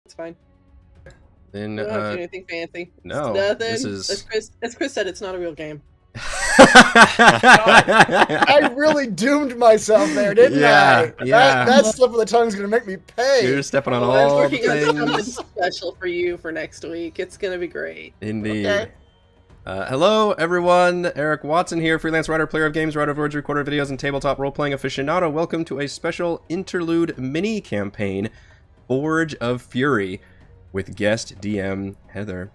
It's fine. Then You don't have to do anything fancy. no, It's nothing. this is. As Chris said, it's not a real game. I really doomed myself there, didn't I? Yeah. That slip of the tongue is going to make me pay. You're stepping on I'm all the working on something things. special for you for next week. It's gonna be great. Indeed. Okay. Hello, everyone. Eric Watson here, freelance writer, player of games, writer of words, recorder of videos, and tabletop role-playing aficionado. Welcome to a special Interlude mini-campaign, Forge of Fury, with guest DM Heather.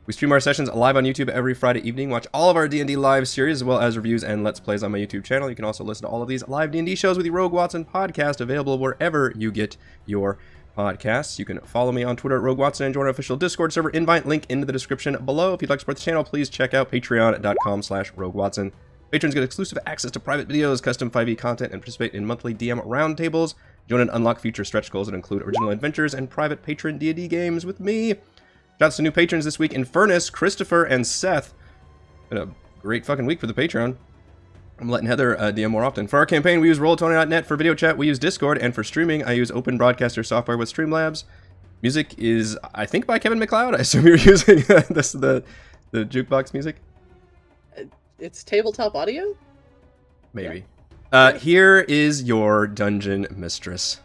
We stream our sessions live on YouTube every Friday evening. Watch all of our D&D live series, as well as reviews and Let's Plays on my YouTube channel. You can also listen to all of these live D&D shows with the Rogue Watson podcast, available wherever you get your podcasts. You can follow me on Twitter at Rogue Watson and join our official Discord server invite, link in the description below. If you'd like to support the channel, please check out patreon.com/RogueWatson. Patrons get exclusive access to private videos, custom 5e content, and participate in monthly DM roundtables. Join and unlock future stretch goals that include original adventures and private patron D&D games with me. Shouts to new patrons this week in Furnace, Christopher, and Seth. Been a great fucking week for the Patreon. I'm letting Heather DM more often. For our campaign, we use Roll20.net. For video chat, we use Discord. And for streaming, I use Open Broadcaster software with Streamlabs. Music is, I think, by Kevin MacLeod. I assume you're using the jukebox music? It's tabletop audio? Maybe. Here is your dungeon mistress.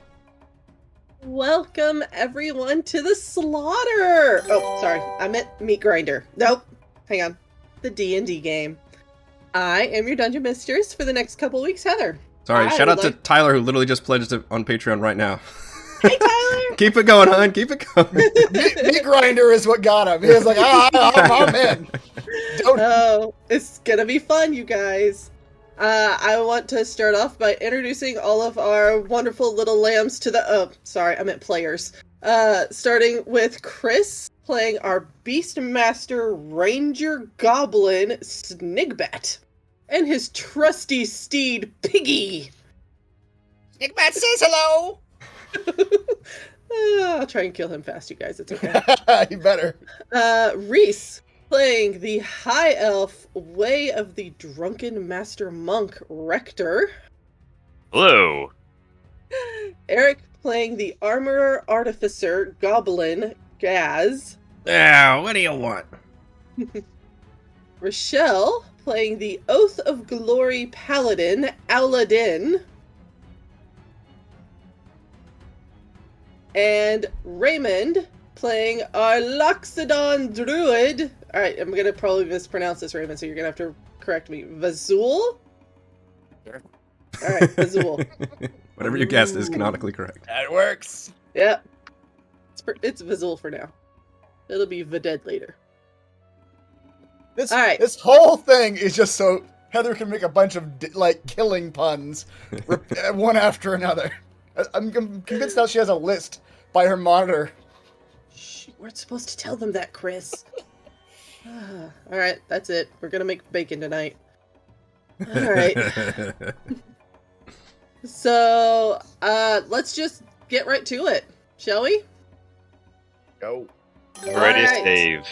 Welcome everyone to the slaughter! Oh, sorry, I meant meat grinder. Nope, hang on. The D&D game. I am your dungeon mistress for the next couple weeks, Heather. Sorry, shout out to Tyler, who literally just pledged it on Patreon right now. Hey, Tyler! Keep it going, hon. Keep it going. Meat grinder is what got him. He was like, I'm in. Oh, it's gonna be fun, you guys. I want to start off by introducing all of our wonderful little lambs to the... Oh, sorry, I meant players. Starting with Chris, playing our Beastmaster Ranger Goblin Snigbat, and his trusty steed, Piggy. Snigbat says hello. I'll try and kill him fast, you guys. It's okay. You better. Reese, playing the High Elf Way of the Drunken Master Monk Rector. Hello. Eric, playing the Armorer Artificer Goblin Gaz. Yeah, what do you want? Rochelle, playing the Oath of Glory Paladin Aladin. And Raymond, playing our Loxodon Druid. Alright, I'm gonna probably mispronounce this, Raymond, so you're gonna have to correct me. Vazul? Sure. Alright, Vazul. Whatever you guessed is canonically correct. That works. Yep. It's Vazul for now. It'll be Vided later. This whole thing is just so Heather can make a bunch of killing puns, one after another. I'm convinced now she has a list by her monitor. Shh, you weren't supposed to tell them that, Chris. Alright, that's it. We're gonna make bacon tonight. Alright. So, let's just get right to it, shall we? Go. Ready to Alright. save.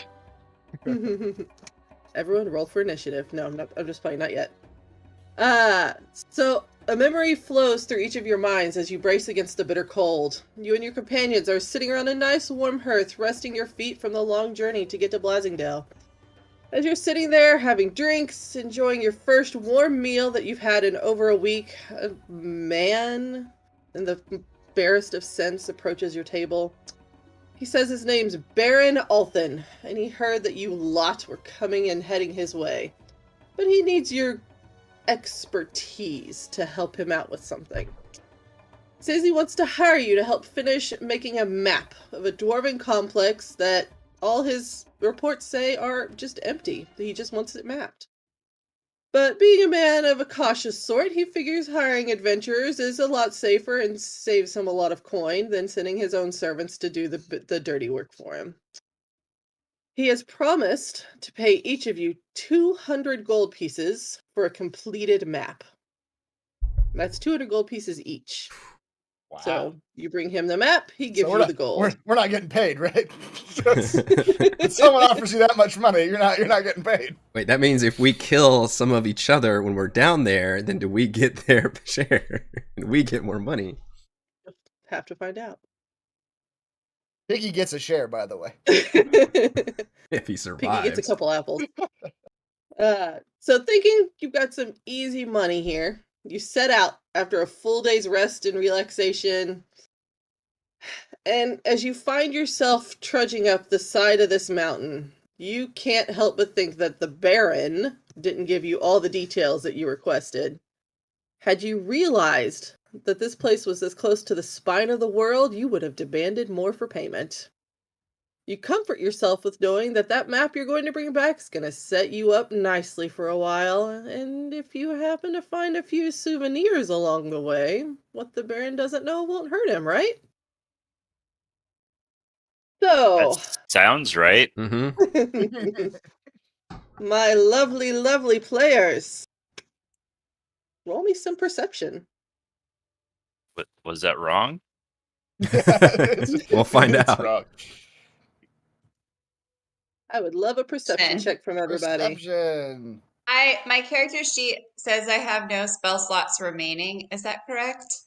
Everyone roll for initiative. No, I'm just playing, not yet. So a memory flows through each of your minds as you brace against the bitter cold. You and your companions are sitting around a nice warm hearth, resting your feet from the long journey to get to Blasingdale. As you're sitting there, having drinks, enjoying your first warm meal that you've had in over a week, a man in the barest of sense approaches your table. He says his name's Baron Althen, and he heard that you lot were coming and heading his way. But he needs your expertise to help him out with something. He says he wants to hire you to help finish making a map of a dwarven complex that all his reports say are just empty. He just wants it mapped. But being a man of a cautious sort, he figures hiring adventurers is a lot safer and saves him a lot of coin than sending his own servants to do the dirty work for him. He has promised to pay each of you 200 gold pieces for a completed map. That's 200 gold pieces each. Wow. So you bring him the map, he gives you the gold. We're not getting paid, right? If someone offers you that much money, you're not getting paid. Wait, that means if we kill some of each other when we're down there, then do we get their share? And we get more money. Have to find out. Piggy gets a share, by the way. If he Piggy survives. gets a couple apples. So thinking you've got some easy money here, you set out after a full day's rest and relaxation. And as you find yourself trudging up the side of this mountain, you can't help but think that the Baron didn't give you all the details that you requested. Had you realized that this place was as close to the spine of the world, you would have demanded more for payment. You comfort yourself with knowing that that map you're going to bring back is going to set you up nicely for a while, and if you happen to find a few souvenirs along the way, what the Baron doesn't know won't hurt him, right? So, That sounds right. Mm-hmm. my lovely, lovely players, roll me some perception. Was that wrong? We'll find It's out. wrong. I would love a perception check from everybody. Perception. My character sheet says I have no spell slots remaining. Is that correct?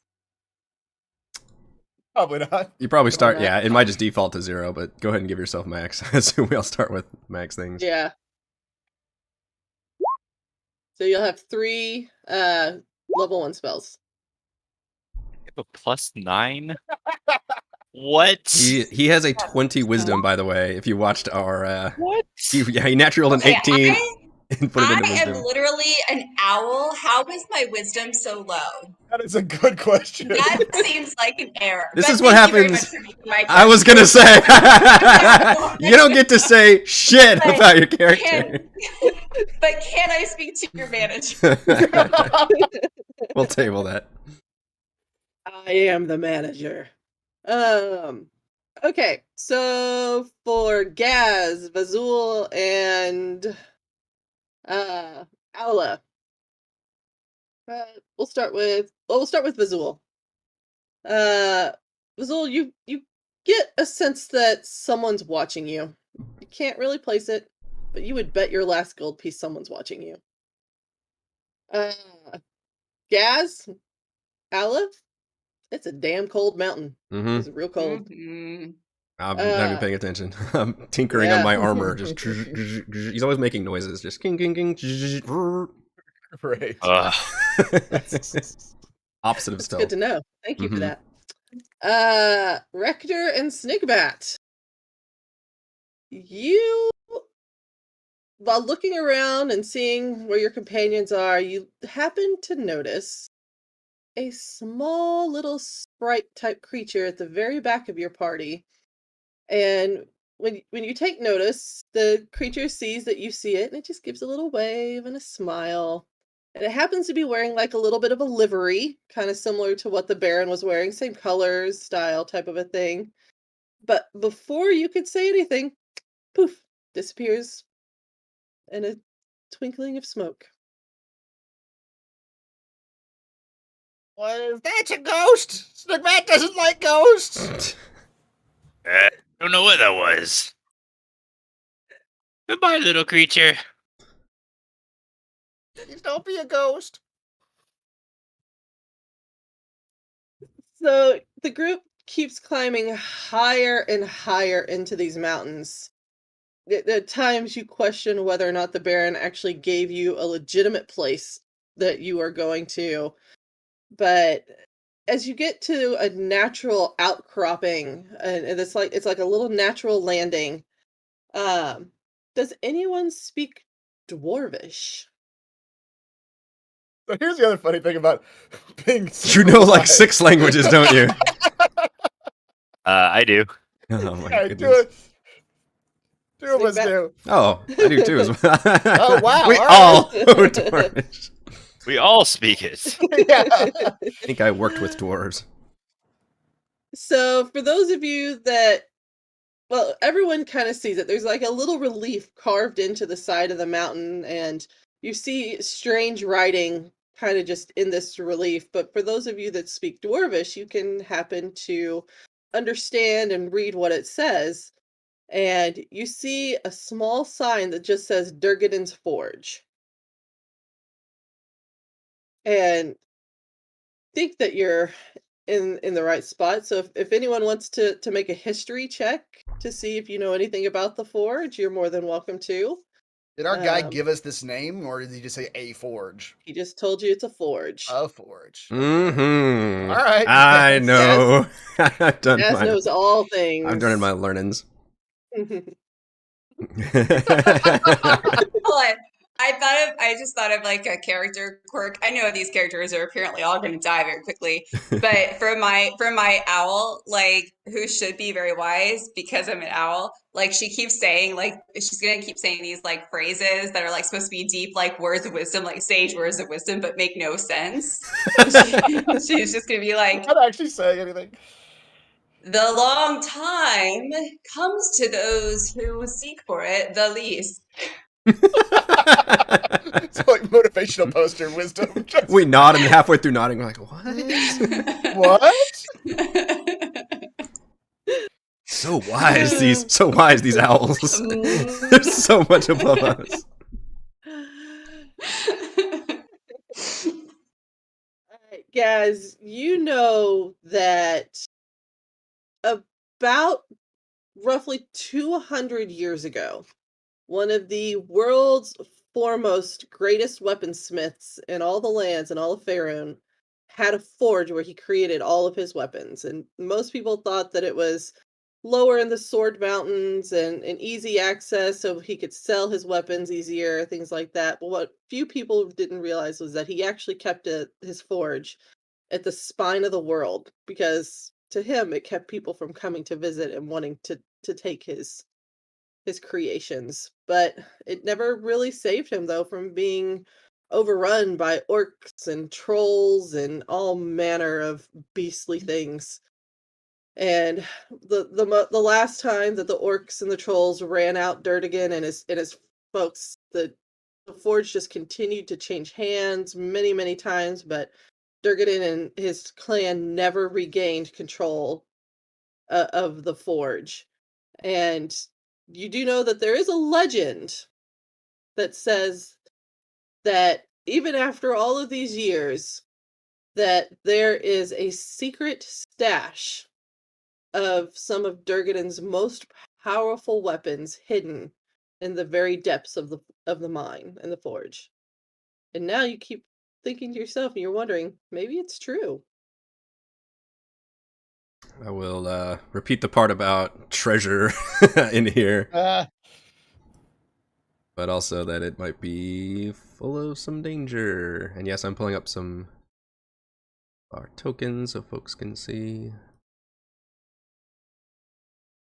Probably not. You probably start, not. yeah, it might just default to 0, but go ahead and give yourself max. I assume we all start with max things. Yeah. So you'll have 3 level 1 spells. I have a +9? What? He has a 20 wisdom, by the way, if you watched our... What? He naturaled an Okay, 18 and put it into I wisdom. am literally an owl. How is my wisdom so low? That is a good question. That seems like an error. This But is what thank you very happens- much for making my I was gonna say, you don't get to say shit But about your character. But can I speak to your manager? We'll table that. I am the manager. Okay, so for Gaz, Vazul, and Aula. We'll start with Vazul. Vazul, you get a sense that someone's watching you. You can't really place it, but you would bet your last gold piece someone's watching you. Gaz, Aula, it's a damn cold mountain. Mm-hmm. It's real cold. Mhm. I'm not even paying attention. I'm tinkering on my armor. Just he's always making noises. Just king, king, king. Great. Opposite of That's stealth. good to know. Thank you for Mhm. that. Rector and Snigbat. You, while looking around and seeing where your companions are, you happen to notice a small little sprite type creature at the very back of your party. And when you take notice, the creature sees that you see it, and it just gives a little wave and a smile. And it happens to be wearing like a little bit of a livery, kind of similar to what the Baron was wearing, same colors, style type of a thing. But before you could say anything, poof, disappears in a twinkling of smoke. Was that a ghost? Snigbat doesn't like ghosts. I don't know what that was. Goodbye, little creature. Please don't be a ghost. So the group keeps climbing higher and higher into these mountains. At times you question whether or not the Baron actually gave you a legitimate place that you are going to. But as you get to a natural outcropping, and it's like a little natural landing, does anyone speak Dwarvish? So here's the other funny thing about being You know like alive. 6 languages, don't you? I do. Oh my Yeah, goodness. two of us Snigbat. do. Oh, I do too as well. Oh, wow, We all all right. know dwarves. We all speak it. Yeah. I think I worked with dwarves. So for those of you that, well, everyone kind of sees it. There's like a little relief carved into the side of the mountain, and you see strange writing kind of just in this relief. But for those of you that speak Dwarvish, you can happen to understand and read what it says. And you see a small sign that just says Durgaden's Forge. And think that you're in the right spot. So if anyone wants to make a history check to see if you know anything about the forge, you're more than welcome to. Did our guy give us this name, or did he just say a forge? He just told you it's a forge. A forge. Mm-hmm. All right. I yes. know. I've done Jazz my. knows all things. I've done in my learnings. Hold on. I just thought of like a character quirk. I know these characters are apparently all going to die very quickly, but for my owl, like who should be very wise because I'm an owl, like she keeps saying like she's going to keep saying these like phrases that are like supposed to be deep, like words of wisdom, like sage words of wisdom, but make no sense. She's just going to be like, Not actually saying anything. the long time comes to those who seek for it the least. It's like motivational poster wisdom. We nod, and halfway through nodding, we're like, "What? What? So wise these owls. They're so much above us." Alright, guys, you know that about roughly 200 years ago, one of the world's foremost greatest weaponsmiths in all the lands and all of Faerun had a forge where he created all of his weapons. And most people thought that it was lower in the sword mountains and easy access so he could sell his weapons easier, things like that. But what few people didn't realize was that he actually kept his forge at the spine of the world, because to him it kept people from coming to visit and wanting to take his creations. But it never really saved him, though, from being overrun by orcs and trolls and all manner of beastly things. And the last time that the orcs and the trolls ran out Durdigan and his folks, the forge just continued to change hands many times, but Durgadin and his clan never regained control of the forge. And you do know that there is a legend that says that even after all of these years, that there is a secret stash of some of Durgadin's most powerful weapons hidden in the very depths of the mine and the forge. And now you keep thinking to yourself, and you're wondering, maybe it's true. I will repeat the part about treasure in here, but also that it might be full of some danger. And yes, I'm pulling up some our tokens so folks can see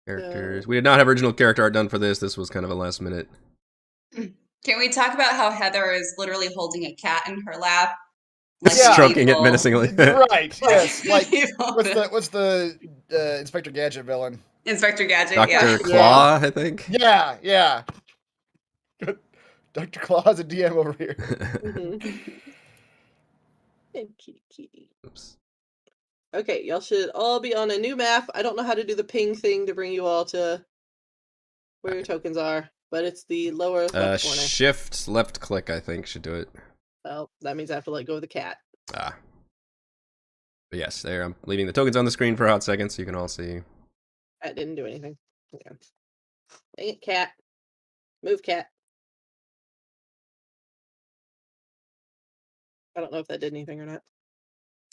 characters. We did not have original character art done for this. This was kind of a last minute. Can we talk about how Heather is literally holding a cat in her lap? Like stroking it menacingly. Right, yes. Like, what's the Inspector Gadget villain? Inspector Gadget, Dr. Claw, I think. Yeah. Dr. Claw's a DM over here. And kitty. Oops. Okay, y'all should all be on a new map. I don't know how to do the ping thing to bring you all to where your tokens are, but it's the lower left corner. Shift left click, I think, should do it. Well, that means I have to let go of the cat. But yes, there. I'm leaving the tokens on the screen for a hot second so you can all see. That didn't do anything. Yeah. Dang it, cat. Move, cat. I don't know if that did anything or not.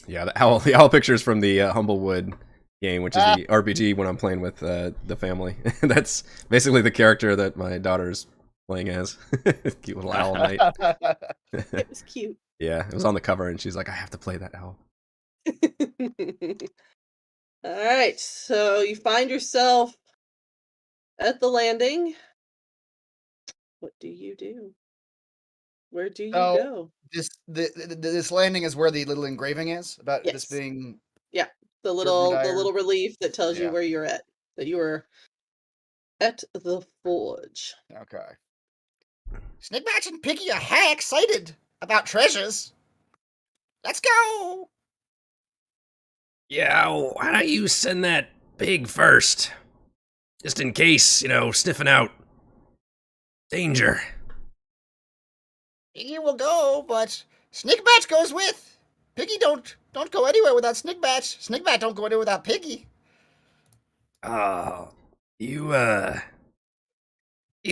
Yeah, the owl pictures from the Humblewood game, which is the RPG when I'm playing with the family. That's basically the character that my daughter's playing as. Cute little owl knight. It was cute. Yeah, it was on the cover, and she's like, I have to play that owl. Alright, so you find yourself at the landing. What do you do? Where do you go? This landing is where the little engraving is about this Yes. being. Yeah, the little relief that tells you where you're at. That you are at the forge. Okay. Snickbats and Piggy are high excited about treasures. Let's go. Yeah, why don't you send that pig first? Just in case, sniffing out danger. Piggy will go, but Snickbats goes with. Piggy don't go anywhere without Snigbat. Snigbat don't go anywhere without Piggy. Oh, you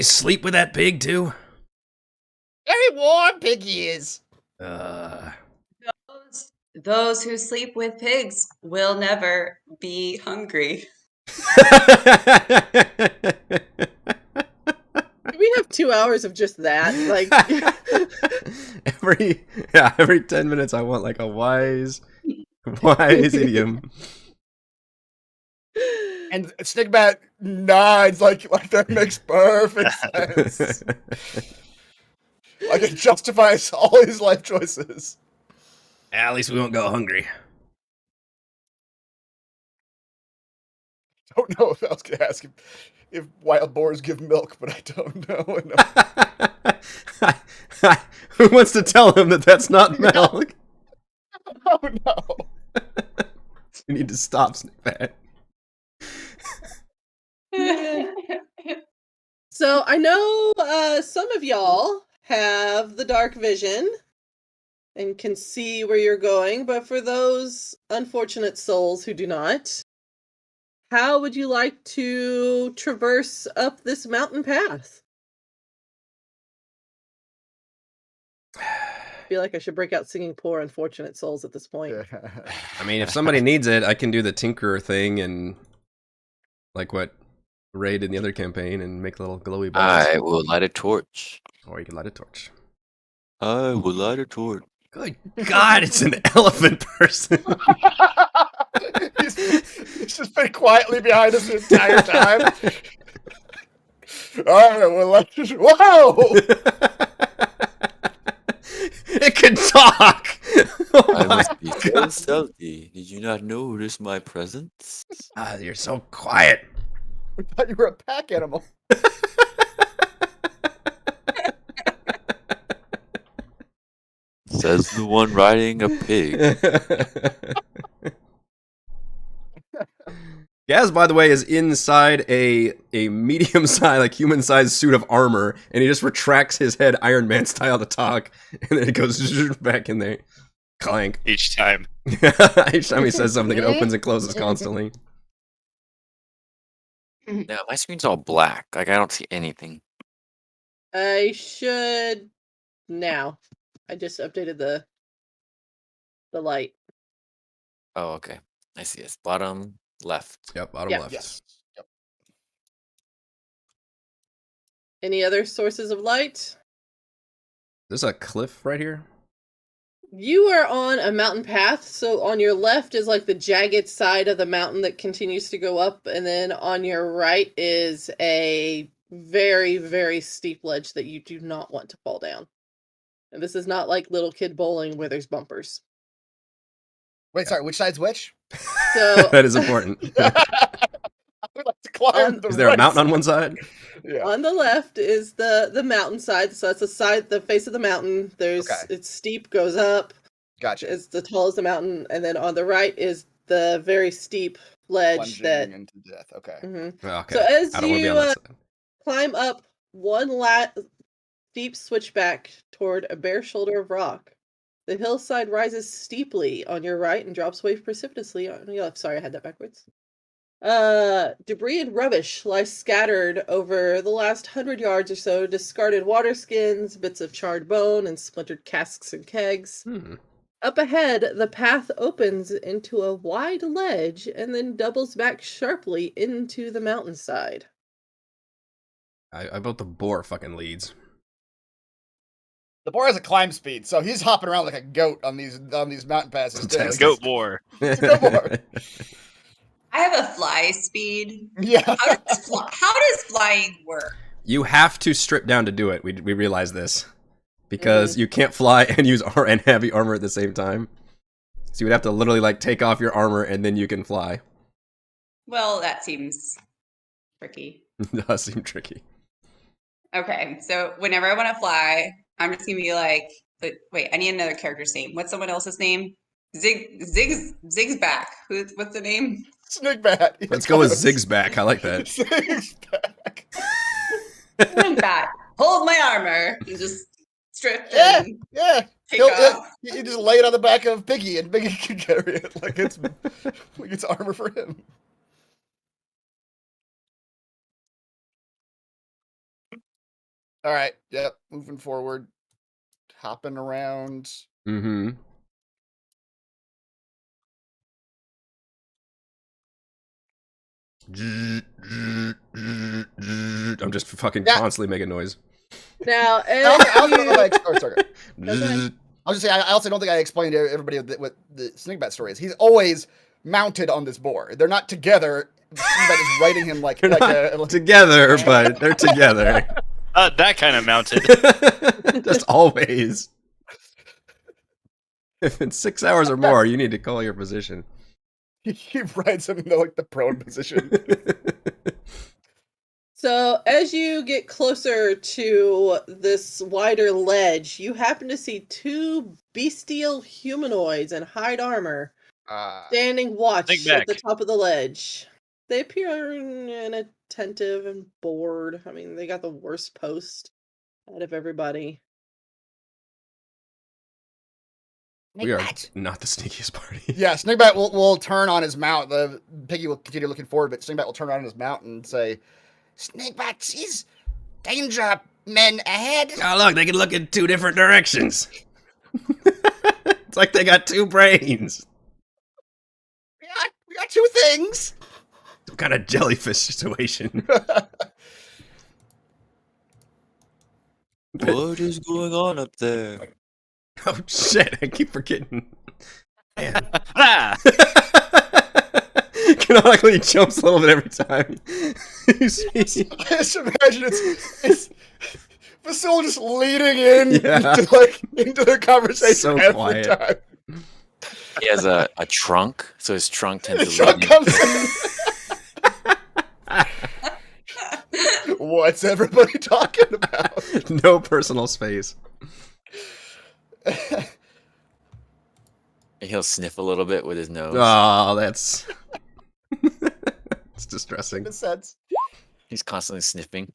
sleep with that pig too? Very warm Piggy is. Those who sleep with pigs will never be hungry. We have 2 hours of just that. Like, every 10 minutes I want like a wise idiom. And Snigbat nods like that makes perfect sense. Like it justifies all his life choices. At least we won't go hungry. Don't know if I was gonna ask him if wild boars give milk, but I don't know enough. Who wants to tell him that that's not milk? Oh no. We need to stop Snigbat. so I know some of y'all have the dark vision and can see where you're going, but for those unfortunate souls who do not, how would you like to traverse up this mountain path? I feel like I should break out singing Poor Unfortunate Souls at this point. I mean, if somebody needs it, I can do the Tinkerer thing and like what Ray did in the other campaign and make little glowy balls. I will light a torch. Or you can light a torch. I will light a torch. Good God, it's an elephant person. He's just been quietly behind us the entire time. All right, well, whoa! It can talk. Oh I my must be so God. stealthy. Did you not notice my presence? Ah, you're so quiet. I thought you were a pack animal. Says the one riding a pig. Gaz, by the way, is inside a medium-sized, like human-sized suit of armor, and he just retracts his head Iron Man style to talk, and then it goes back in there. Clank. Each time. Each time he says something, it opens and closes constantly. Now my screen's all black. Like I don't see anything. I should now. I just updated the light. Oh, okay. I see it. Bottom left. Yep, bottom Yeah. left. Yes. Yep. Any other sources of light? There's a cliff right here. You are on a mountain path, so on your left is like the jagged side of the mountain that continues to go up, and then on your right is a very, very steep ledge that you do not want to fall down. And this is not like little kid bowling where there's bumpers. Wait, sorry, which side's which? So That is important. I would like to climb the Is there a right mountain on one side? Yeah. on the left is the mountain side, so that's the face of the mountain. There's Okay. it's steep, goes up. Gotcha. It's the tallest the mountain, and then on the right is the very steep ledge Plunging that. into death. Okay. Mhm. Okay. So as I don't want to be you on that side. climb up one steep switchback toward a bare shoulder of rock, the hillside rises steeply on your right and drops away precipitously on your left. Sorry, I had that backwards. Debris and rubbish lie scattered over the last 100 yards or so, discarded water skins, bits of charred bone, and splintered casks and kegs. Up ahead, the path opens into a wide ledge and then doubles back sharply into the mountainside. I bet the boar fucking leads. The boar has a climb speed, so he's hopping around like a goat on these mountain passes. too. Texas. Goat war. It's a goat boar. I have a fly speed. Yeah. How does flying work? You have to strip down to do it. We realize this. Because you can't fly and use and heavy armor at the same time. So you would have to literally like take off your armor and then you can fly. Well, that seems tricky. It does seem tricky. Okay, so whenever I want to fly, I'm just gonna be like, wait, I need another character's name. What's someone else's name? Zig's back. What's the name? Snigbat. Let's go with Zig's back. I like that. Zig's back. Snigbat. Hold my armor. And just strip Yeah, and yeah. take off. You just lay it on the back of Piggy, and Piggy can carry it like it's armor for him. All right. Yep. Moving forward, hopping around. Mm-hmm. I'm just fucking constantly making noise. Now, I also don't know if you... sorry. I'll just say I also don't think I explained to everybody what the Snakebat story is. He's always mounted on this boar. They're not together. Snakebat is riding him like together, but they're together. That kind of mounted. Just always. If it's 6 hours or more, you need to call your position. He rides him into like the prone position. So, as you get closer to this wider ledge, you happen to see two bestial humanoids in hide armor standing watch Think at the back. top of the ledge. They appear inattentive and bored. I mean, they got the worst post out of everybody. We are not the sneakiest party. Yeah, Snakebat will turn on his mount. The Piggy will continue looking forward, but Snakebat will turn on his mount and say, "Snakebat sees danger, men ahead." Oh, look, they can look in two different directions. It's like they got two brains. We got two things. Some kind of jellyfish situation. What is going on up there? Oh shit, I keep forgetting. Man. Ah! Canonically, he jumps a little bit every time. You see? I just imagine it's Vasul just leading in Yeah. into the conversation So every quiet. time. He has a trunk, so his trunk The tends to truck lead. comes in. What's everybody talking about? No personal space. He'll sniff a little bit with his nose. Oh, that's... It's distressing. Makes sense. He's constantly sniffing.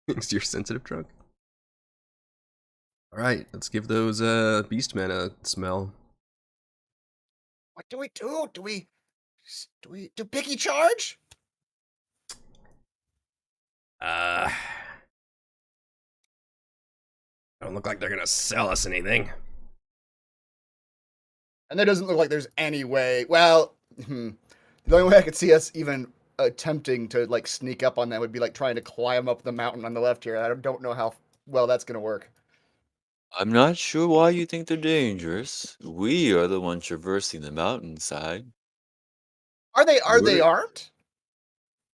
Thanks to your sensitive trunk. Alright, let's give those beastmen a smell. What do we do? Do Piggy charge? Don't look like they're gonna sell us anything. And there doesn't look like there's any way. Well, the only way I could see us even attempting to like sneak up on them would be like trying to climb up the mountain on the left here. I don't know how well that's gonna work. I'm not sure why you think they're dangerous. We are the ones traversing the mountainside. Are they Really? armed?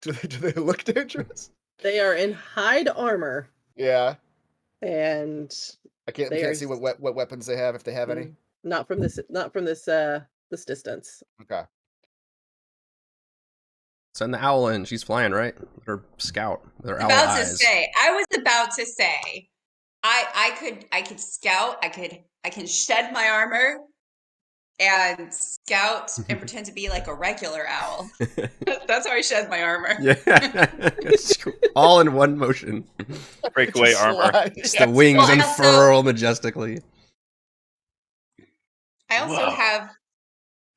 Do they look dangerous? They are in hide armor, Yeah. and I can't They are see what weapons they have if they have any. not from this this distance. Okay. Send the owl in. She's flying, right? Her scout. Her owl About to eyes. say, I was about to say, I could scout. I can shed my armor and scout and pretend to be like a regular owl. That's how I shed my armor. Yeah. It's all in one motion. Breakaway Just armor. slide. Just Yeah. the wings Well, I unfurl majestically. I also Whoa. have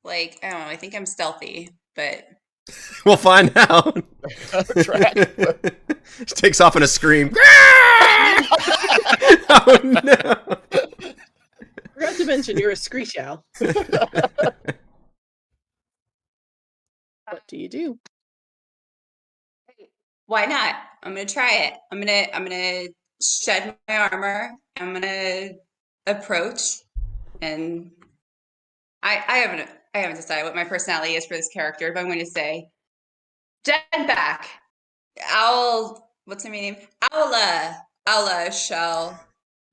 like I don't know. I think I'm stealthy, but We'll find out. Track. She takes off in a scream. Oh no. Forgot to mention you're a screech owl. What do you do? why not? I'm gonna try it. I'm gonna shed my armor. I'm gonna approach, and I haven't decided what my personality is for this character, but I'm going to say, stand back. What's her name? Owla shall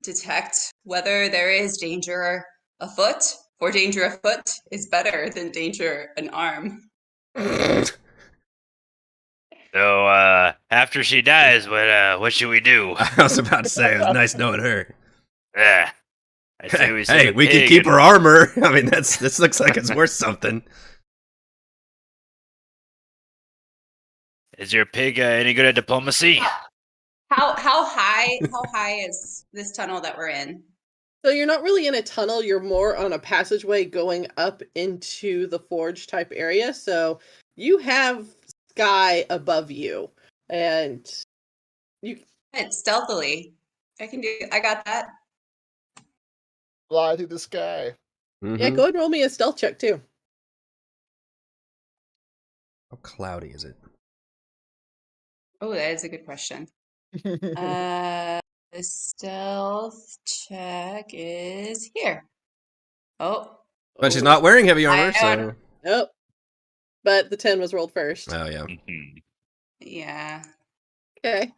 detect whether there is danger afoot, for danger afoot is better than danger unarmed. So, after she dies, what should we do? I was about to say, it was nice knowing her. Yeah. I say we Hey, we can keep her armor. I mean, this looks like it's worth something. Is your pig any good at diplomacy? How high is this tunnel that we're in? So you're not really in a tunnel, you're more on a passageway going up into the forge type area. So you have sky above you. And you It's stealthily. I got that. Fly through the sky. yeah, Mhm. go ahead and roll me a stealth check too. How cloudy is it? Oh, that is a good question. The stealth check is here. Oh, But she's not wearing heavy armor, I so. Nope. But the 10 was rolled first. Oh yeah. Mhm. yeah. Okay.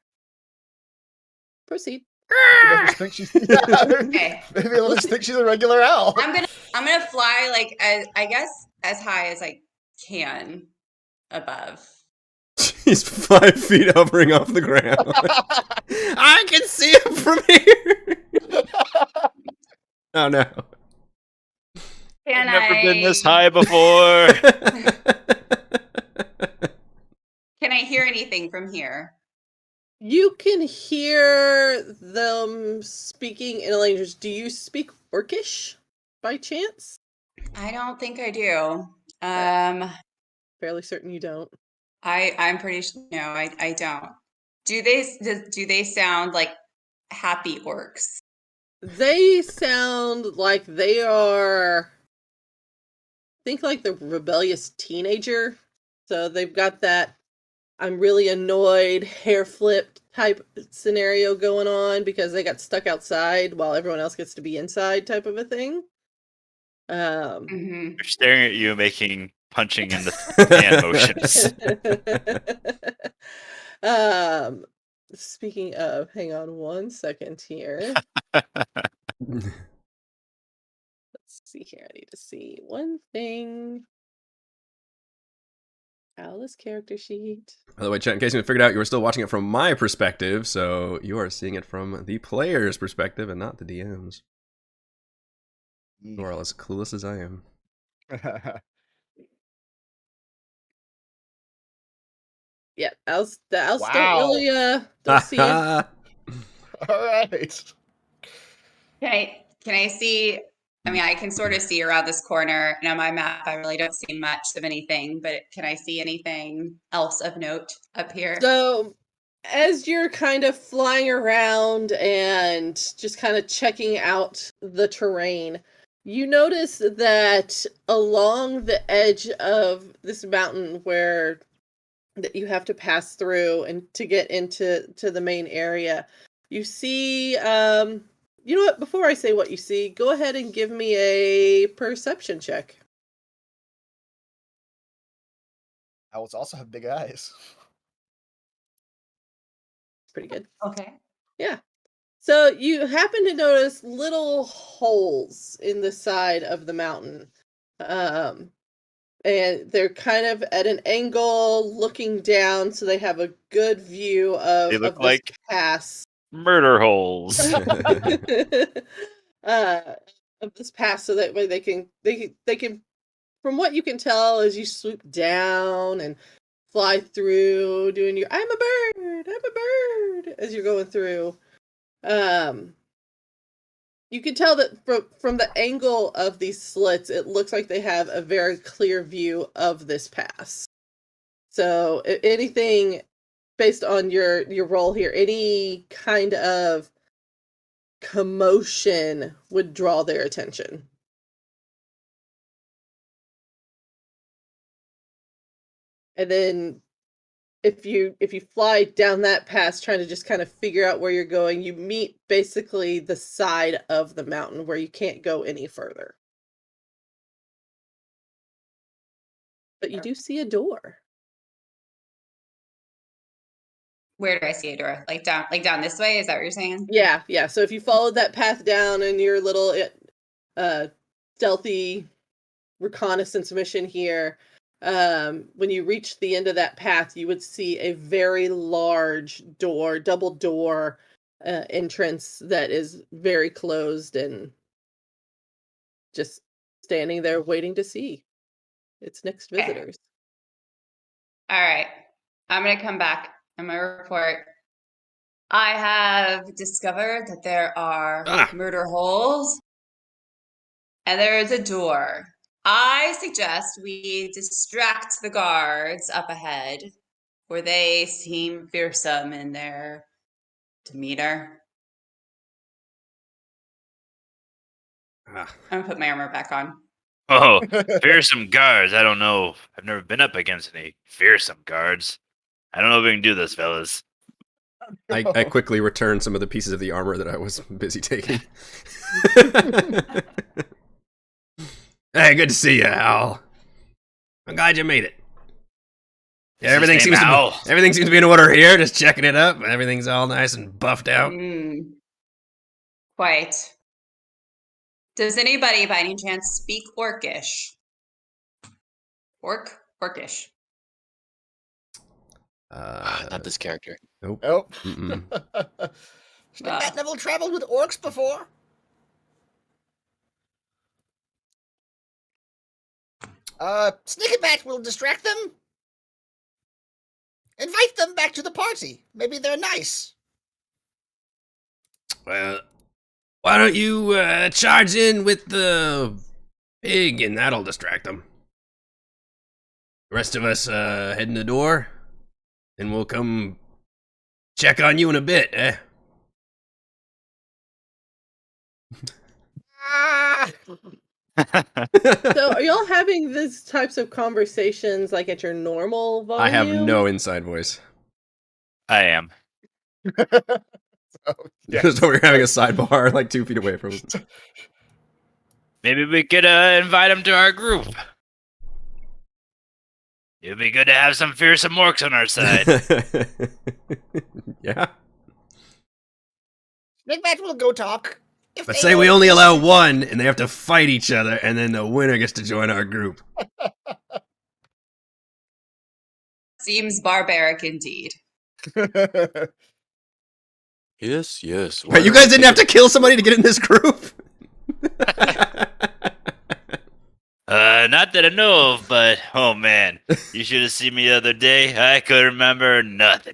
Proceed. Maybe they'll just think she's Okay. maybe they'll just think she's a regular owl. I'm gonna fly like I guess as high as I can above. He's 5 feet hovering off the ground. I can see him from here. Oh no. Can I've never been this I high before. can I hear anything from here? You can hear them speaking in a language. Do you speak Orcish by chance? I don't think I do. Um Fairly certain you don't. I'm pretty sure no, I don't. Do they sound like happy orcs? They sound like they are, think like the rebellious teenager. So they've got that I'm really annoyed, hair flipped type scenario going on because they got stuck outside while everyone else gets to be inside type of a thing. Mm-hmm. They're staring at you, making punching in the hand motions. Speaking of, hang on one second here. Let's see here. I need to see one thing. Alice character sheet. By the way, chat, in case you figured out, you were still watching it from my perspective, so you are seeing it from the player's perspective and not the DM's. You are as clueless as I am. Yeah, owls. The owls don't Wow. really don't see it. All right. Can I see? I mean, I can sort of see around this corner. And on my map, I really don't see much of anything, but can I see anything else of note up here? So, as you're kind of flying around and just kind of checking out the terrain, you notice that along the edge of this mountain where that you have to pass through and to get into the main area, you see you know what, before I say what you see, go ahead and give me a perception check. Owls also have big eyes. Pretty good. Okay. Yeah. So you happen to notice little holes in the side of the mountain. Um, and they're kind of at an angle looking down, so they have a good view They of look this like pass. murder holes. uh, of this pass, so that way they can, from what you can tell, as you swoop down and fly through, doing your I'm a bird as you're going through. You can tell that from the angle of these slits, it looks like they have a very clear view of this pass. So anything based on your role here, any kind of commotion would draw their attention. And then if you fly down that pass trying to just kind of figure out where you're going, you meet basically the side of the mountain where you can't go any further. But you do see a door. Where do I see a door? Like down this way? Is that what you're saying? Yeah. So if you followed that path down in your little stealthy reconnaissance mission here, when you reach the end of that path, you would see a very large door, double door entrance that is very closed and just standing there waiting to see its next Okay. visitors. All right. I'm gonna come back. I'm gonna report. I have discovered that there are Ah. murder holes and there is a door. I suggest we distract the guards up ahead, where they seem fearsome in their demeanor. Ah. I'm gonna put my armor back on. Oh, fearsome guards. I don't know. I've never been up against any fearsome guards. I don't know if we can do this, fellas. I quickly returned some of the pieces of the armor that I was busy taking. Hey, good to see you, Al. I'm glad you made it. Yeah, Is his name Al? everything seems to be in order here. Just checking it up. Everything's all nice and buffed out. Quite. Does anybody by any chance speak Orcish? Orcish. Not this character. Nope. Nope. Mm-mm. Snickbat never traveled with orcs before. Snickerbat will distract them. Invite them back to the party. Maybe they're nice. Well, why don't you charge in with the pig and that'll distract them. The rest of us head in the door, and we'll come check on you in a bit, eh? Ah! So, are y'all having these types of conversations like at your normal volume? I have no inside voice. I am. Oh, yeah. Just over here having a sidebar like 2 feet away from him. Maybe we could invite him to our group. It'd be good to have some fearsome orcs on our side. Yeah. Snickbat will go talk. If But they say we don't- only allow one, and they have to fight each other, and then the winner gets to join our group. Seems barbaric indeed. Yes. Wait, you guys didn't have to kill somebody to get in this group? Not that I know of, but oh man, you should have seen me the other day. I could remember nothing.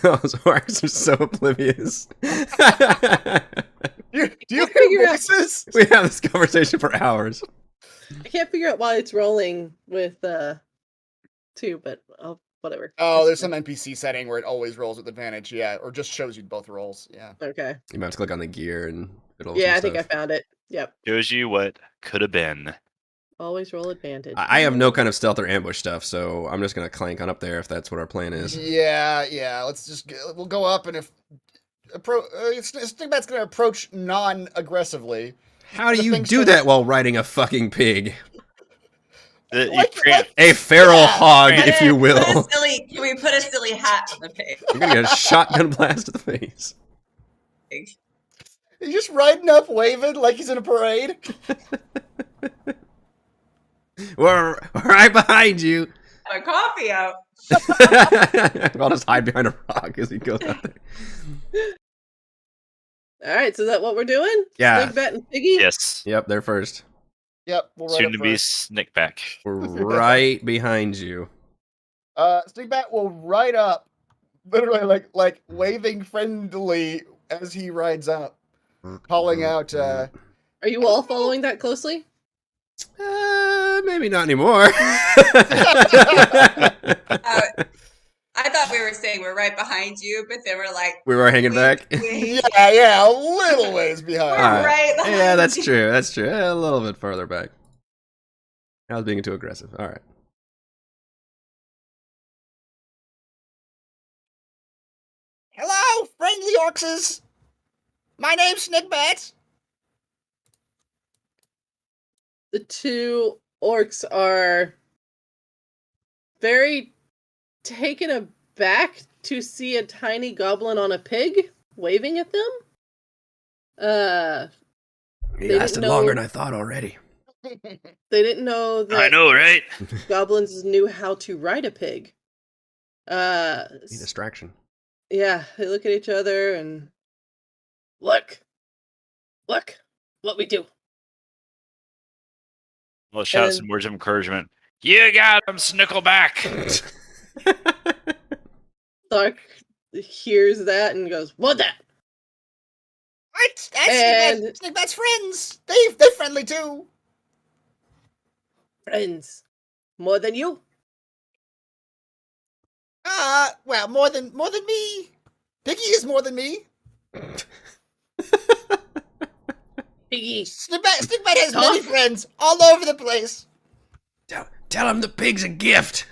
Those orcs are so oblivious. Do you can't figure hear out- voices? We have this conversation for hours. I can't figure out why it's rolling with 2, but whatever. Oh, It's there's fine. some NPC setting where it always rolls with advantage, yeah, or just shows you both rolls, yeah. Okay. You might have to click on the gear and it'll. Yeah, I think I found it. Yep. Shows you what could have been. Always roll advantage. I have no kind of stealth or ambush stuff, so I'm just gonna clank on up there if that's what our plan is. Yeah. Let's just we'll go up, and if Snickbat's gonna approach non-aggressively. How do The you thing's do trying that while riding a fucking pig? A feral Yeah. hog, Put if a- you put will. a silly- Can we put a silly hat on the pig? You're gonna get a shotgun blast to the face. He's just riding up, waving like he's in a parade. We're right behind you. Have a coffee out. I'll just hide behind a rock as he goes out there. All right, so is that what we're doing? Yeah. Big Bet and Piggy? Yes. Yep, they're first. Yep, we'll ride Soon up to be first. Snickback. We're right behind you. Snickbat will ride up, literally like waving friendly as he rides up, calling out. Are you all following that closely? Maybe not anymore. I thought we were saying we're right behind you, but then we're like, We were hanging back. Yeah, a little ways behind. We're Alright. right behind Yeah, that's you. true. That's true. A little bit further back. I was being too aggressive. All right. Hello, friendly orcs. My name's Snickbat. The 2 orcs are very taken aback to see a tiny goblin on a pig waving at them. He They lasted didn't know- longer than I thought already. They didn't know that I know, right? goblins knew how to ride a pig. Need distraction. Yeah, they look at each other and look, what we do. We'll shout And- some words of encouragement. You got him, Snickleback. Thark hears that and goes, "What that?" What? And- That's friends. They're friendly too. Friends. More than you? Well, more than me. Piggy is more than me. Piggy. Snickbat has Talk. many friends all over the place. Tell him the pig's a gift.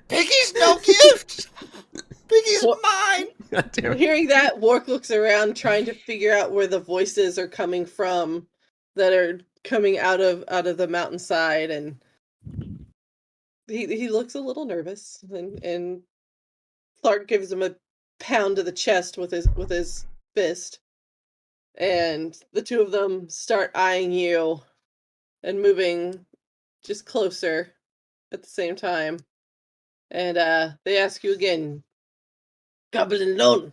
Piggy's no gift. Piggy's What? mine. God damn it. Hearing that, Wark looks around trying to figure out where the voices are coming from that are coming out of the mountainside, and he looks a little nervous, and Clark gives him a pound to the chest with his fist, and the two of them start eyeing you and moving just closer at the same time, and they ask you again, "Goblin lone?"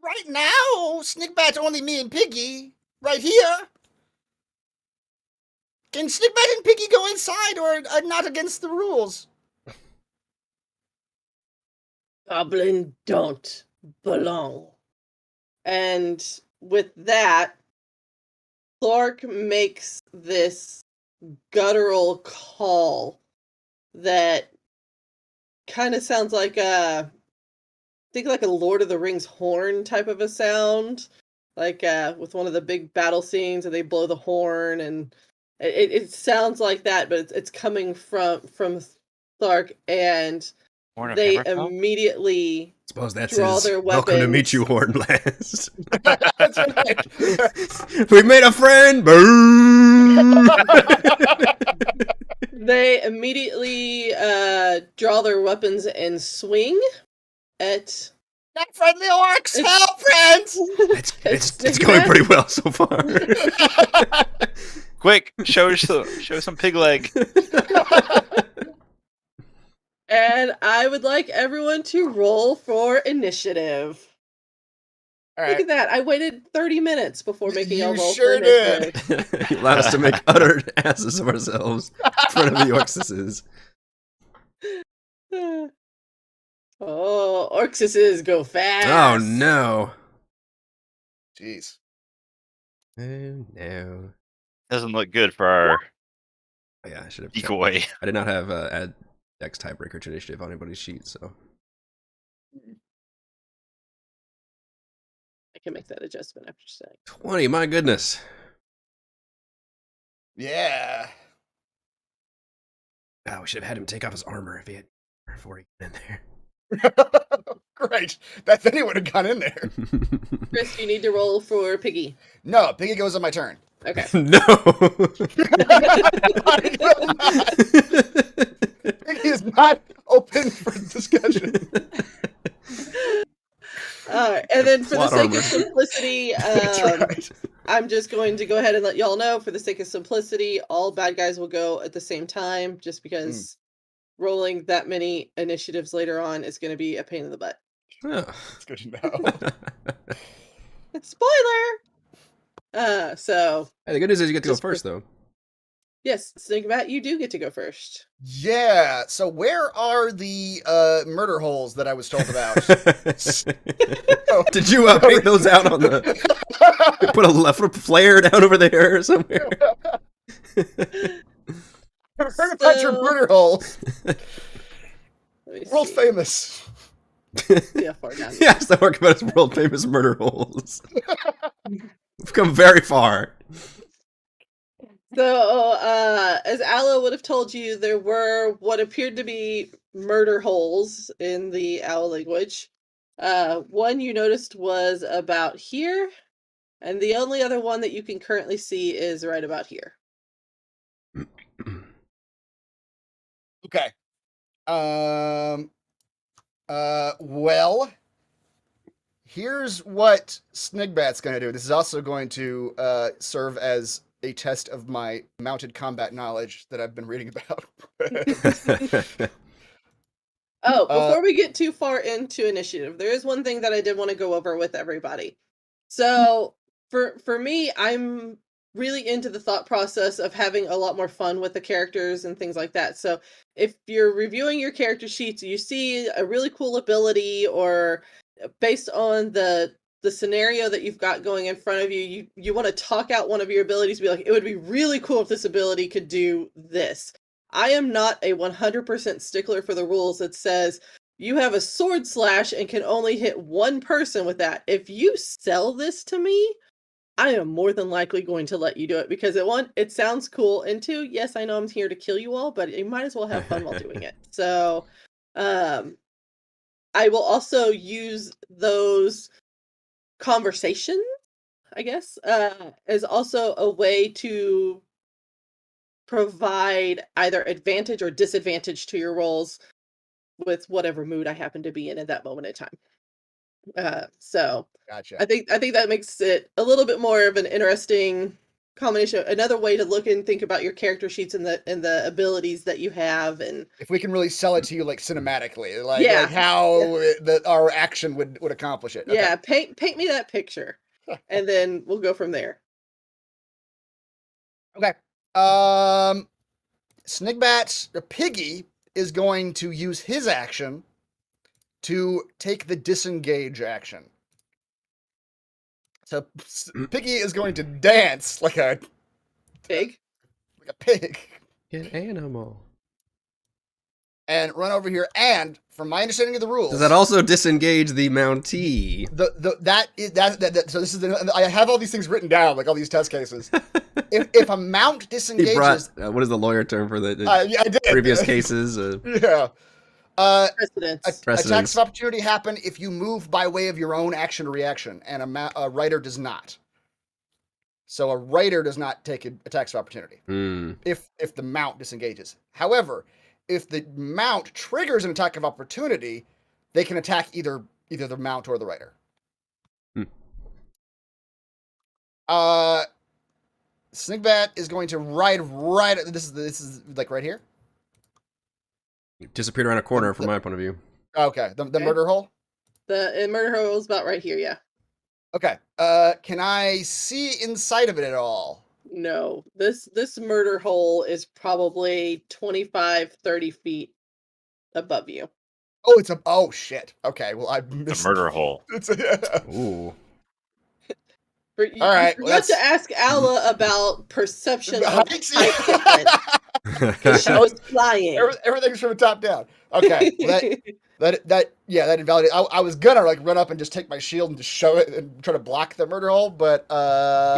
Right now, Snickbat's only me and Piggy. Right here. Can Snickbat and Piggy go inside or not against the rules? Goblin don't belong. And with that, Clark makes this guttural call that kind of sounds like think like a Lord of the Rings horn type of a sound, like with one of the big battle scenes and they blow the horn, and it sounds like that, but it's coming from Clark, and Horn of they Hammerfell? immediately Suppose that's draw his their welcome to meet weapons. you, Hornblast. That's right. We made a friend. Boom. They immediately draw their weapons and swing at Not friendly orcs. It's- Help, friends. It's going pretty well so far. Quick, show some pig leg. And I would like everyone to roll for initiative. All Look right. at that. I waited 30 minutes before making You y'all roll sure for did. initiative. You allowed us to make utter asses of ourselves in front of the Orcses. Oh, Orcses go fast. Oh no. Jeez. Oh no. Doesn't look good for our Oh, yeah, I should have. decoy. I did not have add Dex tiebreaker to initiative on anybody's sheet, so. I can make that adjustment after saying. 20, my goodness. Yeah. Oh, we should have had him take off his armor if he had before he got in there. Great. Then he would have gone in there. Chris, you need to roll for Piggy. No, Piggy goes on my turn. Okay. No. Piggy is not open for discussion. And then for the Plot sake armor. of simplicity, That's right. I'm just going to go ahead and let y'all know, for the sake of simplicity, all bad guys will go at the same time, just because rolling that many initiatives later on is going to be a pain in the butt. Oh. It's good to know. Spoiler! So, Hey, the good news is you get to go Just first, though. yes, Snickbat, you do get to go first. Yeah. So where are the murder holes that I was told about? Did you paint those out on the... Put a left flare down over there or somewhere? I heard about your So- murder holes. Let me World see. famous. See how far down. Yes, the work about his world famous murder holes. We've come very far. So, as Aloe would have told you, there were what appeared to be murder holes in the owl language. One you noticed was about here, and the only other one that you can currently see is right about here. Okay. Well, here's what Snigbat's going to do. This is also going to serve as a test of my mounted combat knowledge that I've been reading about. Oh, before we get too far into initiative, there is one thing that I did want to go over with everybody. So, for me, I'm really into the thought process of having a lot more fun with the characters and things like that. So if you're reviewing your character sheets, you see a really cool ability, or based on the scenario that you've got going in front of you, you want to talk out one of your abilities, be like, it would be really cool if this ability could do this. I am not a 100% stickler for the rules that says you have a sword slash and can only hit one person with that. If you sell this to me, I am more than likely going to let you do it, because it sounds cool, and two, yes, I know I'm here to kill you all, but you might as well have fun while doing it. So, I will also use those conversations, I guess, as also a way to provide either advantage or disadvantage to your rolls with whatever mood I happen to be in at that moment in time. So Gotcha. I think that makes it a little bit more of an interesting combination, another way to look and think about your character sheets and the abilities that you have. And If we can really sell it to you like cinematically, like yeah, how our action would accomplish it. Okay. yeah, paint me that picture, and then we'll go from there. Okay. Snigbat, or Piggy, is going to use his action to take the disengage action. So Piggy is going to dance like a Pig. pig An animal. and run over here. And from my understanding of the rules, Does that also disengage the Mountie? So this is I have all these things written down, like all these test cases. if a mount He disengages, brought, what is the lawyer term for the yeah, I did. previous cases? Yeah. Precedence. Precedence. Attacks of opportunity happen if you move by way of your own action or reaction, and a rider does not. So a rider does not take attacks of opportunity if the mount disengages. However, if the mount triggers an attack of opportunity, they can attack either the mount or the rider. Snigbat is going to ride right. This is like right here. Disappeared around a corner from my point of view. Okay, the murder hole. The murder hole is about right here. Yeah. Okay. Can I see inside of it at all? No, this murder hole is probably 25-30 feet above you. Oh, oh shit. Okay, well I missed The murder hole. Ooh. You All right, forgot well, to ask Alla about perception of Height? height difference, because she was flying. Everything's from the top down. Okay, well, that invalidated. I was gonna like run up and just take my shield and just shove it and try to block the murder hole, but You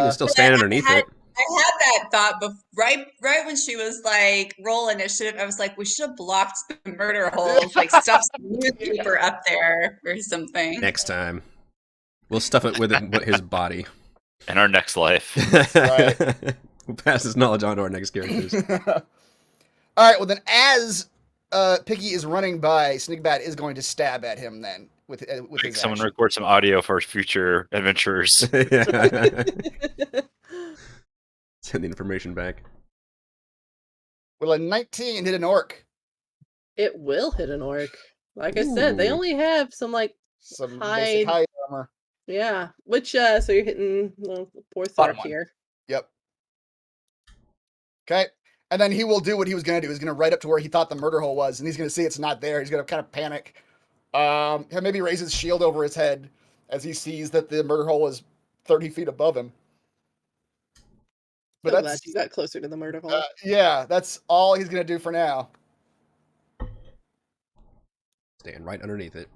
can still stand underneath it. I had that thought right when she was like, roll initiative. I was like, we should have blocked the murder holes, like stuff some newspaper up there or something. Next time. We'll stuff it with his body. In our next life. Right. We'll pass his knowledge on to our next characters. all right. Well, then, as Piggy is running by, Snigbat is going to stab at him. Then with his Someone action. record some audio for future adventurers. Yeah. Send the information back. Will a 19 hit an orc? It will hit an orc. Like I said, they Ooh. only have some Some hide. basic hide armor. Yeah, which so you're hitting the fourth Bottom orc one. here. Yep. Okay. And then he will do what he was going to do. He's going to ride up to where he thought the murder hole was, and he's going to see it's not there. He's going to kind of panic. He'll maybe raise his shield over his head as he sees that the murder hole is 30 feet above him. But I'm glad that's you got closer to the murder hole. yeah, that's all he's going to do for now. Stand right underneath it.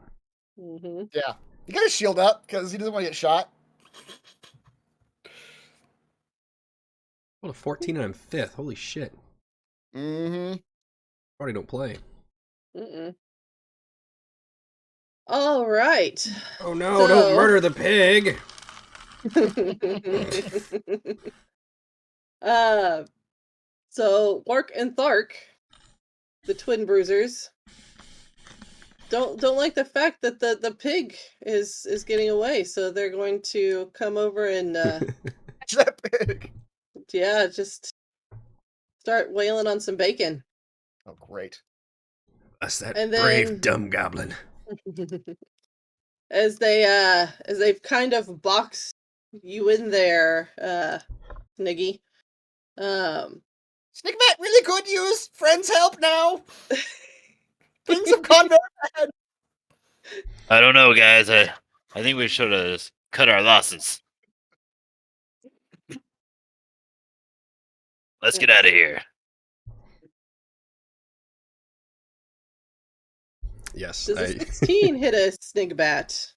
Mm-hmm. Yeah. You got his shield up because he doesn't want to get shot. Well, a 14 and I'm 5th. Holy shit. Mm-hmm. Already don't play. Mm-mm. All right. Oh no, don't murder the pig! So Orc and Thark, the twin bruisers, don't like the fact that the pig is getting away, so they're going to come over and Catch that pig. yeah, just start wailing on some bacon. Oh, great. That's that And brave then- dumb goblin. As they've kind of boxed you in there, Sniggy. Snigbat really could use friends' help now. Things have gone very bad. I don't know, guys. I think we should have cut our losses. Let's get out of here. Yes. Does a 16 hit a Snigbat?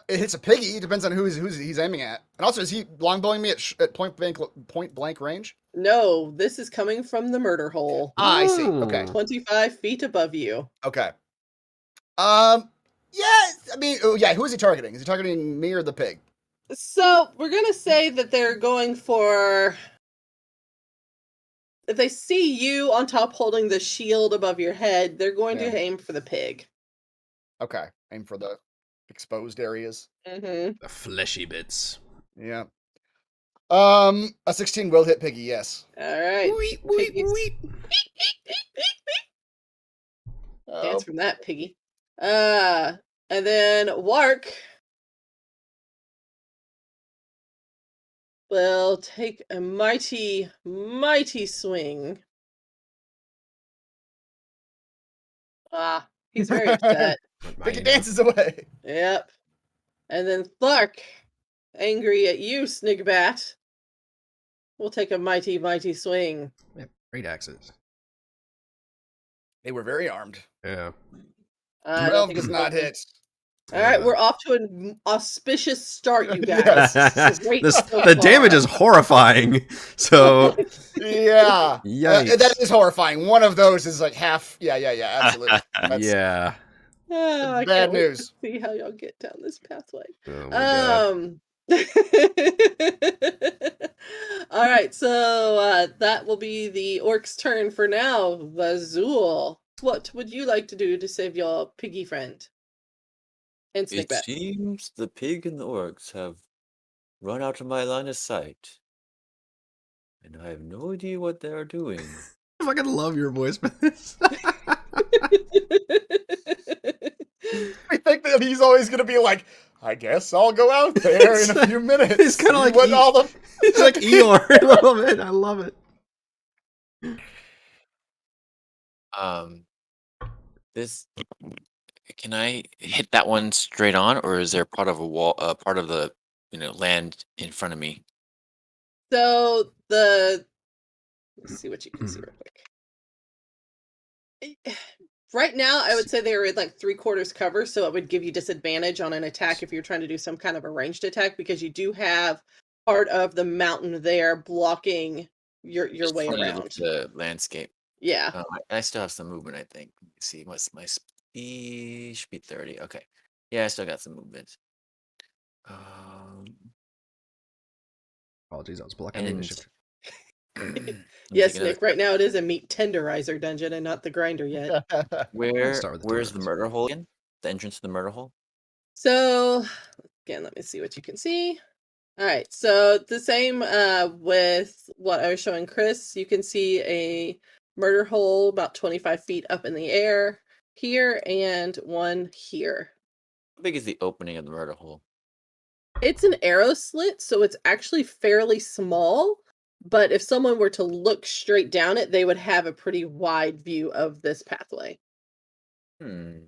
It hits a piggy. Depends on who's he's aiming at. And also, is he longbowing me at point blank range? No, this is coming from the murder hole. Ah, I see. Okay. 25 feet above you. Okay. Yeah. I mean, oh, yeah. Who is he targeting? Is he targeting me or the pig? So we're gonna say that they're going for. If they see you on top holding the shield above your head, they're going Yeah. to aim for the pig. Okay. Aim for the exposed areas. Mm-hmm. The fleshy bits. Yeah. A 16 will hit piggy. Yes. All right. Piggy's- Dance from that, piggy. And then Wark will take a mighty, mighty swing. Ah, he's very upset. Piggy dances away. Yep. And then Thark, angry at you, Snigbat, will take a mighty, mighty swing. Yeah, great axes. They were very armed. Yeah. I don't 12 think does it's not working. hit. All right, Yeah. we're off to an auspicious start, you guys. Yes. Great the so damage far. is horrifying. So Yeah. yikes. That is horrifying. One of those is like half. Yeah, absolutely. That's Yeah. Ah, I bad can't wait to news. see how y'all get down this pathway. Oh my god. All right, so that will be the orc's turn for now. Vazul, what would you like to do to save your piggy friend? And It Snigbat. seems the pig and the orcs have run out of my line of sight. And I have no idea what they are doing. I fucking love your voice for this. I think that he's always going to be like, I guess I'll go out there in a few minutes. He's kinda See like what all the. It's like Eeyore a little bit. I love it. This can I hit that one straight on, or is there part of a wall, part of the land in front of me? So let's see what you can see real quick. Right now, I would say they were at like 3/4 cover, so it would give you disadvantage on an attack if you're trying to do some kind of a ranged attack, because you do have part of the mountain there blocking your Just way trying to around. look at the landscape. Yeah. I still have some movement, I think. Let me see, what's my speed? Should be 30. Okay. Yeah, I still got some movement. Apologies, I was blocking And initiative. Yes, Nick. Right now it is a meat tenderizer dungeon and not the grinder yet. Where's start with the the tenderizer. murder hole again? The entrance to the murder hole? So again, let me see what you can see. All right, so the same with what I was showing Chris. You can see a murder hole about 25 feet up in the air here and one here. How big is the opening of the murder hole? It's an arrow slit, so it's actually fairly small, but if someone were to look straight down it, they would have a pretty wide view of this pathway. Okay.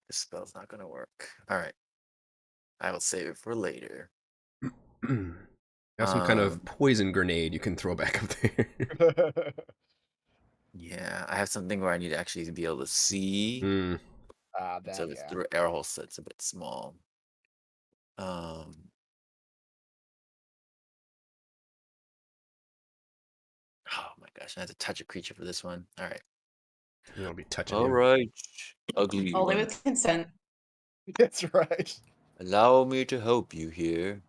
This spell's not gonna work. Alright. I will save it for later. Got some kind of poison grenade you can throw back up there. Yeah, I have something where I need to actually be able to see. So the arrow hole set's a bit small. Oh my gosh, I have to touch a creature for this one. Alright. You want to be touching you. Alright. Ugly Only one. with consent. That's right. Allow me to help you here.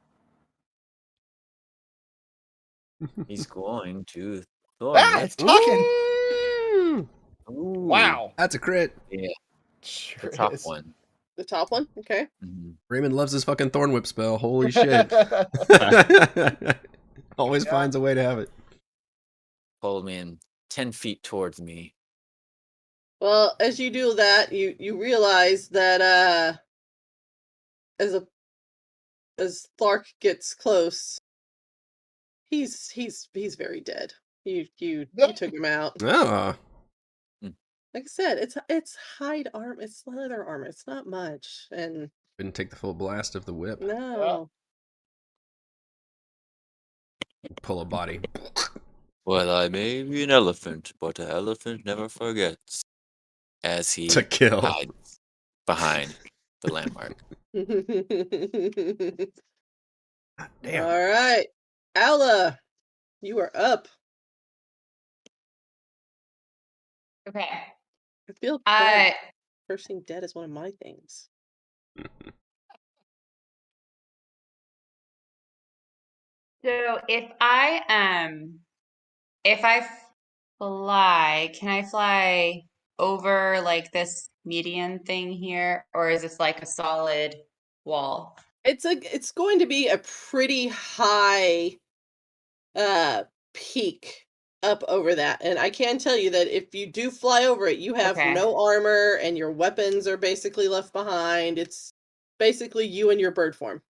He's going to thorn Ah, it. it's talking. Ooh, Ooh. Wow. that's a crit. Yeah, Sure the top is. one. The top one? Okay. Raymond loves his fucking thorn whip spell. Holy shit. Always finds a way to have it. Pulled me in 10 feet towards me. Well, as you do that, you realize that as Thark gets close, he's very dead. You took him out. Ah, Like I said, it's hide armor, it's leather armor, it's not much, and didn't take the full blast of the whip. no. Pull a body. Well, I may be an elephant, but an elephant never forgets. As he To kill. hides behind the landmark. Damn. All right, Alla, you are up. Okay. I feel bad. Uh, Cursing dead is one of my things. so if I fly, can I fly over like this median thing here, or is this like a solid wall? It's going to be a pretty high peak up over that. And I can tell you that if you do fly over it, you have Okay. no armor and your weapons are basically left behind. It's basically you and your bird form.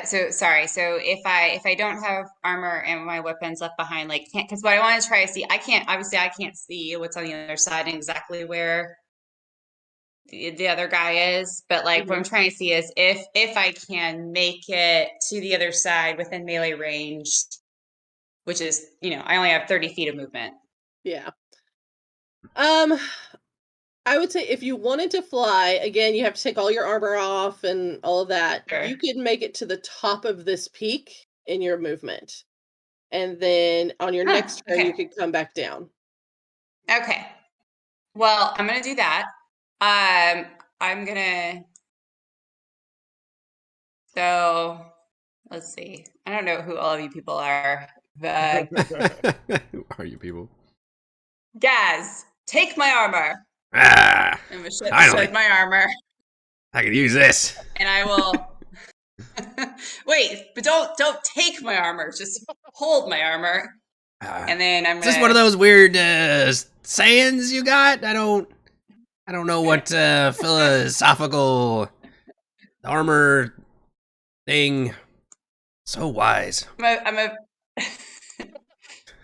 So sorry. So if I don't have armor and my weapons left behind, like can't, because what I want to try to see, I can't see what's on the other side and exactly where the other guy is, but like what I'm trying to see is if I can make it to the other side within melee range, which is, I only have 30 feet of movement. Yeah. I would say if you wanted to fly, again, you have to take all your armor off and all of that. Sure. You could make it to the top of this peak in your movement. And then on your next turn, you okay. could come back down. Okay. Well, I'm gonna do that. I'm gonna. So let's see. I don't know who all of you people are, but Who are you people? Gaz, take my armor. Ah, I'm gonna finally. shed my armor, I could use this. and I will. Wait, but don't take my armor. Just hold my armor, and then I'm Is gonna. this one of those weird sayings you got? I don't know what philosophical armor thing. So wise. I'm a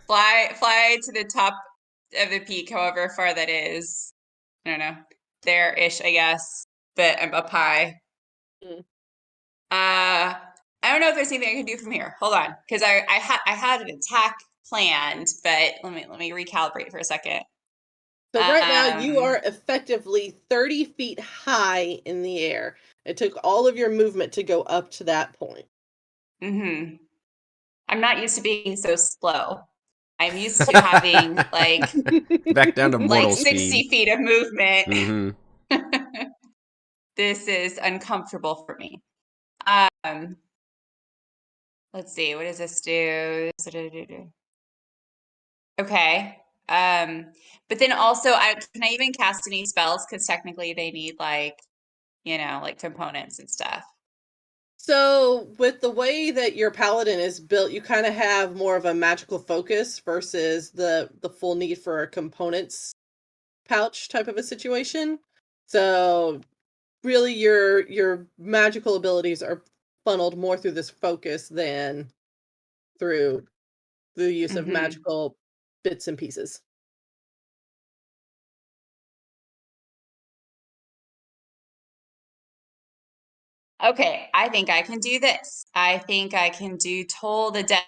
fly to the top of the peak, however far that is. I don't know, there-ish, I guess, but I'm up high. Mm. I don't know if there's anything I can do from here. Hold on, because I had an attack planned, but let me recalibrate for a second. So right now you Um, are effectively 30 feet high in the air. It took all of your movement to go up to that point. I'm not used to being so slow. I'm used to having like Back down to mortal like 60 speed. feet of movement. Mm-hmm. This is uncomfortable for me. Let's see, what does this do? Okay. But then also, can I even cast any spells? Because technically, they need like components and stuff. So with the way that your paladin is built, you kind of have more of a magical focus versus the full need for a components pouch type of a situation. So really your magical abilities are funneled more through this focus than through the use of magical bits and pieces. Okay, I think I can do this. I think I can do Toll the Dead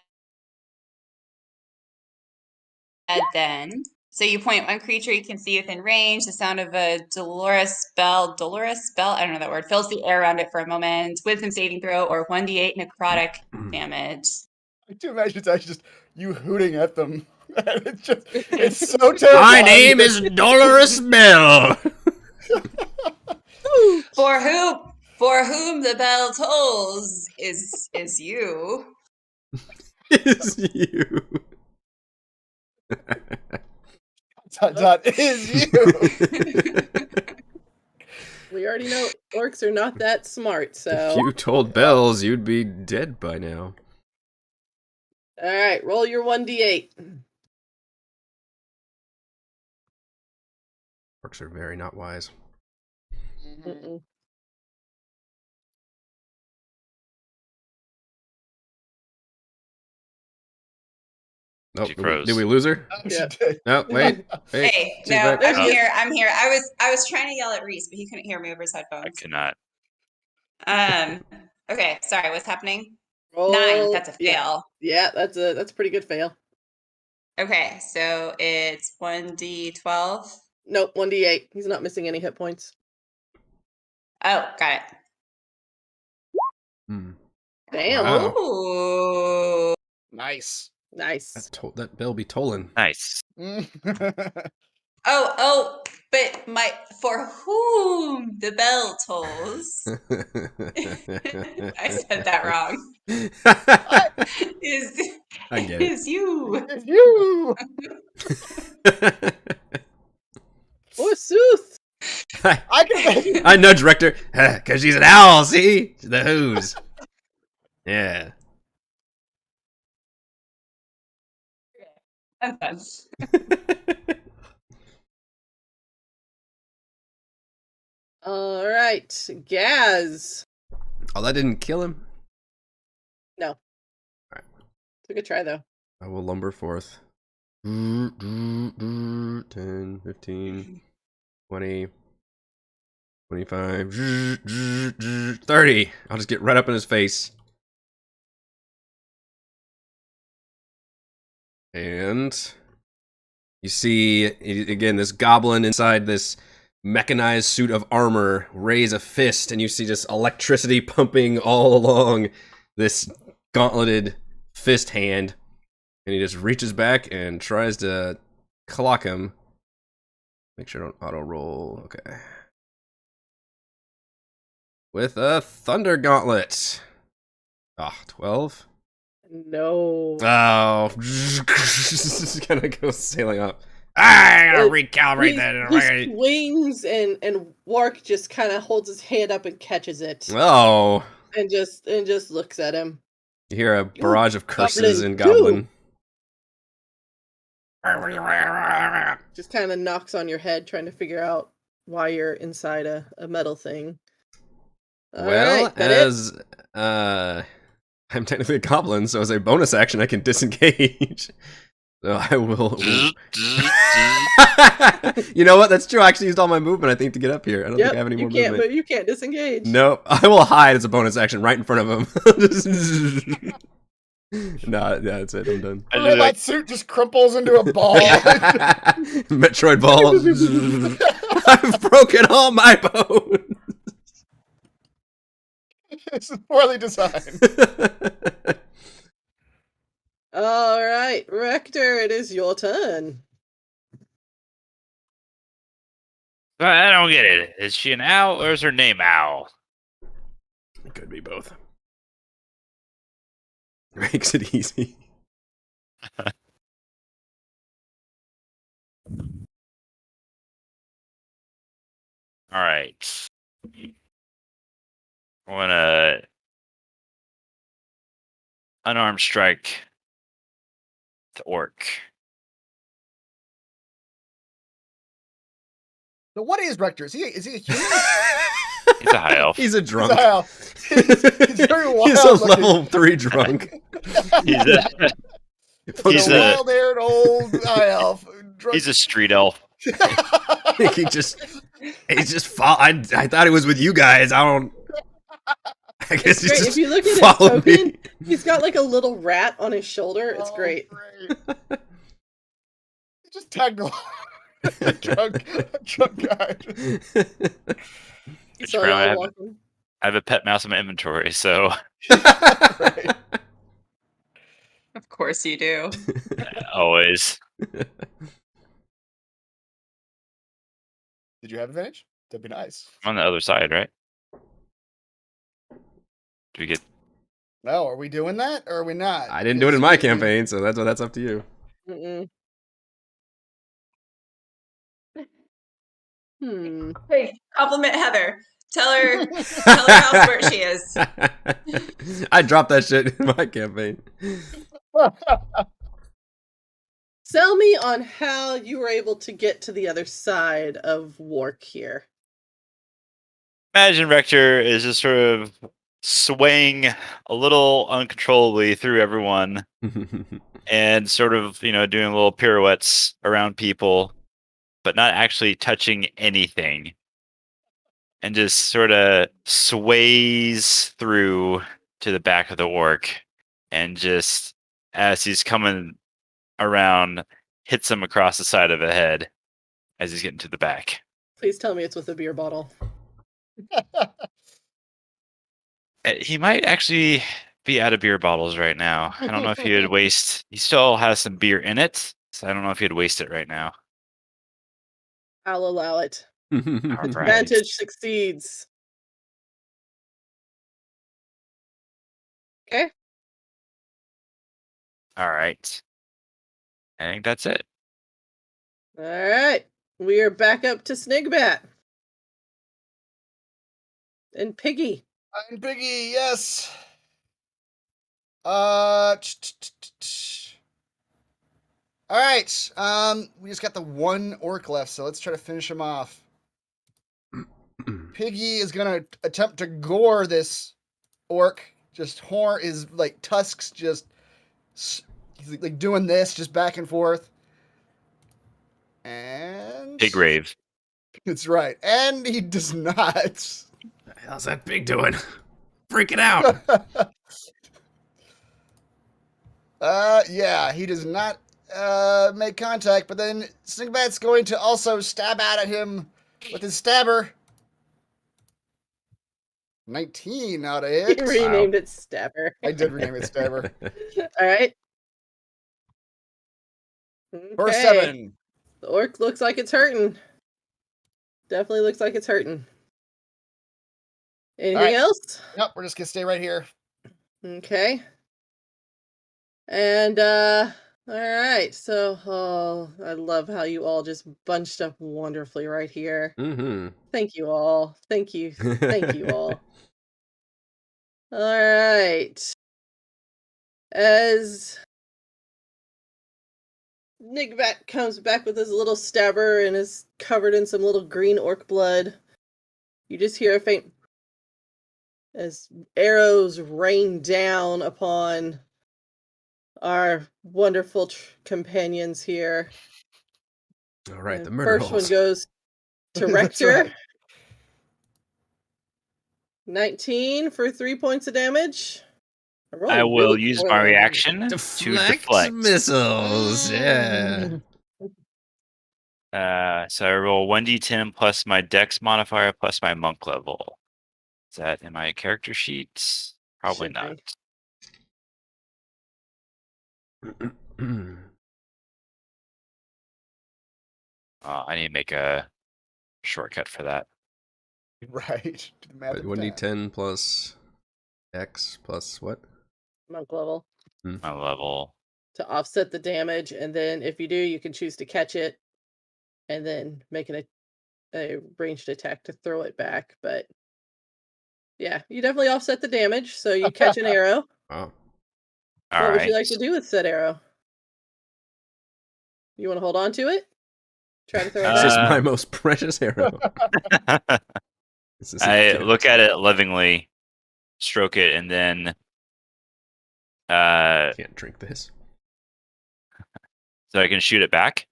then. So you point one creature you can see within range. The sound of a dolorous spell, I don't know that word, fills the air around it for a moment. Wisdom saving throw or 1d8 necrotic damage. I do imagine it's actually just you hooting at them. It's so terrifying. My name is Dolorous Bell. For whom the bell tolls is you. Is you. Is you. We already know orcs are not that smart, so If you told bells, you'd be dead by now. all right, roll your 1d8. Orcs are very not wise. Mm-mm. Nope. She Did froze. we lose her? Oh, Yeah. she did. No, wait. Hey, Hey, she's no, back. There I'm she is. here. I'm here. I was trying to yell at Reese, but he couldn't hear me over his I headphones. cannot. Okay, sorry, what's happening? Roll. 9, that's a Yeah. fail. Yeah, that's a pretty good fail. Okay, so it's 1d12. Nope, 1d8. He's not missing any hit points. Oh, got it. Hmm. Damn. Wow. Ooh. Nice. Nice. That bell be tolling. Nice. Oh, but for whom the bell tolls. I said that wrong. Is I get it. is you. It's you. Forsooth. I can. I nudge Rector because she's an owl. See the who's. Yeah. I'm done. All right, Gaz. Oh, that didn't kill him. No. Alright. Took a try though. I will lumber forth. 10, 15, 20, 25, 30. I'll just get right up in his face. And you see, again, this goblin inside this mechanized suit of armor raise a fist, and you see just electricity pumping all along this gauntleted fist hand. And he just reaches back and tries to clock him. Make sure I don't auto roll. Okay. With a thunder gauntlet. Ah, 12. No. Oh. Just kind of goes sailing up. I gotta recalibrate that. He swings and Wark just kind of holds his hand up and catches it, Oh. and just looks at him. You hear a barrage of curses Goblin in Goblin. Just kind of knocks on your head, trying to figure out why you're inside a metal thing. All Well, right, that it? as I'm technically a goblin, so as a bonus action, I can disengage. So I will. You know what? That's true. I actually used all my movement, I think, to get up here. I don't think I have any more movement. But you can't disengage. Nope. I will hide as a bonus action right in front of him. Nah, yeah, that's it. I'm done. That suit just crumples into a ball. Metroid balls. I've broken all my bones. This is poorly designed. All right, Rector, it is your turn. I don't get it. Is she an owl or is her name Owl? It could be both. Makes it easy. All right. I want to unarmed strike the orc. So what is Rector? Is he a human? He's a high elf. He's a drunk. He's very wild. He's a looking. level 3 drunk. He's a, He's a wild-haired old high elf. he's a street elf. He just fall. I thought he was with you guys. I guess he's Great. just If you look at his followed token, me. he's got like a little rat on his shoulder. It's great. He just tagged along. a drunk guy. He's Which apparently all walking. I have a pet mouse in my inventory, so Right. Of course you do. always. Did you have advantage? That'd be nice. I'm on the other side, right? Do we get? No, are we doing that or are we not? I didn't do it in my campaign, so that's up to you. Mm-mm. Hey, compliment Heather. Tell her how smart she is. I dropped that shit in my campaign. Sell me on how you were able to get to the other side of Wark here. Imagine Rector is just sort of swaying a little uncontrollably through everyone and sort of, doing little pirouettes around people, but not actually touching anything. And just sort of sways through to the back of the orc, and just as he's coming around, hits him across the side of the head as he's getting to the back. Please tell me it's with a beer bottle. He might actually be out of beer bottles right now. I don't know if he would waste. He still has some beer in it, so I don't know if he'd waste it right now. I'll allow it. All right. Advantage succeeds. Okay. All right. I think that's it. All right. We are back up to Snigbat. And Piggy. I'm Piggy, yes. All right. We just got the one orc left, so let's try to finish him off. Piggy is gonna attempt to gore this orc. Just horn is like tusks, just he's like doing this, just back and forth. And Pig rave. That's right, and he does not. How's that pig doing? Freaking out. Yeah, he does not make contact, but then Snigbat's going to also stab out at him with his stabber. 19 out of He hit. renamed it Stabber. I did rename it stabber. All right. For Okay. 7. The orc looks like it's hurting. Definitely looks like it's hurting. Anything right. else? Nope, we're just gonna stay right here. Okay. And all right. So, I love how you all just bunched up wonderfully right here. Mm-hmm. Thank you all. Thank you. Thank you all. All right. As Nigbat comes back with his little stabber and is covered in some little green orc blood, you just hear a faint as arrows rain down upon our wonderful companions here. All right, And the murder first holes. one goes to That's Rector. right. 19 for 3 points of damage. I will really use poorly my on that. reaction to deflect. Missiles. Yeah. So I roll 1d10 plus my dex modifier plus my monk level. Is that in my character sheet? Probably Should not. be. I need to make a shortcut for that. Right. Do the math of 1d10 plus X plus what? Monk level. My level. To offset the damage, and then if you do, you can choose to catch it and then make a ranged attack to throw it back. But yeah, you definitely offset the damage, so you catch an arrow. Wow. All What would right. you like to do with said arrow? You want to hold on to it? Try to throw it This is back? my most precious arrow. This is I a look at it lovingly, stroke it, and then Can't drink this. so I can shoot it back.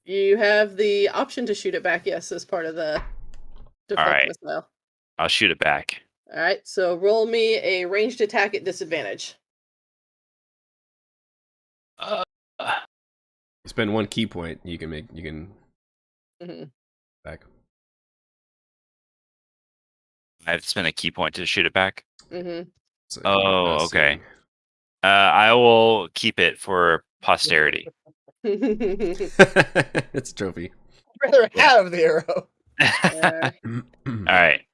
You have the option to shoot it back, yes, as part of the deflect right. missile. I'll shoot it back. All right, so roll me a ranged attack at disadvantage. You spend 1 key point, you can Mhm. back. I have to spend a key point to shoot it back. Mhm. So, Oh, okay. I will keep it for posterity. It's a trophy. I'd rather have the arrow. All right. All right.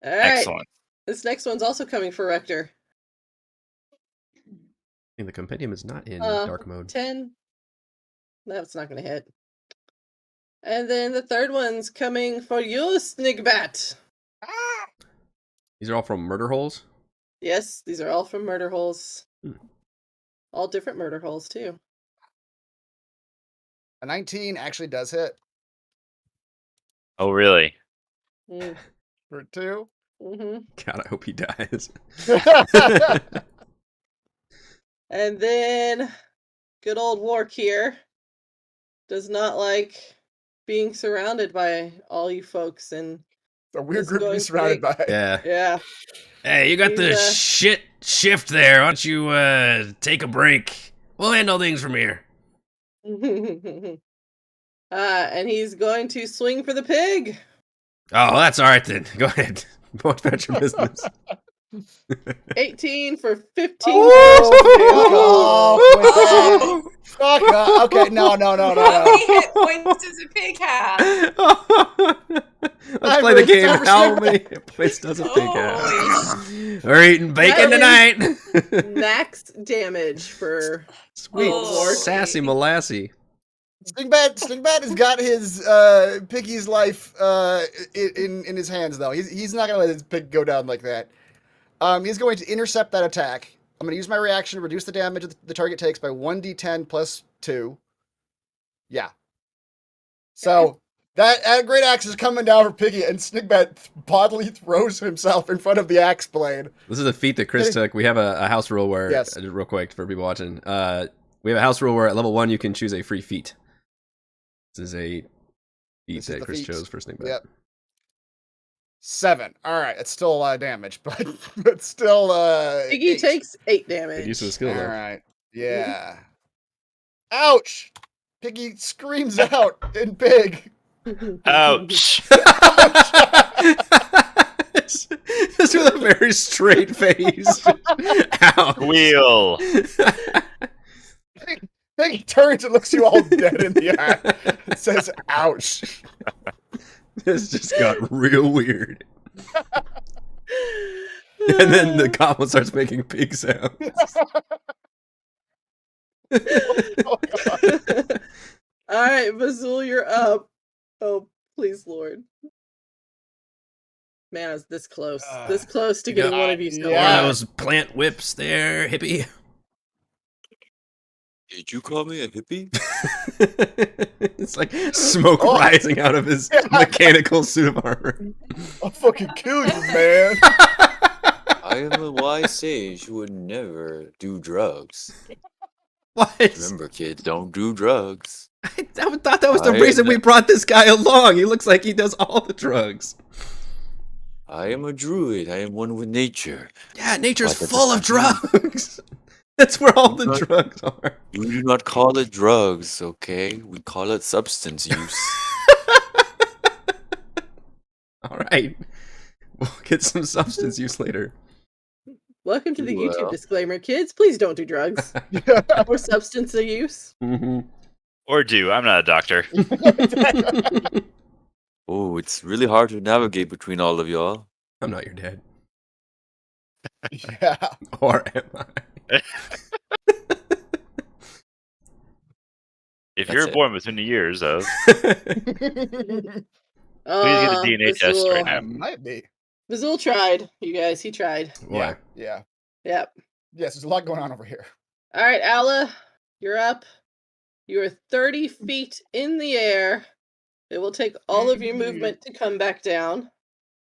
Excellent. This next one's also coming for Rector. And the compendium is not in dark mode. 10. That's not going to hit. And then the third one's coming for you, Snigbat. These are all from murder holes? Yes, these are all from murder holes. Hmm. All different murder holes, too. A 19 actually does hit Oh, really? Mm, for 2. mhm. God, I hope he dies. And then, good old Wark here does not like being surrounded by all you folks, and A weird is group to be going to surrounded by. Yeah. yeah. Hey, you got He's, the shit shift there. Why don't you take a break? We'll handle things from here. And he's going to swing for the pig. Oh, that's all right then. Go ahead. Go about your business. 18 for 15 Oh, fuck off with that. Oh. Fuck off. Okay, no. How many hit points does a pig have? Let's play the game. Time for How Snick many plays does a pig have? Holy We're eating bacon That tonight. max damage for Sweet, Holy. sassy molassy. Stingbat has got his piggy's life in his hands though. He's not gonna let his pig go down like that. He's going to intercept that attack. I'm going to use my reaction to reduce the damage the target takes by 1d10 plus 2. Yeah. So that great axe is coming down for Piggy, and Snigbat bodily throws himself in front of the axe blade. This is a feat that Chris took. We have a house rule where, Yes. real quick for people watching, we have a house rule where at level 1 you can choose a free feat. This is a feat This is that the Chris feat. chose for Snigbat. Yep. 7. All right, it's still a lot of damage, but still Piggy 8. takes 8 Good damage. use of the skill All though. right. Yeah. Ouch! Piggy screams out in pig. Ouch. Just with a very straight face. Ow. Wheel. Piggy turns and looks you all dead in the eye and says, ouch. This just got real weird. And then the goblin starts making pig sounds. Oh, God. All right, Bazul, you're up. Oh, please, Lord. Man, I was this close. This close to You getting got- one of you still One Yeah. of alive. those plant whips there, hippie. Did you call me a hippie? It's like smoke Oh. rising out of his mechanical suit of armor. I'll fucking kill you, man. I am a wise sage who would never do drugs. What? Remember, kids, don't do drugs. I thought that was the I reason we am- brought this guy along. He looks like he does all the drugs. I am a druid. I am one with nature. Yeah, nature's But at the full of same- drugs. That's where all the But- drugs are. We do not call it drugs, okay? We call it substance use. All right. We'll get some substance use later. Welcome to the Well. YouTube disclaimer, kids. Please don't do drugs or substance use. Mm-hmm. Or do. I'm not a doctor. Oh, it's really hard to navigate between all of y'all. I'm not your dad. Yeah. Or am I? If That's you're it. born within the years of, please get a DNA test right now. Might be. Bazul tried, you guys. He tried. Why? Yeah. Yep. Yes, there's a lot going on over here. All right, Alla, you're up. You are 30 feet in the air. It will take all of your movement to come back down.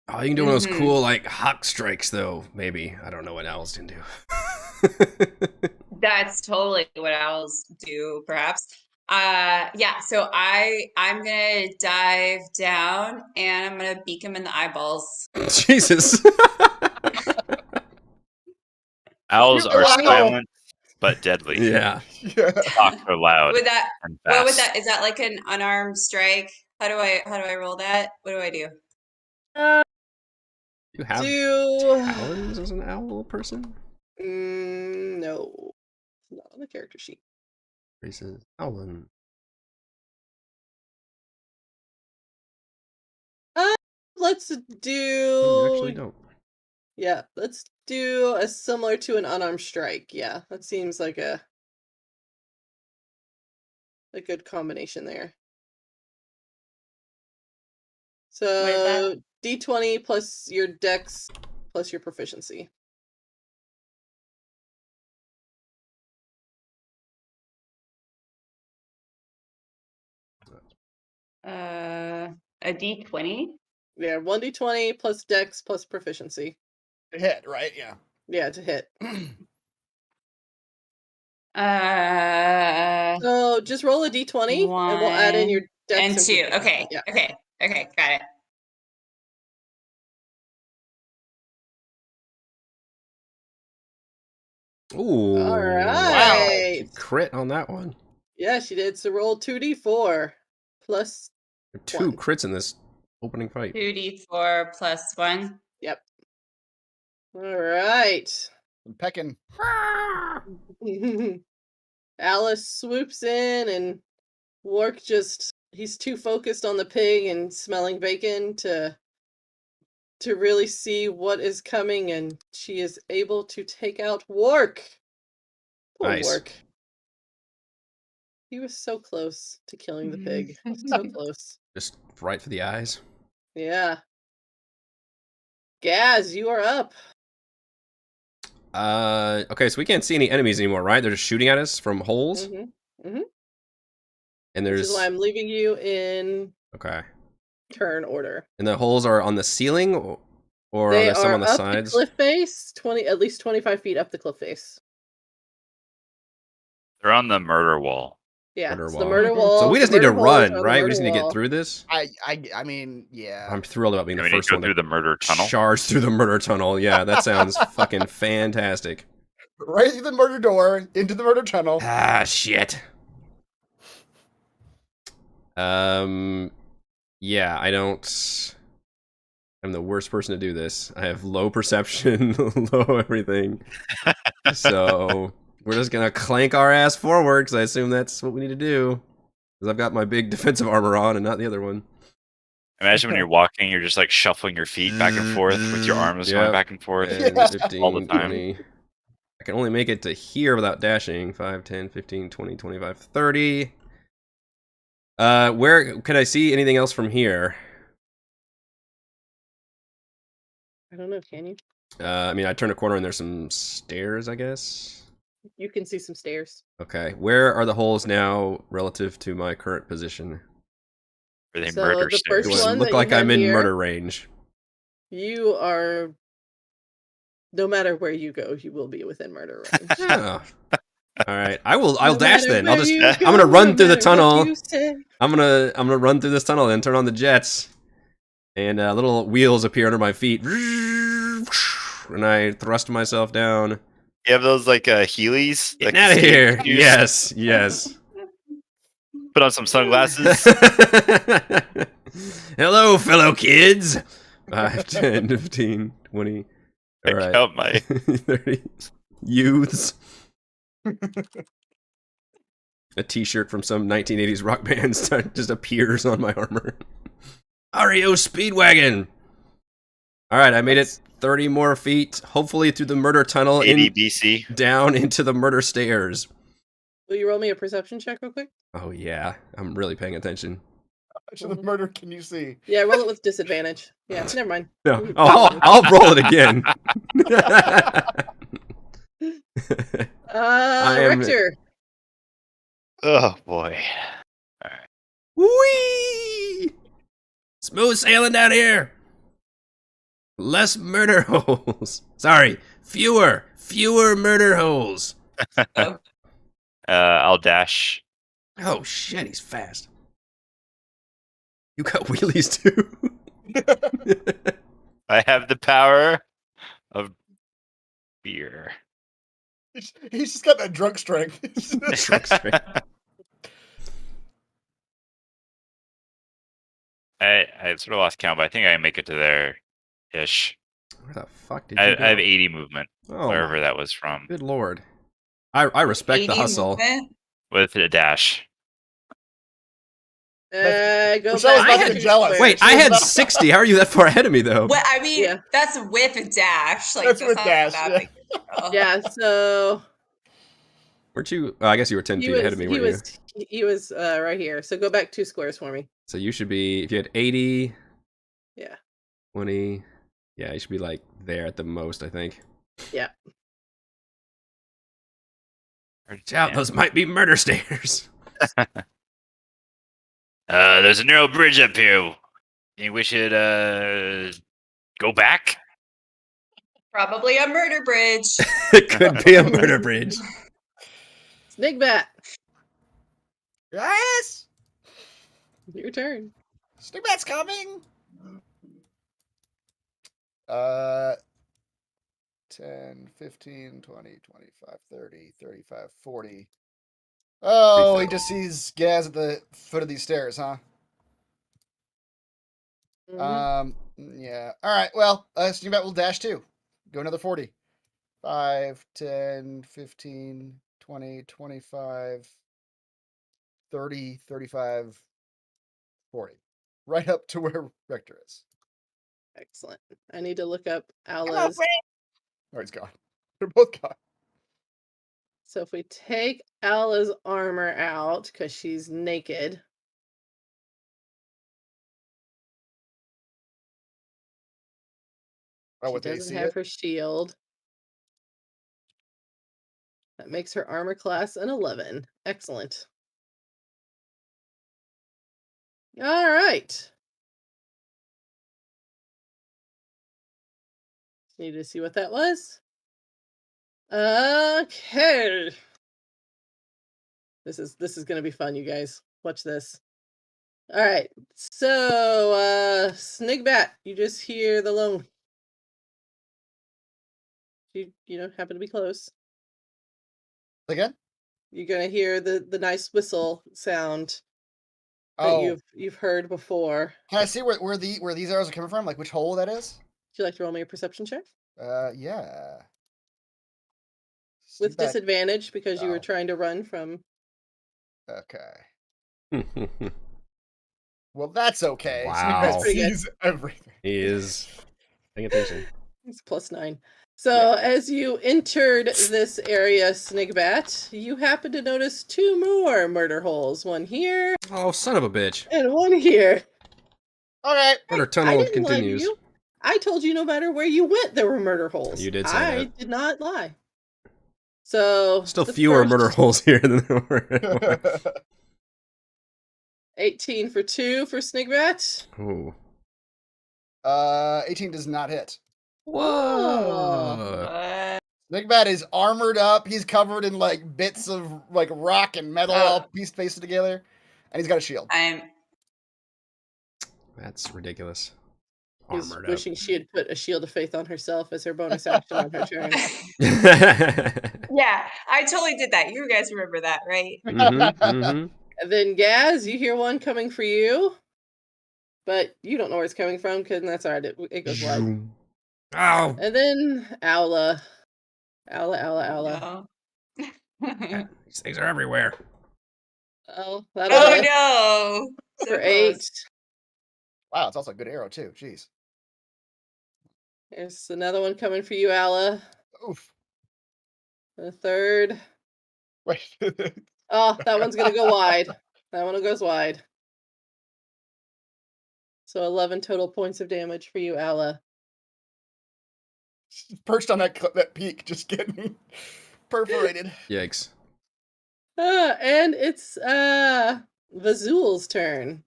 Oh, you can do one of those Mhm. cool, like, hawk strikes, though. Maybe. I don't know what owls can do. That's totally what owls do, perhaps. Yeah, so I'm gonna dive down and I'm gonna beak him in the eyeballs. Jesus. Owls are Wow. silent but deadly. Yeah. Yeah. Talk are loud Would that and what would fast. that is that like an unarmed strike? How do I roll that? What do I do? You have Do talons as an owl person? no, not on the character sheet. Races owlin. Let's Oh, you do. actually don't. Yeah, let's do a similar to an unarmed strike. Yeah, that seems like a good combination there. What is that? So D20 plus your dex plus your proficiency. A D20. Yeah, 1d20 plus dex plus proficiency. Hit, right? Yeah. Yeah, to hit. Uh, So just roll a d20 and we'll add in your one dex and two. proficiency. Okay. Yeah. Okay. Okay. Got it. Ooh. All Wow. right. Crit on that one. Yeah, she did. So roll 2d4 plus There are 2 1. crits in this opening fight. 2d4 plus 1. Yep. All right. I'm pecking. Alice swoops in and Wark he's too focused on the pig and smelling bacon to really see what is coming, and she is able to take out Wark. Poor Nice. Wark. He was so close to killing the pig. So close. Just right for the eyes. Yeah. Gaz, you are up. Okay, so we can't see any enemies anymore, right? They're just shooting at us from holes. Mm-hmm. Mm-hmm. And Which there's is why I'm leaving you in okay. turn order. And the holes are on the ceiling, or They are there some are on the up sides? the cliff face, at least 25 feet up the cliff face. They're on the murder wall. Yeah, Murder it's wall. the murder wall. So we the just need to murder holes are run, on the right? We murder just need to get wall. through this. I mean, yeah. I'm thrilled about being And the we need first to go one through to the murder tunnel. charge through the murder tunnel. Yeah, that sounds fucking fantastic. Right through the murder door, into the murder tunnel. Ah, shit. Yeah, I'm the worst person to do this. I have low perception, low everything. So we're just gonna clank our ass forward, because I assume that's what we need to do. Because I've got my big defensive armor on and not the other one. Imagine when you're walking, you're just like shuffling your feet back and forth with your arms Yep. going back and forth. And Yeah. 15, all the time. 20. I can only make it to here without dashing. 5, 10, 15, 20, 25, 30. Where could I see anything else from here? I don't know, can you? I mean, I turned a corner and there's some stairs, I guess. You can see some stairs. Okay, where are the holes now relative to my current position? Are they So murder the stairs? first Do I one look that you like I'm had in here- murder range? You are. No matter where you go, you will be within murder range. Oh. All right, I'll No dash matter then. I'll where just you I'm gonna go, run no through the matter what tunnel. you say. I'm gonna run through this tunnel and turn on the jets, and little wheels appear under my feet, and I thrust myself down. You have those like Heelys? Get like out of the here! skating shoes? Yes, yes. Put on some sunglasses. Hello, fellow kids. 5, 10, 15, 20. All I right. count my 30 youths. A t-shirt from some 1980s rock band just appears on my armor. REO Speedwagon. All right, I made it 30 more feet, hopefully through the murder tunnel, 80 BC. down into the murder stairs. Will you roll me a perception check real quick? Oh yeah, I'm really paying attention. How much of the murder can you see? Yeah, roll it with disadvantage. Yeah, never mind. No, I'll roll it again. I am- Richter. Oh boy. Whee! Smooth sailing down here. Less murder holes. Sorry, fewer murder holes. I'll dash. Oh shit, he's fast. You got wheelies too. I have the power of beer. He's just got that drunk strength. Truck straight. I sort of lost count, but I think I can make it to there ish. Where the fuck did you I go? have 80 movement, Oh, wherever my that was from, good lord. I respect the 80 hustle. movement? with a dash. Go Which back. I was not to even your jealous. square. Wait, I had 60. How are you that far ahead of me though? Well, I mean, Yeah. that's with a dash. Like, That's with not dash, that yeah. big of a deal. Yeah, so Weren't you? I guess you were 10 he feet ahead was of me, he weren't you? was he was right here. So go back 2 squares for me. So you should be, if you had 80, Yeah. 20, yeah, you should be like there at the most, I think. Yeah. Watch out, those might be murder stairs. There's a narrow bridge up here. Think we should go back? Probably a murder bridge. It could be a murder bridge. Snigbat, Yes! your turn. Snigbat's coming! 10, 15, 20, 25, 30, 35, 40. Oh, he just sees Gaz at the foot of these stairs, huh? Mhm. Yeah. All right, well, Snigbat will dash too. Go another 40. 5, 10, 15, 20, 25, 30, 35, 40. Right up to where Rector is. Excellent. I need to look up Come on, Ala's. Frank! Oh, he's gone. They're both gone. So if we take Ala's armor out because she's naked, Oh, she what, they doesn't see have it? her shield. That makes her armor class an 11. Excellent. All right. Need to see what that was. Okay. This is gonna be fun, you guys. Watch this. All right. So, Snigbat, you just hear the lone. You know, happen to be close. Again? You're gonna hear the nice whistle sound that Oh, you've heard before. can I see where these arrows are coming from? Like which hole that is? Would you like to roll me a perception check? Yeah. With Snigbat. disadvantage because you were Oh. trying to run from. Okay. Well, that's okay. Wow. Snigbat That's pretty good. sees everything. He is paying attention. It's +9. So as you entered this area, Snigbat, you happen to notice 2 more murder holes. One here Oh, son of a bitch. and one here. Okay. Murder I tunnel didn't lie to continues. you. I told you no matter where you went, there were murder holes. You did say I that. did not lie. So Still the fewer first murder holes here than there were. 18 for 2 for Snigbat. Ooh. 18 does not hit. Whoa. Snigbat is armored up. He's covered in like bits of like rock and metal all pasted together, and he's got a shield. That's ridiculous. He's Armored wishing she had put a shield of faith on herself as her bonus action on her turn. up. Yeah, I totally did that. You guys remember that, right? Mm-hmm. And then Gaz, you hear one coming for you, but you don't know where it's coming from because that's all right. It goes wide. Ow. And then Owla. Owla. No. These things are everywhere. Oh, that'll Oh hit no! So for 8. close. Wow, it's also a good arrow too. Jeez. There's another one coming for you, Owla. Oof. The third. Wait. Oh, that one's gonna go wide. That one goes wide. So 11 total points of damage for you, Owla. Perched on that peak, just getting perforated. Yikes. And it's Vazul's turn.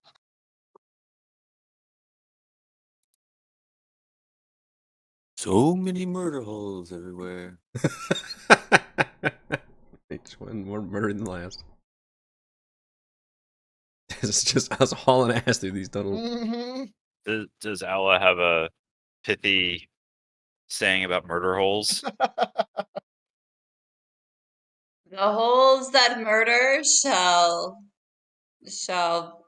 So many murder holes everywhere. Each one more murder than the last. It's just us hauling ass through these tunnels. Mm-hmm. Does Allah have a pithy saying about murder holes? The holes that murder shall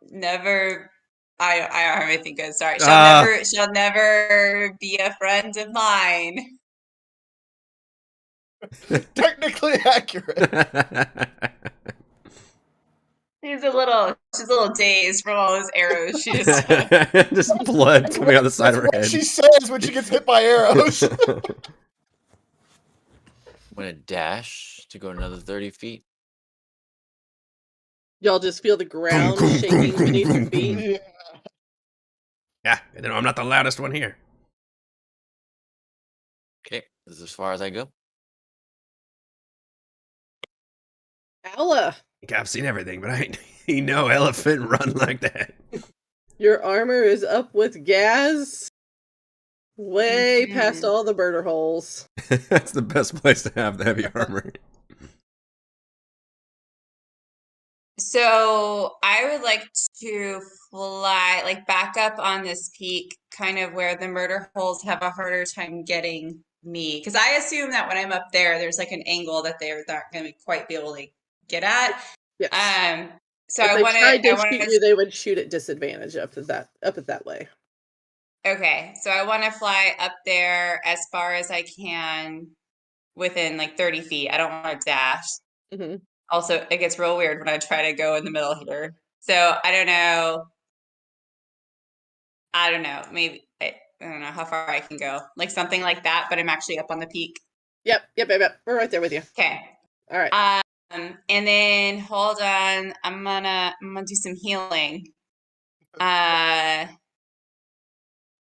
never. I don't have anything good. Sorry. Shall never be a friend of mine. Technically accurate. She's a little dazed from all those arrows. She just Just blood coming out the side of her What head. she says when she gets hit by arrows. I'm gonna dash to go another 30 feet. Y'all just feel the ground shaking beneath your feet. Yeah. Yeah, I know I'm not the loudest one here. Okay, this is as far as I go. Owla, I've seen everything, but I ain't seen no elephant run like that. Your armor is up with gas, way past Mhm. all the murder holes. That's the best place to have the heavy armor. So I would like to fly, like back up on this peak, kind of where the murder holes have a harder time getting me. Because I assume that when I'm up there, there's like an angle that they're not going to quite be able to get at. Yes. So If I they want tried to, to shoot you, they would shoot at disadvantage up at that way. okay. So I want to fly up there as far as I can within like 30 feet. I don't want to dash. Hmm. Also, it gets real weird when I try to go in the middle here. So I don't know. Maybe I don't know how far I can go. Like something like that, but I'm actually up on the peak. Yep. We're right there with you. Okay. All right. And then hold on. I'm gonna do some healing.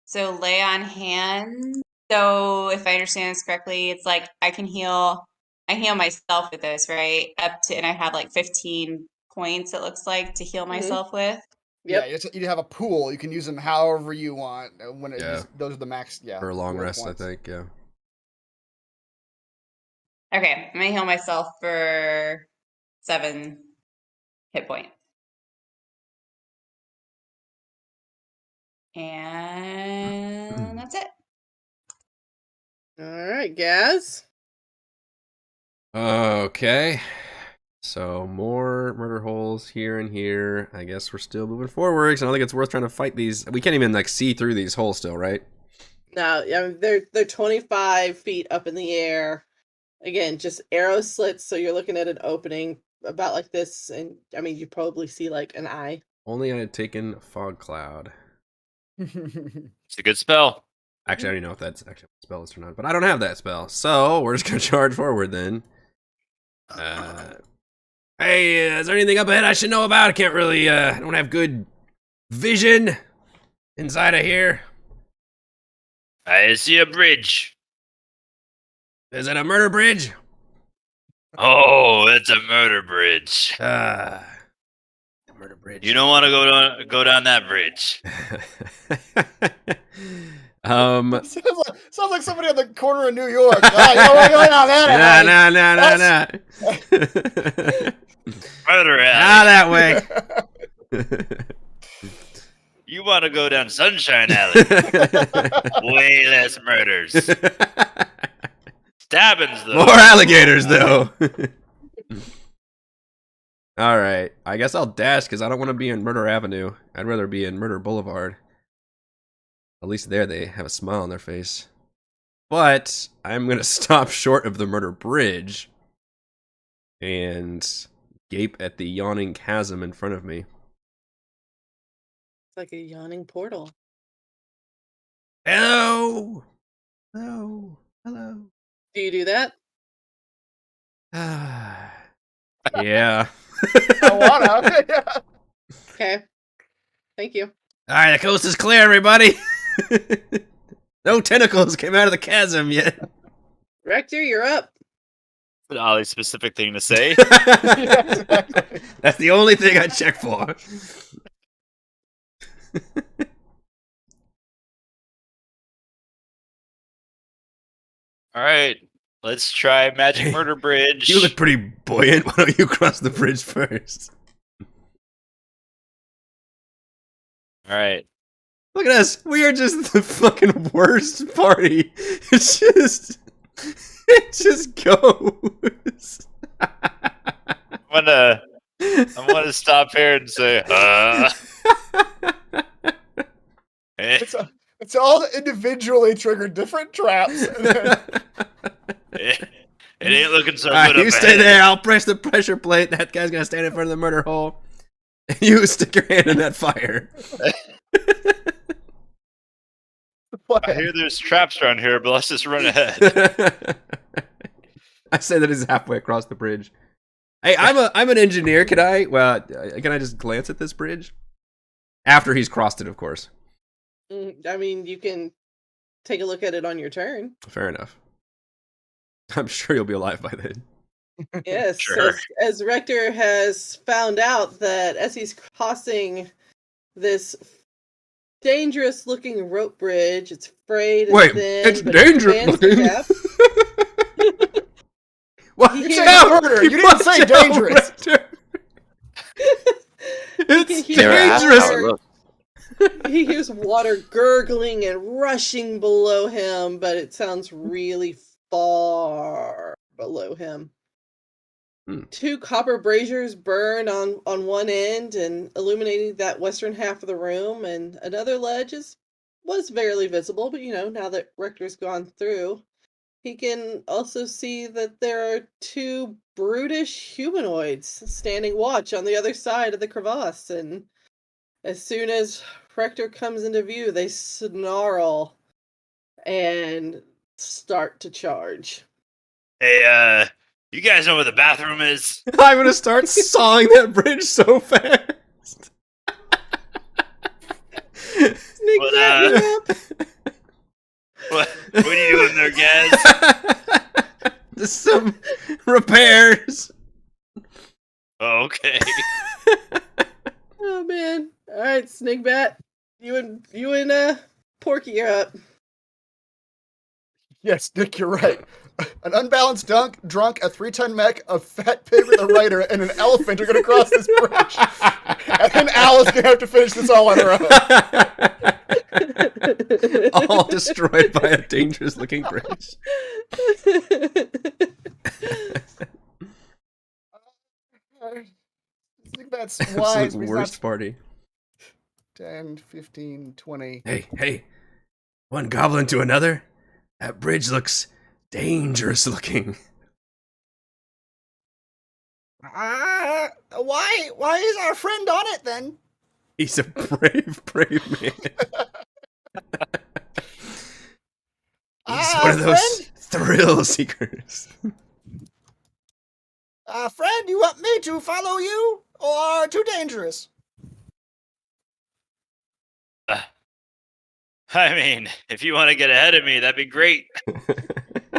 So lay on hands. So if I understand this correctly, it's like I heal myself with this, right? Up to, and I have like 15 points, it looks like, to heal myself with. Yep. Yeah, you have a pool. You can use them however you want. When Yeah. those are the max. Yeah, For a long pool rest, points. I think, yeah. Okay, I'm gonna heal myself for 7 hit points. And that's it. All right, Gaz. Okay. So more murder holes here and here. I guess we're still moving forwards. I don't think it's worth trying to fight these. We can't even like see through these holes still, right? No, I mean, they're 25 feet up in the air. Again, just arrow slits, so you're looking at an opening about like this, and I mean, you probably see like an eye. Only I had taken fog cloud. It's a good spell. Actually, I don't even know if that's actually a spell list or not, but I don't have that spell, so we're just gonna charge forward then. Hey, is there anything up ahead I should know about? I can't really, I don't have good vision inside of here. I see a bridge. Is it a murder bridge? Oh, it's a murder bridge. The murder bridge. You don't want to go down that bridge. sounds like somebody on the corner of New York. Ah, you don't want to go down that alley. Nah. Murder alley. Ah, that way. You want to go down Sunshine Alley. Way less murders. Stabbings, though. More alligators, though. All right. I guess I'll dash because I don't want to be in Murder Avenue. I'd rather be in Murder Boulevard. At least there they have a smile on their face. But I'm going to stop short of the Murder Bridge and gape at the yawning chasm in front of me. It's like a yawning portal. Hello. Hello. Hello. Do you do that? Yeah. I wanna. Yeah. Okay. Thank you. All right, the coast is clear, everybody. No tentacles came out of the chasm yet. Rector, you're up. An oddly specific thing to say. Yeah, exactly. That's the only thing I check for. All right, let's try Magic Murder Bridge. You look pretty buoyant. Why don't you cross the bridge first? All right. Look at us. We are just the fucking worst party. It just goes. I'm gonna stop here and say, It's all individually triggered different traps. it ain't looking so Alright, good. you stay there. I'll press the pressure plate. That guy's gonna stand in front of the murder hole. And you stick your hand in that fire. I hear there's traps around here, but let's just run ahead. I say that he's halfway across the bridge. Hey, I'm an engineer. Can I just glance at this bridge? After he's crossed it, of course. I mean, you can take a look at it on your turn. Fair enough. I'm sure you'll be alive by then. Yes, Sure. as Rector has found out that as he's crossing this dangerous-looking rope bridge, it's frayed and Wait, thin, it's but dangerous spans the looking. gap. Watch You You hear said out! murder. You didn't Watch say out, dangerous. Rector. It's hear Never asked dangerous. how it looked. He hears water gurgling and rushing below him, but it sounds really far below him. Hmm. 2 copper braziers burn on one end and illuminating that western half of the room, and another ledge was barely visible, but now that Rector's gone through, he can also see that there are 2 brutish humanoids standing watch on the other side of the crevasse, and as soon as Rector comes into view, they snarl and start to charge. Hey, you guys know where the bathroom is? I'm gonna start sawing that bridge so fast. Sneak Well, that you're up. What are you doing there, guys? Just some repairs. Oh, okay. Oh man! All right, Snigbat, you and Porky are up. Yes, Nick, you're right. An unbalanced drunk, a 3-ton mech, a fat pig with a rider, and an elephant are going to cross this bridge. And then Al is going to have to finish this all on her own. All destroyed by a dangerous looking bridge. I think that's Absolute wise. but he's worst not party. 10, 15, 20. Hey, one goblin to another. That bridge looks dangerous looking. Why is our friend on it then? He's a brave man. He's one of those thrill seekers. Friend, you want me to follow you? Or too dangerous? I mean, if you want to get ahead of me, that'd be great.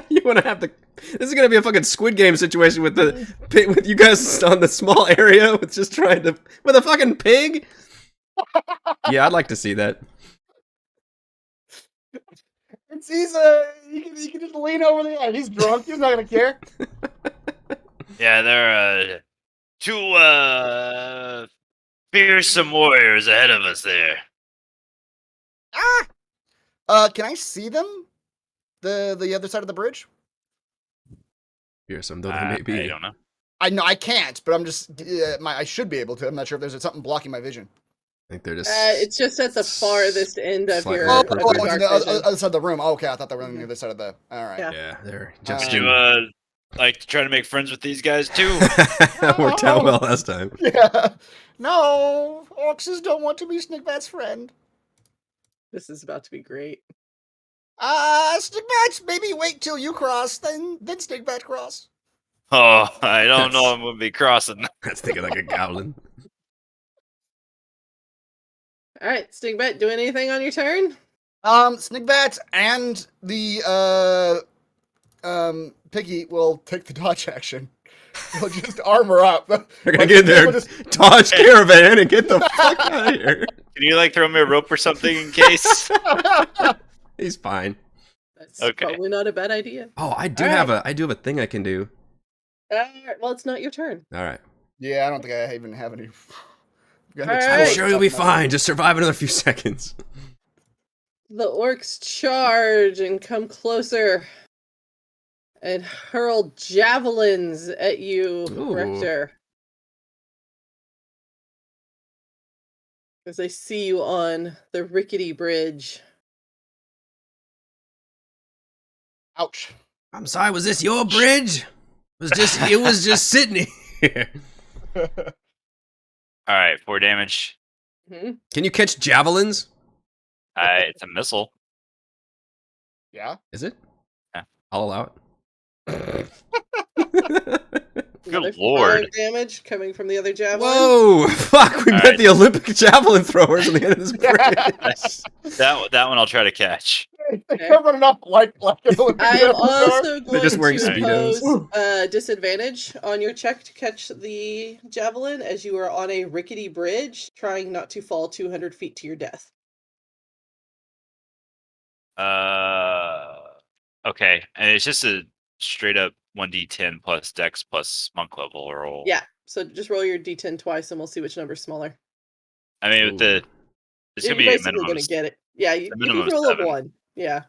You want to have the... This is going to be a fucking Squid Game situation with with you guys on the small area with just trying to... With a fucking pig? Yeah, I'd like to see that. He can just lean over the edge. He's drunk. He's not gonna care. Yeah, there are 2 fearsome warriors ahead of us there. Can I see them? The other side of the bridge? Fearsome though they may be. I don't know. I know I can't, but I'm just I should be able to. I'm not sure if there's something blocking my vision. I think they're just... It's just at the farthest end of Slightly your. Oh, Of of your oh, your it's on dark the vision. other side of the room. Oh, okay, I thought they were on the other side of the. All right. Yeah. Yeah, they're just... Would you like to try to make friends with these guys too? That worked out well last time. Yeah. No, orcs don't want to be Snigbat's friend. This is about to be great. Snigbat, maybe wait till you cross, then Snigbat cross. Oh, I don't know. I'm gonna be crossing. Let's think of like a goblin. All right, Snigbat, do anything on your turn? Snigbat and the Piggy will take the dodge action. They'll just armor up. They're gonna get in there, Dodge Caravan, and get the fuck out of here. Can you throw me a rope or something in case? He's fine. That's Okay. probably not a bad idea. Oh, I do All have a thing I can do. Well, it's not your turn. All right. Yeah, I don't think I even have any. All I'm right. sure you'll be fine. Just survive another few seconds. The orcs charge and come closer and hurl javelins at you, Ooh. Rector. As they see you on the rickety bridge. Ouch. I'm sorry. Was this your bridge? It was just sitting here. All right, 4 damage. Mhm. Can you catch javelins? It's a missile. Yeah. Is it? Yeah. I'll allow it. Another Lord. 5 damage coming from the other javelin. Whoa! Fuck! We All met right. the Olympic javelin throwers on the end of this bridge. That one I'll try to catch. They come running up like Olympic I am athletes are. also going just wearing to Speedos. impose disadvantage on your check to catch the javelin as you are on a rickety bridge, trying not to fall 200 feet to your death. Okay, and it's just a straight up 1d10 plus dex plus monk level roll. Yeah, so just roll your d10 twice and we'll see which number's smaller. I mean, with the it's You're gonna be a basically minimum. going to get it. Yeah, you can minimum of roll a 7. 1. Yeah.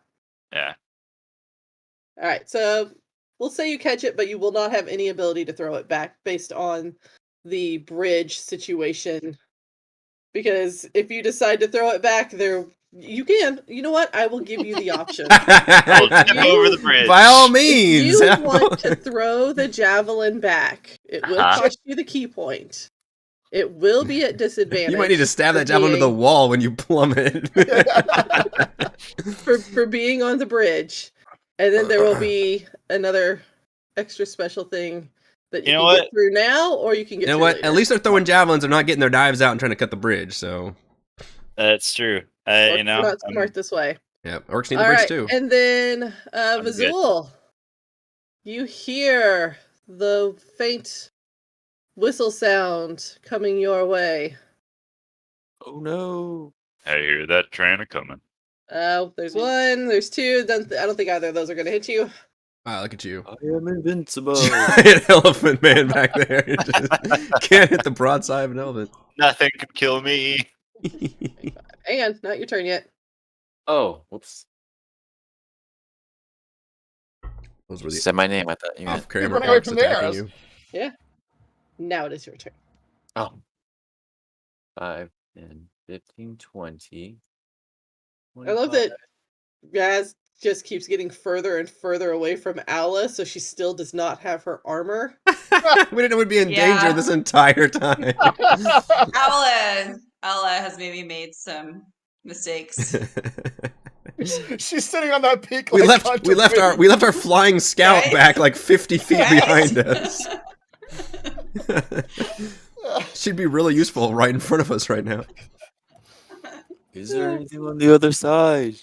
Yeah. All right, so we'll say you catch it, but you will not have any ability to throw it back based on the bridge situation. Because if you decide to throw it back, you can. You know what? I will give you the option. I'll If jump you- over the bridge. By all If means. you want to throw the javelin back, it will Uh-huh. cost you the key point. It will be at disadvantage. You might need to stab for that javelin to the being- wall when you plummet. for being on the bridge, and then there will be another extra special thing that you You know can what? get through now, or you can get You know through what? later. At least they're throwing javelins. They're not getting their knives out and trying to cut the bridge. So, That's true. Orcs You know, are not smart this way. yeah, orcs need the All bridge right, too. and then I'm good. Vazul, you hear the faint whistle sound coming your way. Oh no. I hear that train a coming. There's one, there's two. I don't think either of those are going to hit you. Wow, look at you. I am invincible. Giant elephant man back there. Just can't hit the broadside of an elephant. Nothing could kill me. Hang on, not your turn yet. Oh, whoops. Those You were the said my name. I thought you meant. off-camera running away orcs from the attacking arrows. you. Now it is your turn. Oh. 5, 10, 15, 20. I love that Raz just keeps getting further and further away from Ala, so she still does not have her armor. We didn't know we'd be in Yeah. danger this entire time. Ala has maybe made some mistakes. She's sitting on that peak. we like, left our flying scout Right? back like 50 feet Right? behind us. She'd be really useful right in front of us right now. Is there anything on the other side?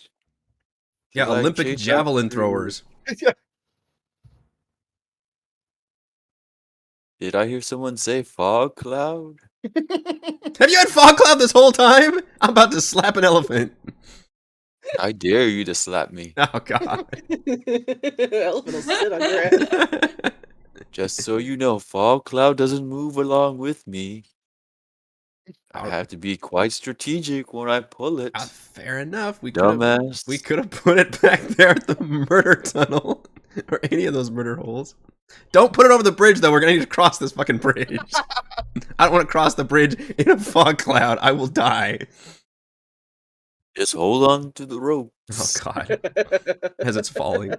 Yeah, Should I Olympic chase javelin after- throwers. Did I hear someone say fog cloud? Have you had fog cloud this whole time? I'm about to slap an elephant. I dare you to slap me. Oh god. Elephant will sit on your head. Just so you know, fog cloud doesn't move along with me. I have to be quite strategic when I pull it. Fair enough. We could have Dumbass. put it back there at the murder tunnel or any of those murder holes. Don't put it over the bridge though. We're gonna need to cross this fucking bridge. I don't want to cross the bridge in a fog cloud. I will die. Just hold on to the rope. Oh god. As it's falling.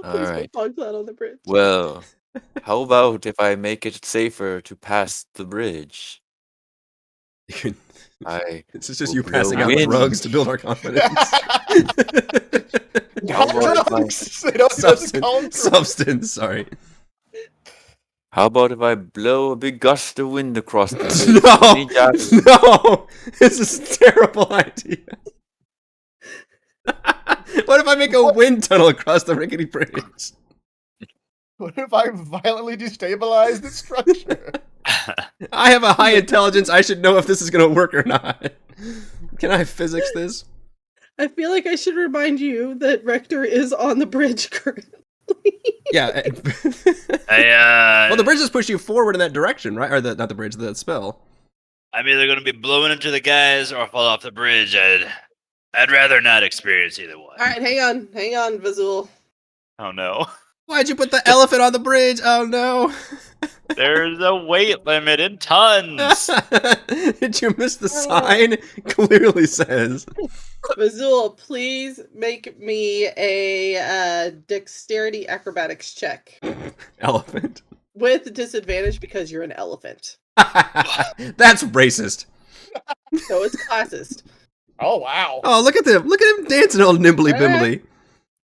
Oh, please Alright. don't fog cloud on the bridge. Well, how about if I make it safer to pass the bridge? You can, This is just you passing out win. drugs to build our confidence. How about if I- They don't just call them drugs. Substance, sorry. How about if I blow a big gust of wind across the bridge? No! Any jobs? No! This is a terrible idea. What if I make a wind tunnel across the rickety bridge? What if I violently destabilize the structure? I have a high intelligence. I should know if this is going to work or not. Can I physics this? I feel like I should remind you that Rector is on the bridge currently. Yeah. Well, the bridge just push you forward in that direction, right? Or not the bridge, the spell. I'm either going to be blowing into the guys or fall off the bridge. I'd rather not experience either one. All right, hang on, Vazul. Oh no. Why'd you put the elephant on the bridge? Oh no. There's a weight limit in tons. Did you miss the sign? Clearly says. Vazul, please make me a dexterity acrobatics check Elephant. with disadvantage because you're an elephant. That's racist. So it's classist. Oh wow! Oh, look at them! Look at him dancing all nimbly All right. bimbly.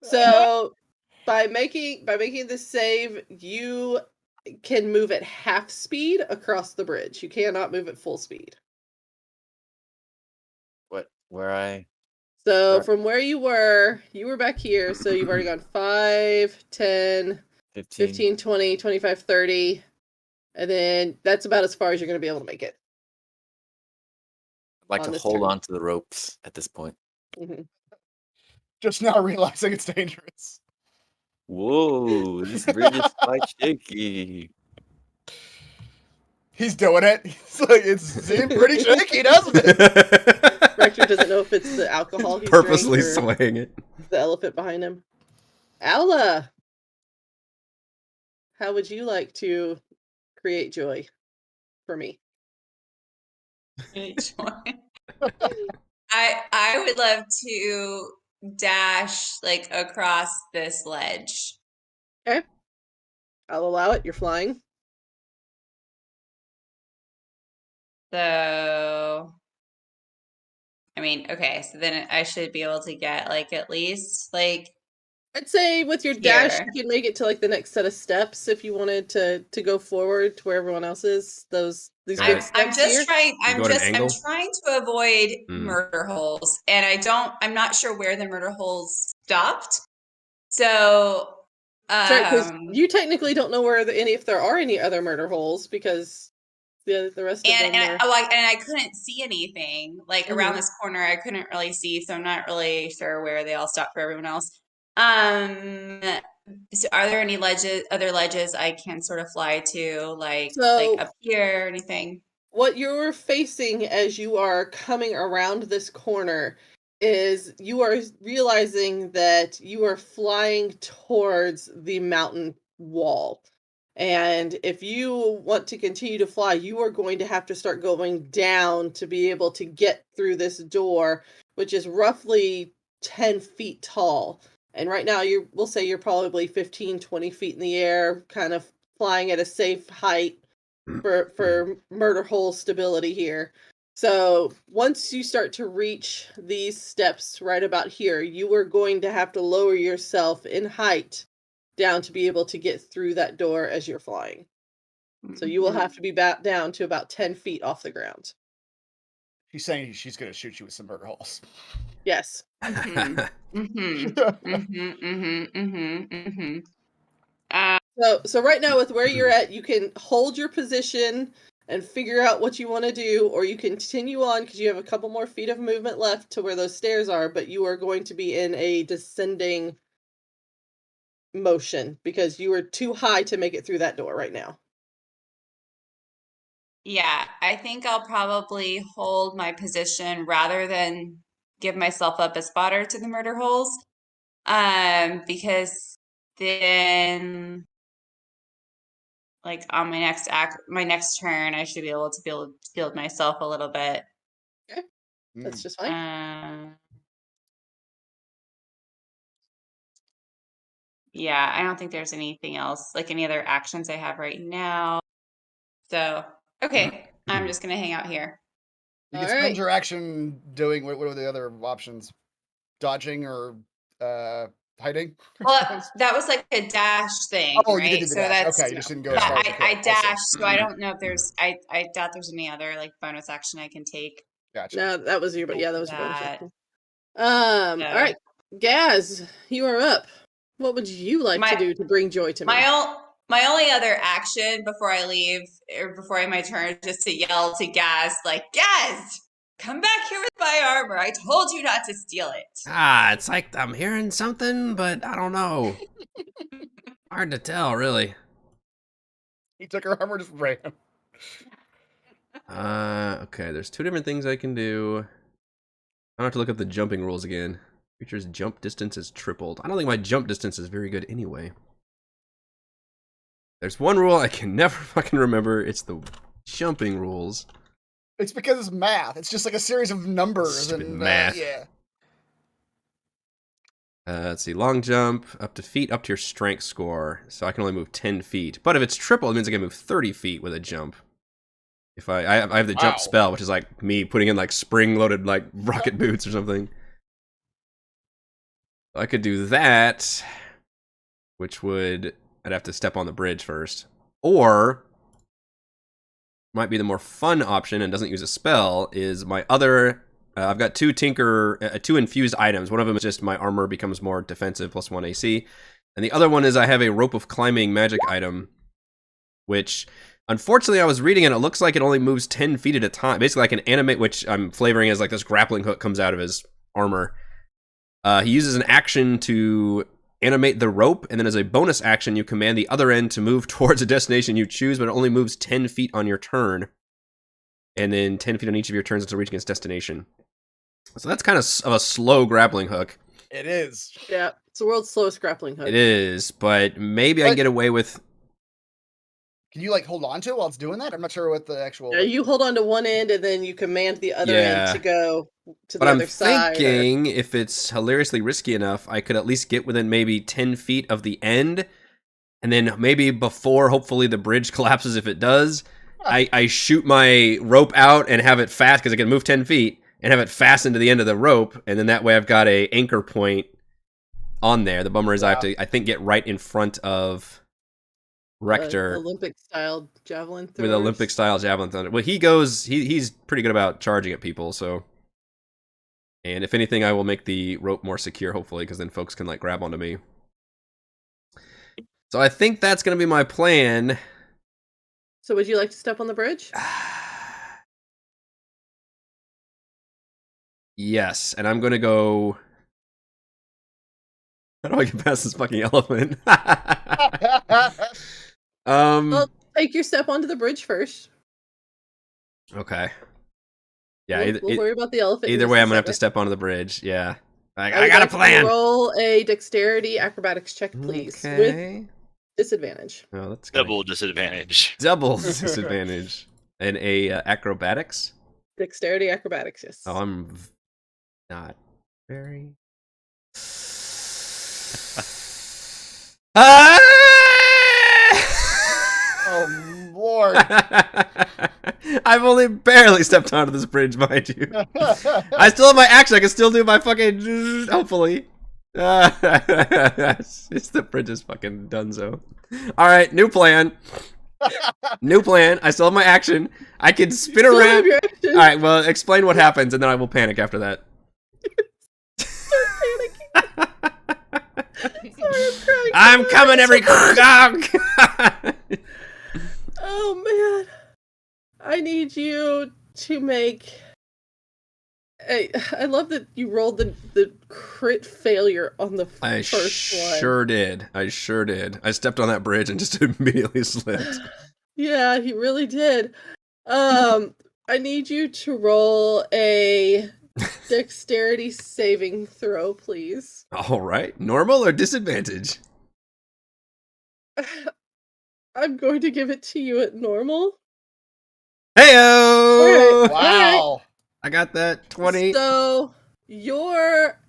So by making this save, you can move at half speed across the bridge. You cannot move at full speed. What? where I So start. from where you were back here, so you've already gone 5, 10, 15. 15, 20, 25, 30, and then that's about as far as you're going to be able to make it. I'd like on to this hold turn. on to the ropes at this point. Just now realizing it's dangerous. Whoa, this bridge is quite shaky. He's doing it. He's like, it seemed pretty shaky, doesn't it? Rector doesn't know if it's the alcohol he's Purposely drank or swaying it. the elephant behind him. Aula, how would you like to create joy for me? I would love to dash like across this ledge. Okay. I'll allow it. You're flying. So, I mean, okay, so then I should be able to get like at least like I'd say with your dash, here. you can make it to like the next set of steps if you wanted to go forward to where everyone else is. These Yeah. big I'm steps just here. trying. You go at an I'm angle? trying to avoid Mm. murder holes, and I'm not sure where the murder holes stopped. So, Sorry, because you technically don't know where if there are any other murder holes because the rest of them are. and I couldn't see anything like around this corner. I couldn't really see, so I'm not really sure where they all stopped for everyone else. So are there any other ledges I can sort of fly to, like So up here or anything? what you're facing as you are coming around this corner is you are realizing that you are flying towards the mountain wall. And if you want to continue to fly, you are going to have to start going down to be able to get through this door, which is roughly 10 feet tall. And right now, we'll say you're probably 15, 20 feet in the air, kind of flying at a safe height for murder hole stability here. So once you start to reach these steps right about here, you are going to have to lower yourself in height down to be able to get through that door as you're flying. So you will have to be back down to about 10 feet off the ground. She's saying she's going to shoot you with some murder holes. Yes. So right now with where you're at, you can hold your position and figure out what you want to do, or you continue on because you have a couple more feet of movement left to where those stairs are, but you are going to be in a descending motion because you are too high to make it through that door right now. Yeah, I think I'll probably hold my position rather than give myself up as fodder to the murder holes. Because then like on my next turn, I should be able to shield myself a little bit. Okay. That's just fine. Yeah, I don't think there's anything else, like any other actions I have right now. So, okay, I'm just gonna hang out here. You can spend your action doing what are the other options? Dodging or hiding? Well, that was like a dash thing, Oh, right? you did do the dash. That's Okay, you just didn't go yeah, as far as you could. I see. dashed, so I don't know if there's I doubt there's any other like bonus action I can take. Gotcha. No, that was your, but yeah, that was your bonus action. All Yeah. right, Gaz, you are up. What would you like to do to bring joy to me? My only other action before I leave or before I end my turn is just to yell to Gaz, like, Gaz, come back here with my armor. I told you not to steal it. It's like I'm hearing something, but I don't know. Hard to tell, really. He took her armor, just ran. Okay, there's two different things I can do. I don't have to look up the jumping rules again. Creature's jump distance is tripled. I don't think my jump distance is very good anyway. There's one rule I can never fucking remember. It's the jumping rules. It's because it's math. It's just like a series of numbers. Stupid and math. Yeah. Let's see, long jump, up to your strength score. So I can only move 10 feet. But if it's triple, it means I can move 30 feet with a jump. If I have the jump spell, which is like me putting in like spring-loaded like rocket boots or something. I could do that, which would, I'd have to step on the bridge first. Or, might be the more fun option and doesn't use a spell, is my other I've got two two infused items. One of them is just my armor becomes more defensive, +1 AC. And the other one is I have a rope of climbing magic item, which unfortunately I was reading and it looks like it only moves 10 feet at a time. Basically like an animate, which I'm flavoring as like this grappling hook comes out of his armor. He uses an action to animate the rope, and then as a bonus action, you command the other end to move towards a destination you choose, but it only moves 10 feet on your turn. And then 10 feet on each of your turns until reaching its destination. So that's kind of a slow grappling hook. It is. Yeah, it's the world's slowest grappling hook. It is, but maybe I can get away with... Can you, like, hold on to it while it's doing that? I'm not sure what the actual... Yeah, you hold on to one end, and then you command the other end to go to the other side. But I'm thinking, if it's hilariously risky enough, I could at least get within maybe 10 feet of the end, and then maybe before, hopefully, the bridge collapses if it does, I shoot my rope out and have it fast, because I can move 10 feet, and have it fastened to the end of the rope, and then that way I've got a anchor point on there. The bummer is I have to, I think, get right in front of Rector. Olympic-style javelin throwers. With Olympic-style javelin thunder. Well, he's pretty good about charging at people, so... And if anything, I will make the rope more secure, hopefully, because then folks can, like, grab onto me. So I think that's going to be my plan. So would you like to step on the bridge? Yes, and I'm gonna go... How do I get past this fucking elephant? Well, take your step onto the bridge first. Okay. Yeah, we'll worry about the elephant. Either way, I'm gonna have to step onto the bridge, yeah. I got a plan! Roll a dexterity acrobatics check, please. Okay. With disadvantage. Oh, that's Double disadvantage. Double disadvantage. And a acrobatics? Dexterity acrobatics, yes. Oh, I'm not very... Oh, Lord. I've only barely stepped onto this bridge, mind you. I still have my action. I can still do my fucking... Hopefully. It's the bridge is fucking donezo. Alright, new plan. New plan. I still have my action. I can spin around. Alright, well, explain what happens, and then I will panic after that. Start panicking. Sorry, I'm crying. I'm coming every... Oh, man. I need you to make... I love that you rolled the crit failure on the first one. I sure did. I stepped on that bridge and just immediately slipped. Yeah, he really did. I need you to roll a dexterity saving throw, please. All right. Normal or disadvantage? I'm going to give it to you at normal. Heyo! All right. Wow. I got that 20. So your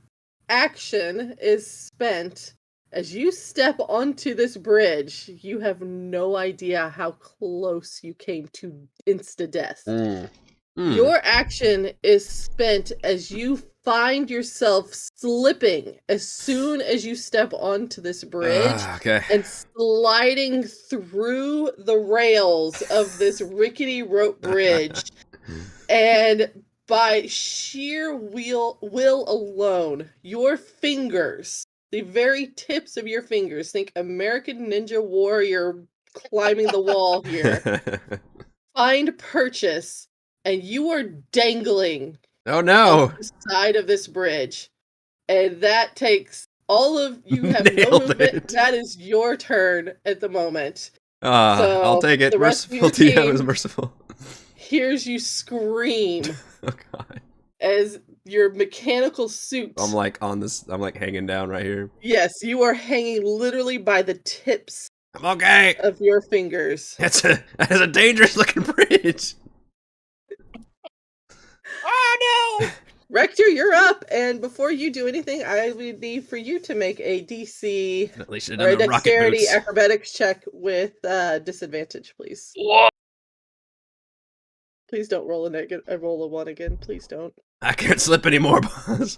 action is spent as you step onto this bridge. You have no idea how close you came to insta-death. Your action is spent as you find yourself slipping as soon as you step onto this bridge and sliding through the rails of this rickety rope bridge. And by sheer will alone, your fingers, the very tips of your fingers, think American Ninja Warrior climbing the wall here, find purchase, and you are dangling oh no! on the side of this bridge. And that takes all of you have no movement. That is your turn at the moment. So I'll take it. Merciful TM is merciful. Hears you scream. Oh god. As your mechanical suit. I'm like on this. I'm like hanging down right here. Yes, you are hanging literally by the tips. I'm okay. Of your fingers. That's a dangerous looking bridge. Oh no! Rector, you're up, and before you do anything, I would need for you to make a DC or a dexterity acrobatics check with disadvantage, please. What? Please don't roll a roll a 1 again. Please don't. I can't slip anymore, boss.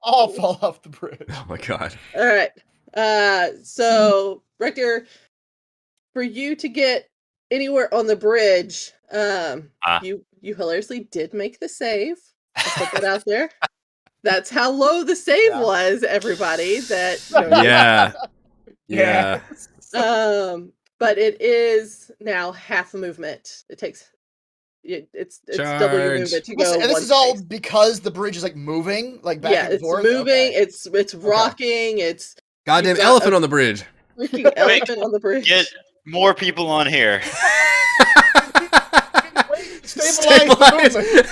All fall off the bridge. Oh my god. All right. So Rector, for you to get anywhere on the bridge, you hilariously did make the save. I'll put that out there. That's how low the save Yeah. was, everybody. That Yeah. but it is now half movement. It takes it's double your Charge. movement to go. And this one is all space. because the bridge is like moving, like back Yeah, and it's forth. moving. Okay. It's rocking. It's Goddamn You've got elephant a- on the bridge. freaking elephant on the bridge. Get more people on here. Stabilize the movement.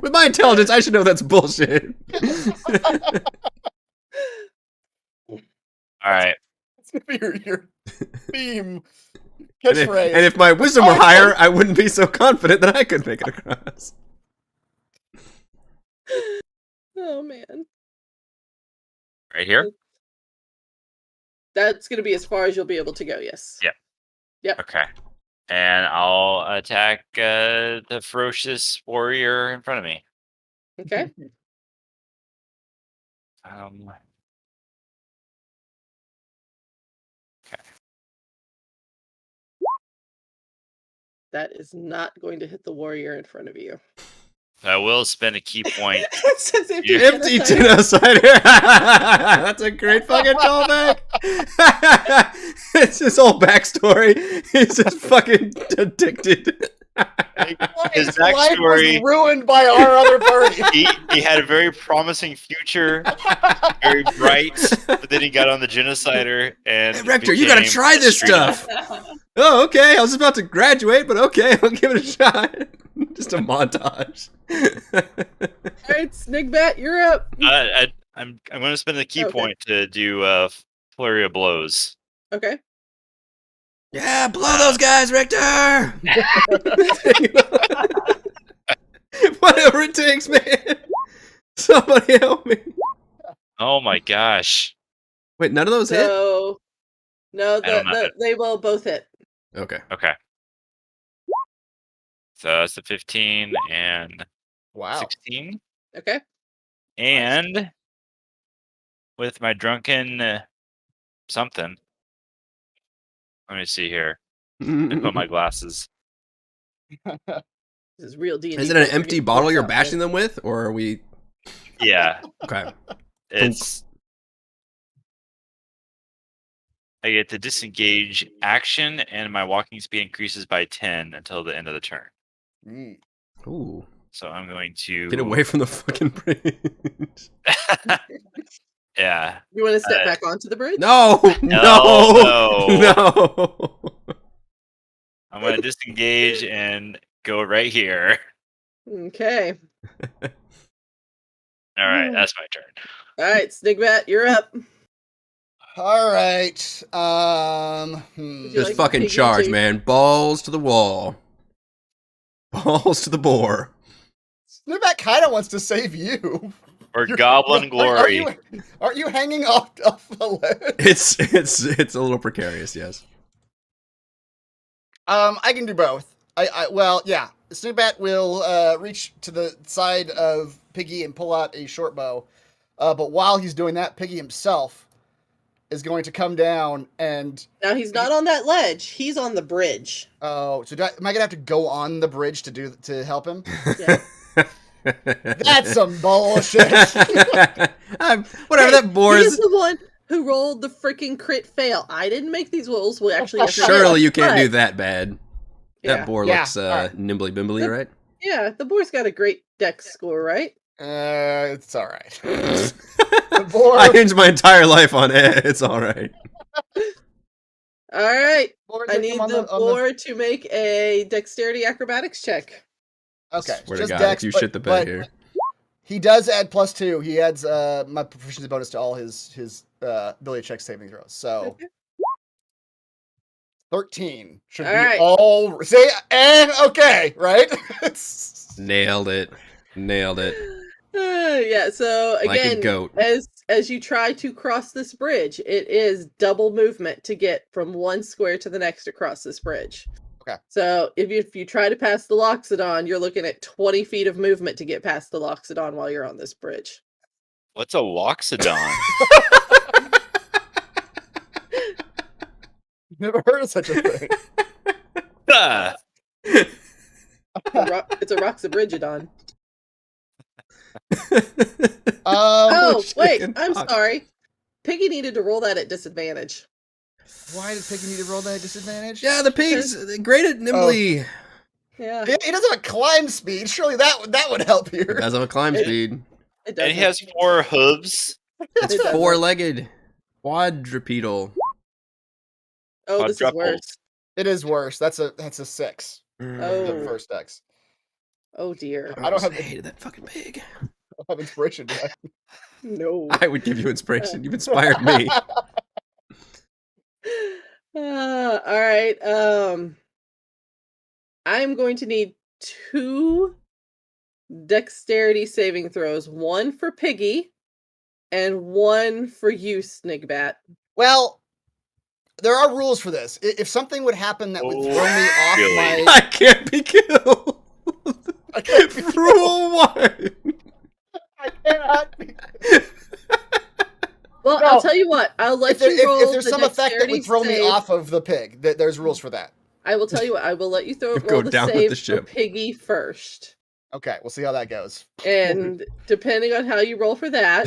With my intelligence, I should know that's bullshit. All right. It's gonna be your theme And catchphrase. if my wisdom were higher, I wouldn't be so confident that I could make it across. Oh man, Right here? that's gonna be as far as you'll be able to go. Yes. Yeah. Okay. And I'll attack the ferocious warrior in front of me. Okay. Okay. That is not going to hit the warrior in front of you. I will spend a key point. Since empty Yeah. Empty genocide. genocide. That's a great fucking callback. It's his whole backstory. He's just fucking addicted. His His life was backstory. ruined by our other party. He had a very promising future, very bright, but then he got on the genocider and. Hey, Rector, you gotta became try this street- stuff. Oh, okay. I was about to graduate, but okay, I'll give it a shot. Just a montage. All right, Snigbat, you're up. I'm going to spend the key Okay. point to do flurry of blows. Okay. Yeah, blow those guys, Rector. Whatever it takes, man. Somebody help me. Oh my gosh! Wait, none of those hit? So, no, I don't know. they will both hit. Okay. Okay. So that's the 15 and Wow. 16, Okay. and with my drunken something. Let me see here. I put my glasses. This is real D&D. Is it an folks are empty getting bottle fucked you're up, bashing right? them with, or are we? Yeah, Okay. it's. I get to disengage action, and my walking speed increases by 10 until the end of the turn. Mm. Ooh. So I'm going to Get away from the fucking bridge. Yeah. You want to step back onto the bridge? No! No, No! I'm going to disengage and go right here. Okay. All right, that's my turn. All right, Snigbat, you're up. All right. Would you Just like fucking piggy charge, too? man. Balls to the wall. Balls to the boar. Snowback kind of wants to save you. Or Goblin Glory. Aren't you hanging off the ledge? It's a little precarious, yes. I can do both. Well, yeah. Snowbat will reach to the side of Piggy and pull out a short bow. But while he's doing that, Piggy himself is going to come down and. Now he's not on that ledge. He's on the bridge. Oh, so am I gonna have to go on the bridge to help him? Yeah. That's some bullshit. Whatever, that boar He's is. the one who rolled the freaking crit fail. I didn't make these rules. We actually have to Surely you can't but- do that bad. Yeah. That boar Yeah, looks alright. nimbly bimbly, right? Yeah, the boar's got a great dex score, right? It's all right. The boar. I hinged my entire life on it. It's all right. All right. boar I did need come the on boar to make a dexterity acrobatics check. Okay, Swear to just God, dex, you but- shit the bed but here. He does add +2. He adds my proficiency bonus to all his ability check saving throws. So Okay. 13 should All be right. all. See, and okay, right? Nailed it. Nailed it. Yeah, so Like a again, goat. as you try to cross this bridge, it is double movement to get from one square to the next across this bridge. Okay. So if you try to pass the Loxodon, you're looking at 20 feet of movement to get past the Loxodon while you're on this bridge. What's a Loxodon? Never heard of such a thing. Ah, It's a Roxabridgedon. Oh, wait, I'm sorry. Piggy needed to roll that at disadvantage. Why did Piggy need to roll that at disadvantage? Yeah, the pig's great at nimbly. Yeah, He doesn't have a climb speed. Surely that would help here. It does have a climb speed. it does. And he has 4 hooves. It's It doesn't. four-legged. Quadrupedal. Oh, this is Quadruple. worse. It is worse. That's a 6. The Oh. first Dex. Oh dear. I don't have- hated that fucking pig. I don't have inspiration yet. No. I would give you inspiration. You've inspired me. All right. I'm going to need 2 dexterity saving throws. 1 for Piggy, and 1 for you, Snigbat. Well, there are rules for this. If something would happen that would throw me off really? my... I can't be killed. I can't be Rule 1. I cannot be... Well, No. I'll tell you what. I'll let you roll if there's the some effect that would dexterity throw me save. off of the pig, there's rules for that. I will tell you what. I will let you Go roll the down with save the for ship. Piggy first. Okay, we'll see how that goes. And depending on how you roll for that,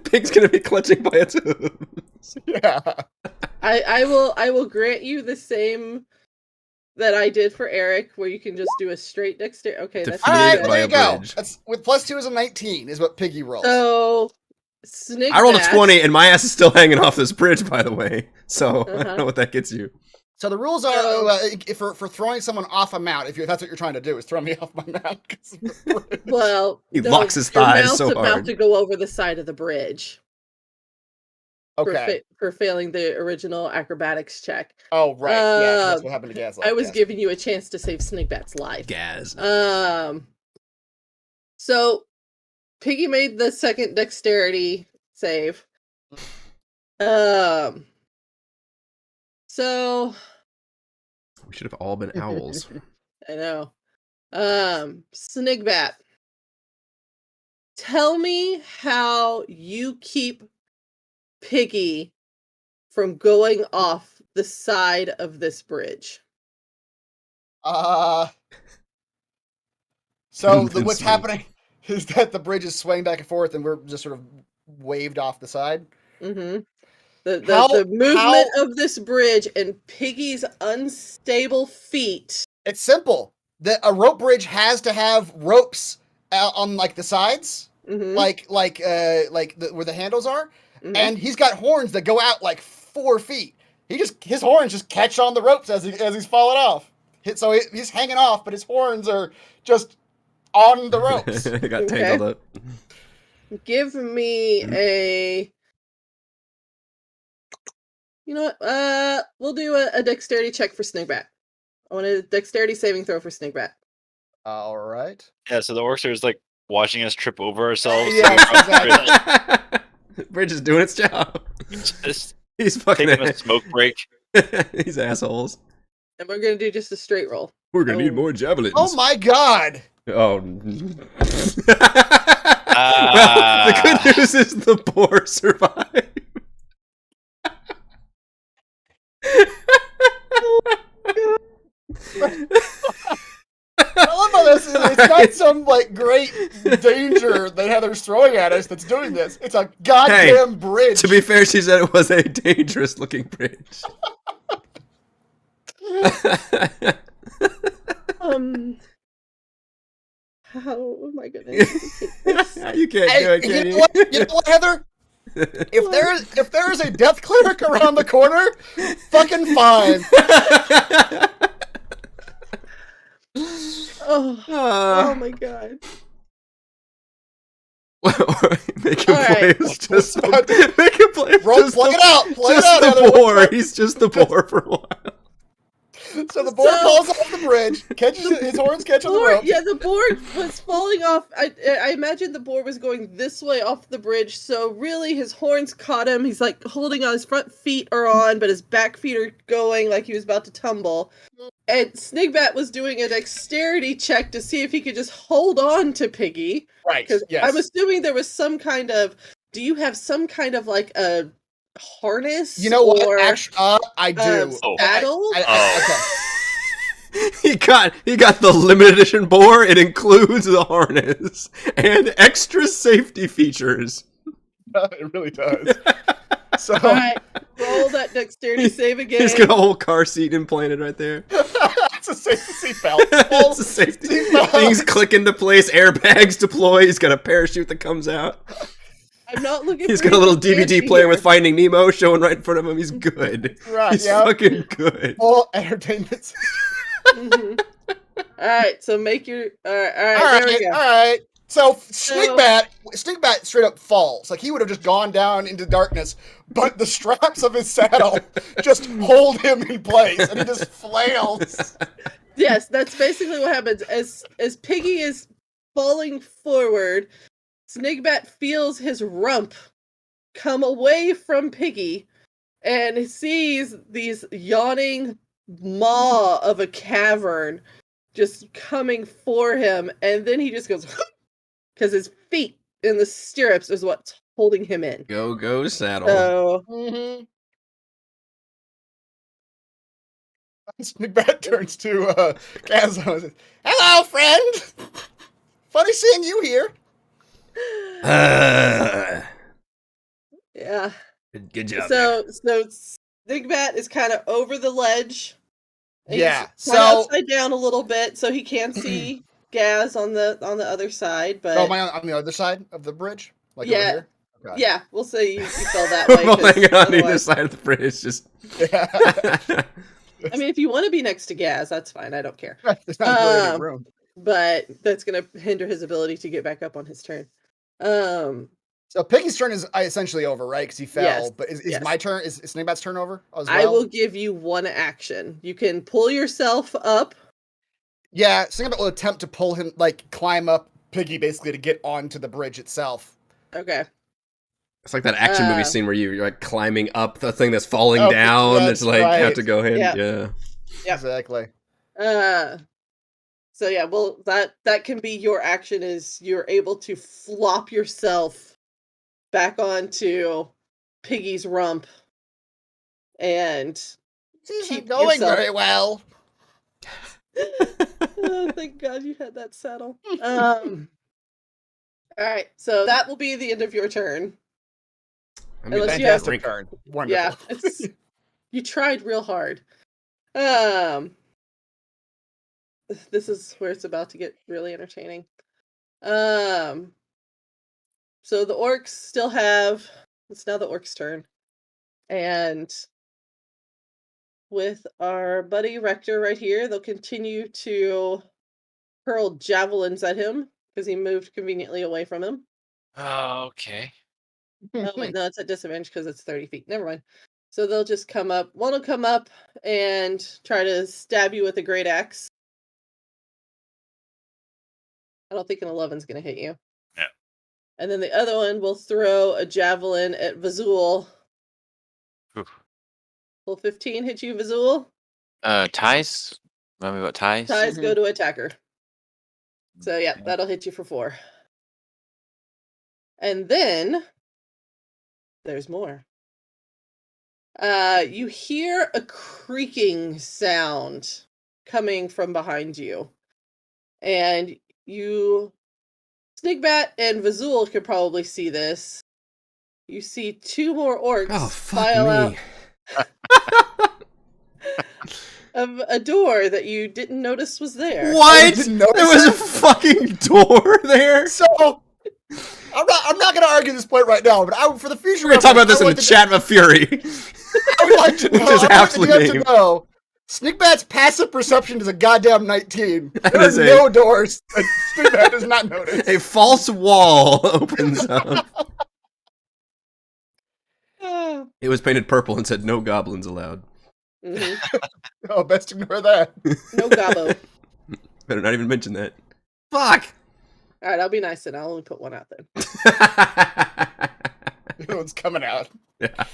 Pig's gonna be clutching by its hooves. Yeah. I will grant you the same that I did for Eric, where you can just do a straight dexterity. Okay, that's Defeated All right, good. by there a you go. bridge. That's with +2 is a 19, is what Piggy rolls. So, Snigbat. I rolled a 20, and my ass is still hanging off this bridge, by the way. So I don't know what that gets you. So the rules are So- for throwing someone off a mount. If that's what you're trying to do, is throw me off my mount. 'Cause of the bridge. Well, He no, locks his your thighs mouth's so about hard. to go over the side of the bridge Okay. for failing the original acrobatics check. Oh right. Yeah, that's Uh, what happened to Gaslight. I was yes. giving you a chance to save Snigbat's life. Gaz. So Piggy made the second dexterity save. So We should have all been owls. I know. Snigbat, tell me how you keep Piggy from going off the side of this bridge. So Convince what's me. happening is that the bridge is swaying back and forth, and we're just sort of waved off the side. Mm-hmm. The How- movement of this bridge and Piggy's unstable feet. It's simple. A rope bridge has to have ropes on like the sides, Mhm, where the handles are, mhm. and he's got horns that go out like 4 feet. His horns just catch on the ropes as he's falling off. So he's hanging off, but his horns are just on the ropes. It got Okay. tangled up. Give me a. You know what? We'll do a dexterity check for Snigbat. I want a dexterity saving throw for Snigbat. All right. Yeah, so the orcs are just like watching us trip over ourselves. Yeah, exactly. Bridge is doing its job. Just He's fucking taking a smoke break. These assholes. And we're gonna do just a straight roll. We're gonna need Oh. more javelins. Oh my god! Oh. Well, the good news is the boar survived. I love how this is. It's not some like great danger that Heather's throwing at us that's doing this. It's a goddamn bridge. To be fair, she said it was a dangerous looking bridge. How? Oh my goodness. You can't Hey, do it, you can know you? what? You know what, Heather? If there is a death cleric around the corner, fucking fine. Oh my god. Make him All play right. as just the, make him play as Roll, just play the, it out. Play it just out, the Heather. boar. He's just the boar for a while. So the boar falls off the bridge, catches his horns catch on the rope. Yeah, the board was falling off. I imagine the board was going this way off the bridge, so really his horns caught him. He's like holding on, his front feet are on, but his back feet are going like he was about to tumble. And Snigbat was doing a dexterity check to see if he could just hold on to Piggy. Right. Because Yes. I'm assuming there was some kind of. Do you have some kind of like a harness? You know what? or, Actually, I do. Oh. saddle? Okay. He got the limited edition boar. It includes the harness and extra safety features. It really does. So All right, roll that dexterity save again. He's got a whole car seat implanted right there. it's a safety seatbelt. It's a safety. Things click into place. Airbags deploy. He's got a parachute that comes out. I'm not looking. He's for got a little anything DVD fancy player here. with Finding Nemo showing right in front of him. He's good. Right, He's yeah. fucking good. Full entertainment. Mhm. All right, so make your. All right, there we go. All right. So Sneakbat straight up falls. Like he would have just gone down into darkness, but the straps of his saddle just hold him in place, and he just flails. Yes, that's basically what happens. As Piggy is falling forward, Snigbat feels his rump come away from Piggy and sees these yawning maw of a cavern just coming for him, and then he just goes because his feet in the stirrups is what's holding him in. Go saddle. So Mm-hmm. Sneakbat turns to Gazo and says, "Hello, friend. Funny seeing you here." yeah. Good job. So Snigbat is kind of over the ledge. And Yeah, he's kinda so- upside down a little bit, so he can see Gaz on the other side. But Oh, am I on the other side of the bridge? Like over Yeah. here? Okay. yeah, we'll say you fell that way. We're both 'cause hanging on either otherwise- side of the bridge. Just. Yeah. I mean, if you want to be next to Gaz, that's fine. I don't care. There's not really any room. But that's going to hinder his ability to get back up on his turn. So Piggy's turn is essentially over, right? Because he fell. Yes, But is yes. my turn? Is Snakebat's turn over as well? I will give you one action. You can pull yourself up. Yeah, Snakebat will attempt to pull him, like climb up Piggy basically to get onto the bridge itself. Okay. It's like that action movie scene where you're like climbing up the thing that's falling Oh, down. that's It's like you have right. to go in. Yeah. Yeah. Yep. Exactly. So yeah, well that can be your action is you're able to flop yourself back onto Piggy's rump and This isn't keep going yourself- very well. oh, thank God you had that saddle. All right, so that will be the end of your turn. I mean, Unless you have- Fantastic turn. Wonderful. Yeah, it's, you tried real hard. This is where it's about to get really entertaining. So the orcs still have. It's now the orcs' turn, and with our buddy Rector right here, they'll continue to hurl javelins at him because he moved conveniently away from him. Oh, okay. Oh wait, no, it's at disadvantage because it's 30 feet. Never mind. So they'll just come up. One will come up and try to stab you with a great axe. I don't think an 11's going to hit you. Yeah. And then the other one will throw a javelin at Vazul. Oof. Will 15 hit you, Vazul? Ties? Remind me about ties? Ties go to attacker. So yeah, that'll hit you for 4. And then there's more. You hear a creaking sound coming from behind you. And you Snigbat and Vazul could probably see this. You see 2 more orcs Oh, file fuck me. out of a door that you didn't notice was there. What? didn't notice There was a it? fucking door there? So I'm not gonna argue this point right now, but for the future, We're gonna talk about this I in would the like chat of fury. I would like to know. Which is I would half the like to game. know. Sneakbat's passive perception is a goddamn 19. That There is are a- no doors that Sneakbat does not notice. A false wall opens up. Ah. It was painted purple and said no goblins allowed. Mhm. Oh, best ignore that. No gobbo. Better not even mention that. Fuck! Alright, I'll be nice and I'll only put 1 out then. It's coming out. Yeah.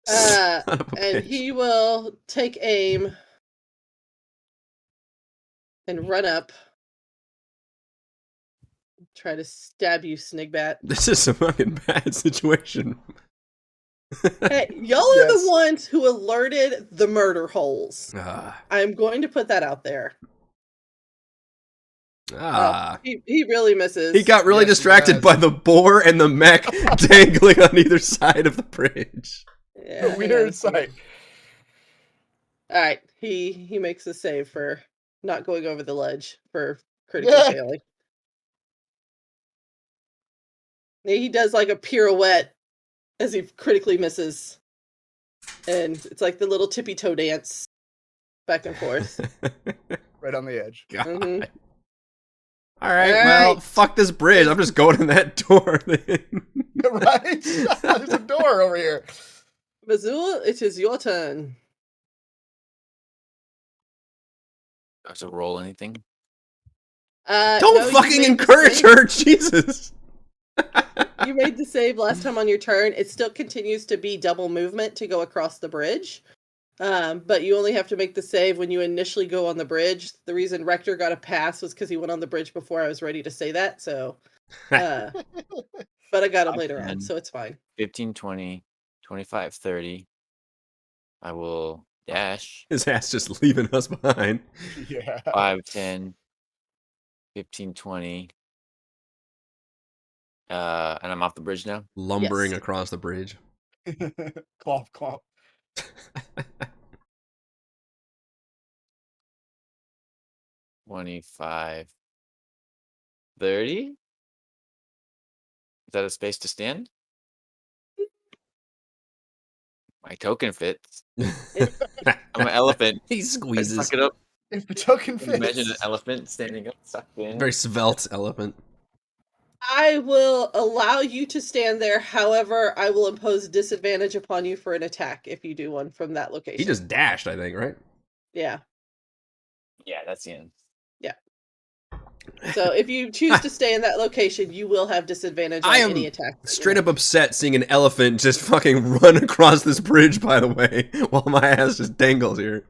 Uh, Son of a and bitch. he will take aim and run up. Try to stab you, Snigbat. This is a fucking bad situation. Hey, y'all are Yes. the ones who alerted the murder holes. Ah. I'm going to put that out there. Ah. He really misses. He got really Yes, he distracted does. by the boar and the mech dangling on either side of the bridge. Yeah, hang on a Weird second. sight. All right, he makes a save for not going over the ledge for critically failing. He does like a pirouette as he critically misses, and it's like the little tippy toe dance back and forth. Right on the edge. God. Mhm. All right, All well, right. fuck this bridge. I'm just going in that door then. Right? There's a door over here. Mazul, it is your turn. Do I have to roll anything? Don't No, you fucking made the encourage save. her, Jesus. You made the save last time on your turn. It still continues to be double movement to go across the bridge. But you only have to make the save when you initially go on the bridge. The reason Rector got a pass was because he went on the bridge before I was ready to say that. So, but I got him later on, 10, so it's fine. 15, 20, 25, 30. I will dash. His ass just leaving us behind. Yeah. 5, 10, 15, 20. And I'm off the bridge now. Lumbering Yes. across the bridge. Clomp, clomp. 25, 30. Is that a space to stand? My token fits. I'm an elephant. He I squeezes. suck it up. If the token fits. Imagine an elephant standing up, sucked in. Very svelte elephant. I will allow you to stand there. However, I will impose disadvantage upon you for an attack if you do one from that location. He just dashed, I think, right? Yeah. Yeah, that's the end. So if you choose to stay in that location, you will have disadvantage on I am any attack. straight up upset seeing an elephant just fucking run across this bridge, by the way, while my ass just dangles here.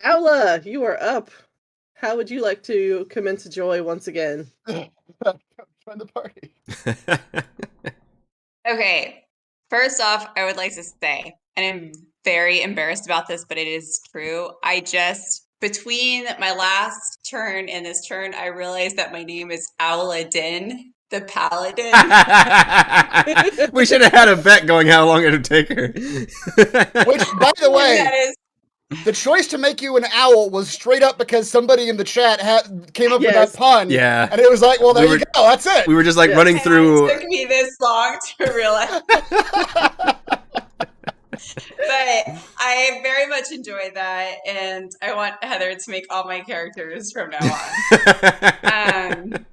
Aula, you are up. How would you like to commence joy once again? Join the party. Okay. First off, I would like to say, and I'm very embarrassed about this, but it is true. Between my last turn and this turn, I realized that my name is Owladin, the Paladin. We should have had a bet going how long it would take her. Which, by the way, That is the choice to make you an owl was straight up because somebody in the chat came up with Yes. that pun. Yeah. And it was like, well, there We you were- go. That's it. We were just like Yeah. running and through. It took me this long to realize. But I very much enjoy that, and I want Heather to make all my characters from now on.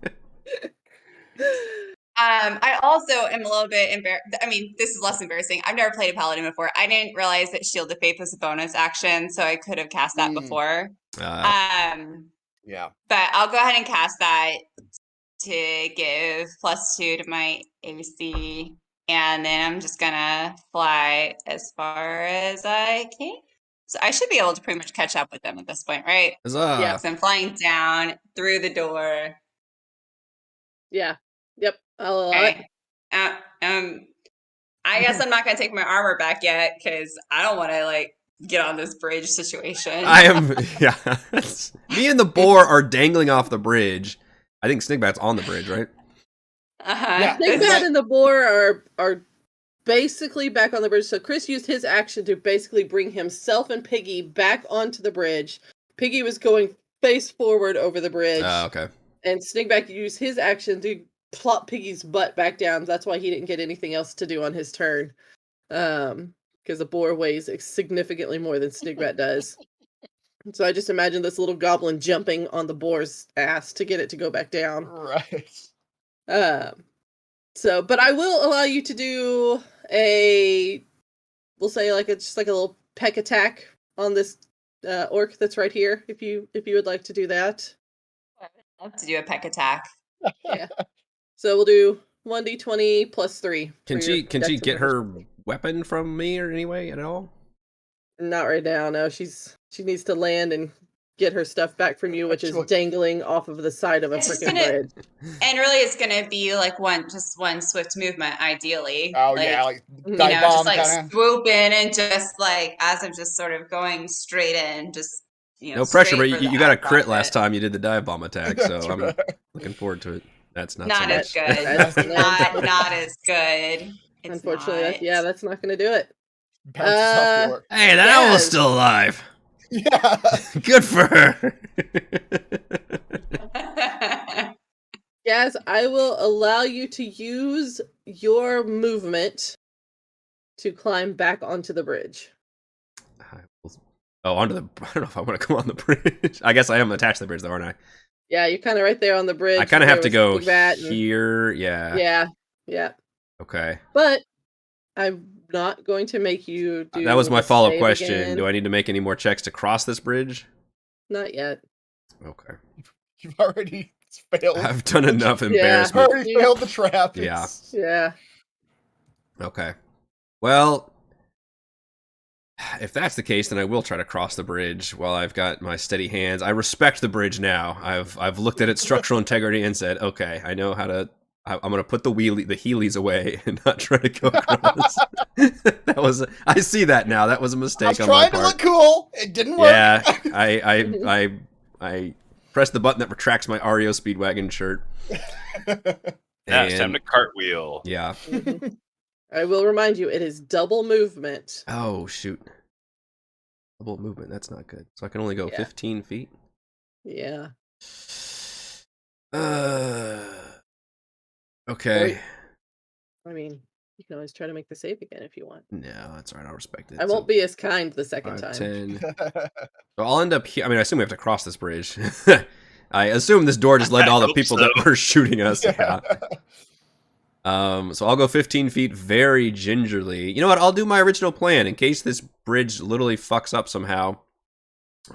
I also am a little bit embarrassed. I mean, this is less embarrassing. I've never played a paladin before. I didn't realize that Shield of Faith was a bonus action, so I could have cast that before. Yeah. But I'll go ahead and cast that to give +2 to my AC, and then I'm just gonna fly as far as I can. So I should be able to pretty much catch up with them at this point, right? Yeah. So I'm flying down through the door. Yeah. Yep. I'll allow it. Okay. I guess I'm not gonna take my armor back yet because I don't want to like get on this bridge situation. I am. Yeah. Me and the boar are dangling off the bridge. I think Snigbat's on the bridge, right? Yeah. Snigbat and the boar are basically back on the bridge. So Chris used his action to basically bring himself and Piggy back onto the bridge. Piggy was going face forward over the bridge. Okay. And Snigbat used his action to plop Piggy's butt back down. That's why he didn't get anything else to do on his turn. Because the boar weighs significantly more than Snigbat does. So I just imagine this little goblin jumping on the boar's ass to get it to go back down. Right. So, but I will allow you to do we'll say just like a little peck attack on this orc that's right here, if you would like to do that. I'd love to do a peck attack. Yeah. So we'll do 1d20 plus 3. Can she get her weapon from me or any way at all? Not right now. No, she needs to land and get her stuff back from you, which is dangling off of the side of a freaking bridge. And really, it's gonna be like one swift movement, ideally. Oh like, yeah, like you dive know, bomb just like kind of. swoop in and just like as I'm just sort of going straight in, just No pressure, but straight for you the got a eye crit socket. last time you did the dive bomb attack, so That's I'm right. looking forward to it. That's not Not so as much. good. That's not as good. It's Unfortunately, not. that's not going to do it. Bounces off the orc. Hey, that Yes. owl's still alive. Yeah. Good for her. Gaz, I will allow you to use your movement to climb back onto the bridge. Oh, onto the. I don't know if I want to come on the bridge. I guess I am attached to the bridge, though, aren't I? Yeah, you're kind of right there on the bridge. I kind of have to go here. Yeah. Yeah. Okay. But I'm not going to make you do. That was my the follow-up save question. again. Do I need to make any more checks to cross this bridge? Not yet. Okay. You've already failed. I've done enough embarrassment. You've already failed the trap. Yeah. Yeah. Okay. Well, if that's the case, then I will try to cross the bridge while I've got my steady hands. I respect the bridge now. I've looked at its structural integrity and said, okay, I know how to. I'm gonna put the Heelys away and not try to go across. I see that now. That was a mistake on my part. I was trying to look cool. It didn't work. Yeah, I pressed the button that retracts my REO Speedwagon shirt. Now it's time to cartwheel. Yeah. Mhm. I will remind you, it is double movement. Oh shoot. Double movement. That's not good. So I can only go 15 feet. Yeah. Okay. I mean, you can always try to make the save again if you want. No, that's all right. I'll respect it. I won't be as kind the second 5, time. 10. So I'll end up here. I mean, I assume we have to cross this bridge. I assume this door just led to all the people that were shooting us. Yeah. So I'll go 15 feet very gingerly. You know what? I'll do my original plan in case this bridge literally fucks up somehow.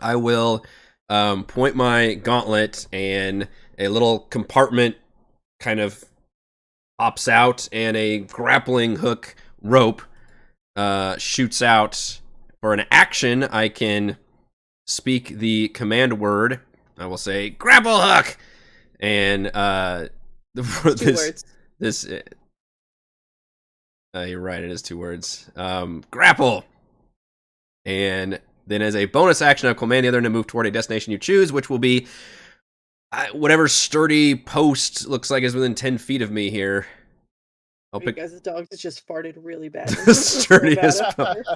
I will point my gauntlet and a little compartment kind of pops out and a grappling hook rope shoots out. For an action, I can speak the command word. I will say, grapple hook! And Two words. This, you're right, it is 2 words. Grapple! And then as a bonus action, I'll command the other end to move toward a destination you choose, which will be whatever sturdy post looks like is within 10 feet of me here. I'll pick... You guys' dogs just farted really bad. The sturdiest.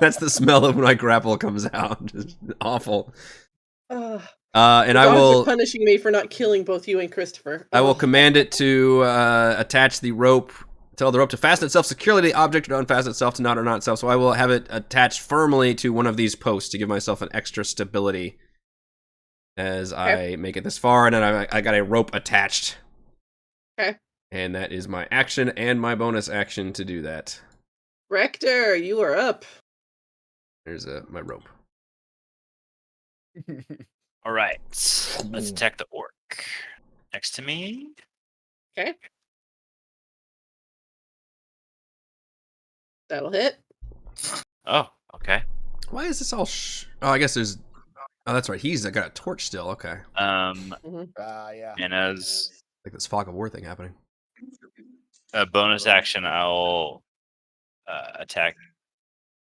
That's the smell of when my grapple comes out. Just awful. And I will... punishing me for not killing both you and Christopher. I will command it to attach the rope, tell the rope to fasten itself securely to the object or to unfasten itself to knot or knot itself. So I will have it attached firmly to one of these posts to give myself an extra stability as I make it this far. And then I got a rope attached. Okay. And that is my action and my bonus action to do that. Rector, you are up. There's my rope. All right, let's attack the orc next to me. Okay. That'll hit. Oh, okay. Why is this all oh, I guess there's... Oh, that's right. He's got a torch still. Okay. Yeah. And as Like this fog of war thing happening. a bonus action, I'll attack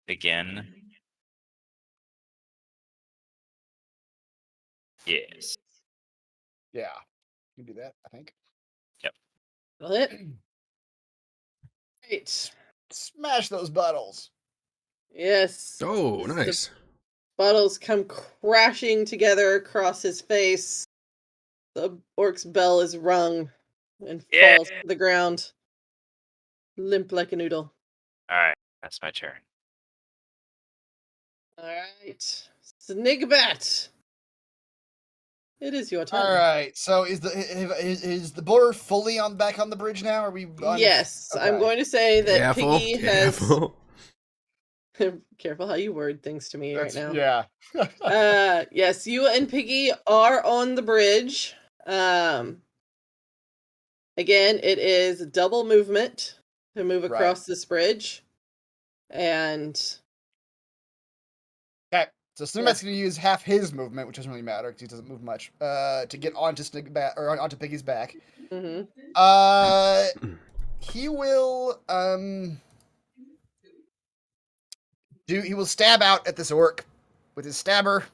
again. Yes. Yeah. You can do that, I think. Yep. That'll hit. Great. Smash those bottles. Yes. Oh, nice. The bottles come crashing together across his face. The orc's bell is rung and falls to the ground, limp like a noodle. All right, that's my turn. All right, Snigbat. It is your turn. All right. So is the boar fully back on the bridge now? Are we? Yes, Okay. I'm going to say that Piggy has. Careful how you word things to me right now. Yeah. Yes, you and Piggy are on the bridge. Again, it is double movement to move across this bridge. And So Snowmat's going to use half his movement, which doesn't really matter because he doesn't move much, to get onto onto Piggy's back. Mm-hmm. He will he will stab out at this orc with his stabber.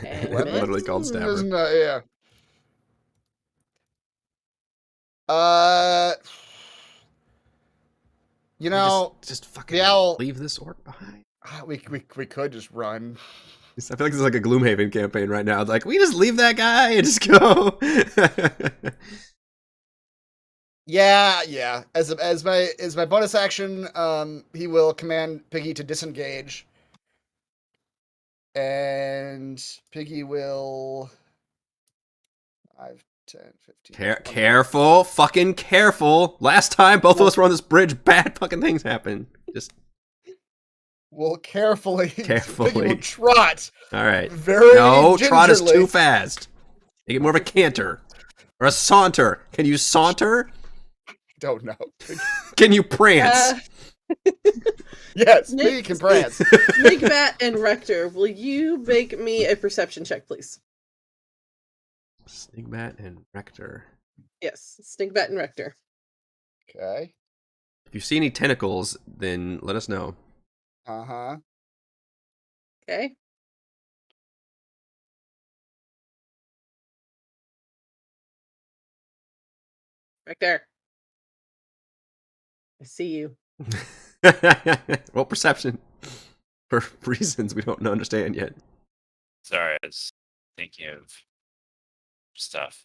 And Literally called stabber. Isn't that, yeah. You know, just fucking the owl. leave this orc behind. We could just run. I feel like this is like a Gloomhaven campaign right now. It's like, we just leave that guy and just go. Yeah. As my bonus action, he will command Piggy to disengage, and Piggy will 5, 10, 15. Careful, fucking careful. Last time both of us were on this bridge, bad fucking things happened. Just Will carefully. Carefully. Piggy will trot. all right. Very No, trot is gingerly. too fast. Make it more of a canter or a saunter. Can you saunter? Don't know. Can you prance? Yes, Nick- Piggy can prance. Snigbat and Rector, will you make me a perception check, please? Snigbat and Rector. Yes, Snigbat and Rector. Okay. If you see any tentacles, then let us know. Uh-huh. Okay. Right there. I see you. Well, perception. For reasons we don't understand yet. Sorry, I was thinking of stuff.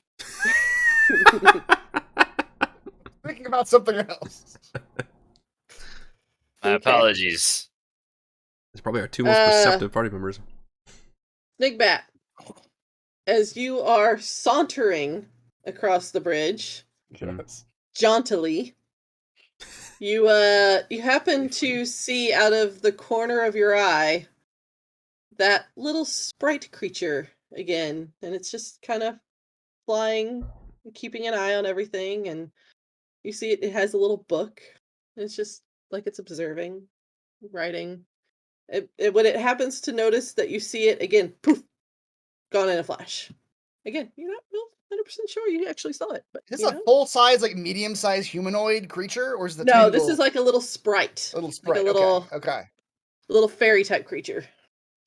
Thinking about something else. My Okay. apologies. It's probably our two most perceptive party members. Snigbat, as you are sauntering across the bridge, Yes. jauntily, you happen to see out of the corner of your eye that little sprite creature again, and it's just kind of flying, keeping an eye on everything, and you see it has a little book, and it's just like it's observing, writing. When it happens to notice that you see it again, poof, gone in a flash. Again, you're not 100% sure you actually saw it, but Is you this a know? full-size, like medium-sized humanoid creature, or is it a No, tiny this little, is like a little sprite, little sprite? like a little Okay. little fairy type creature.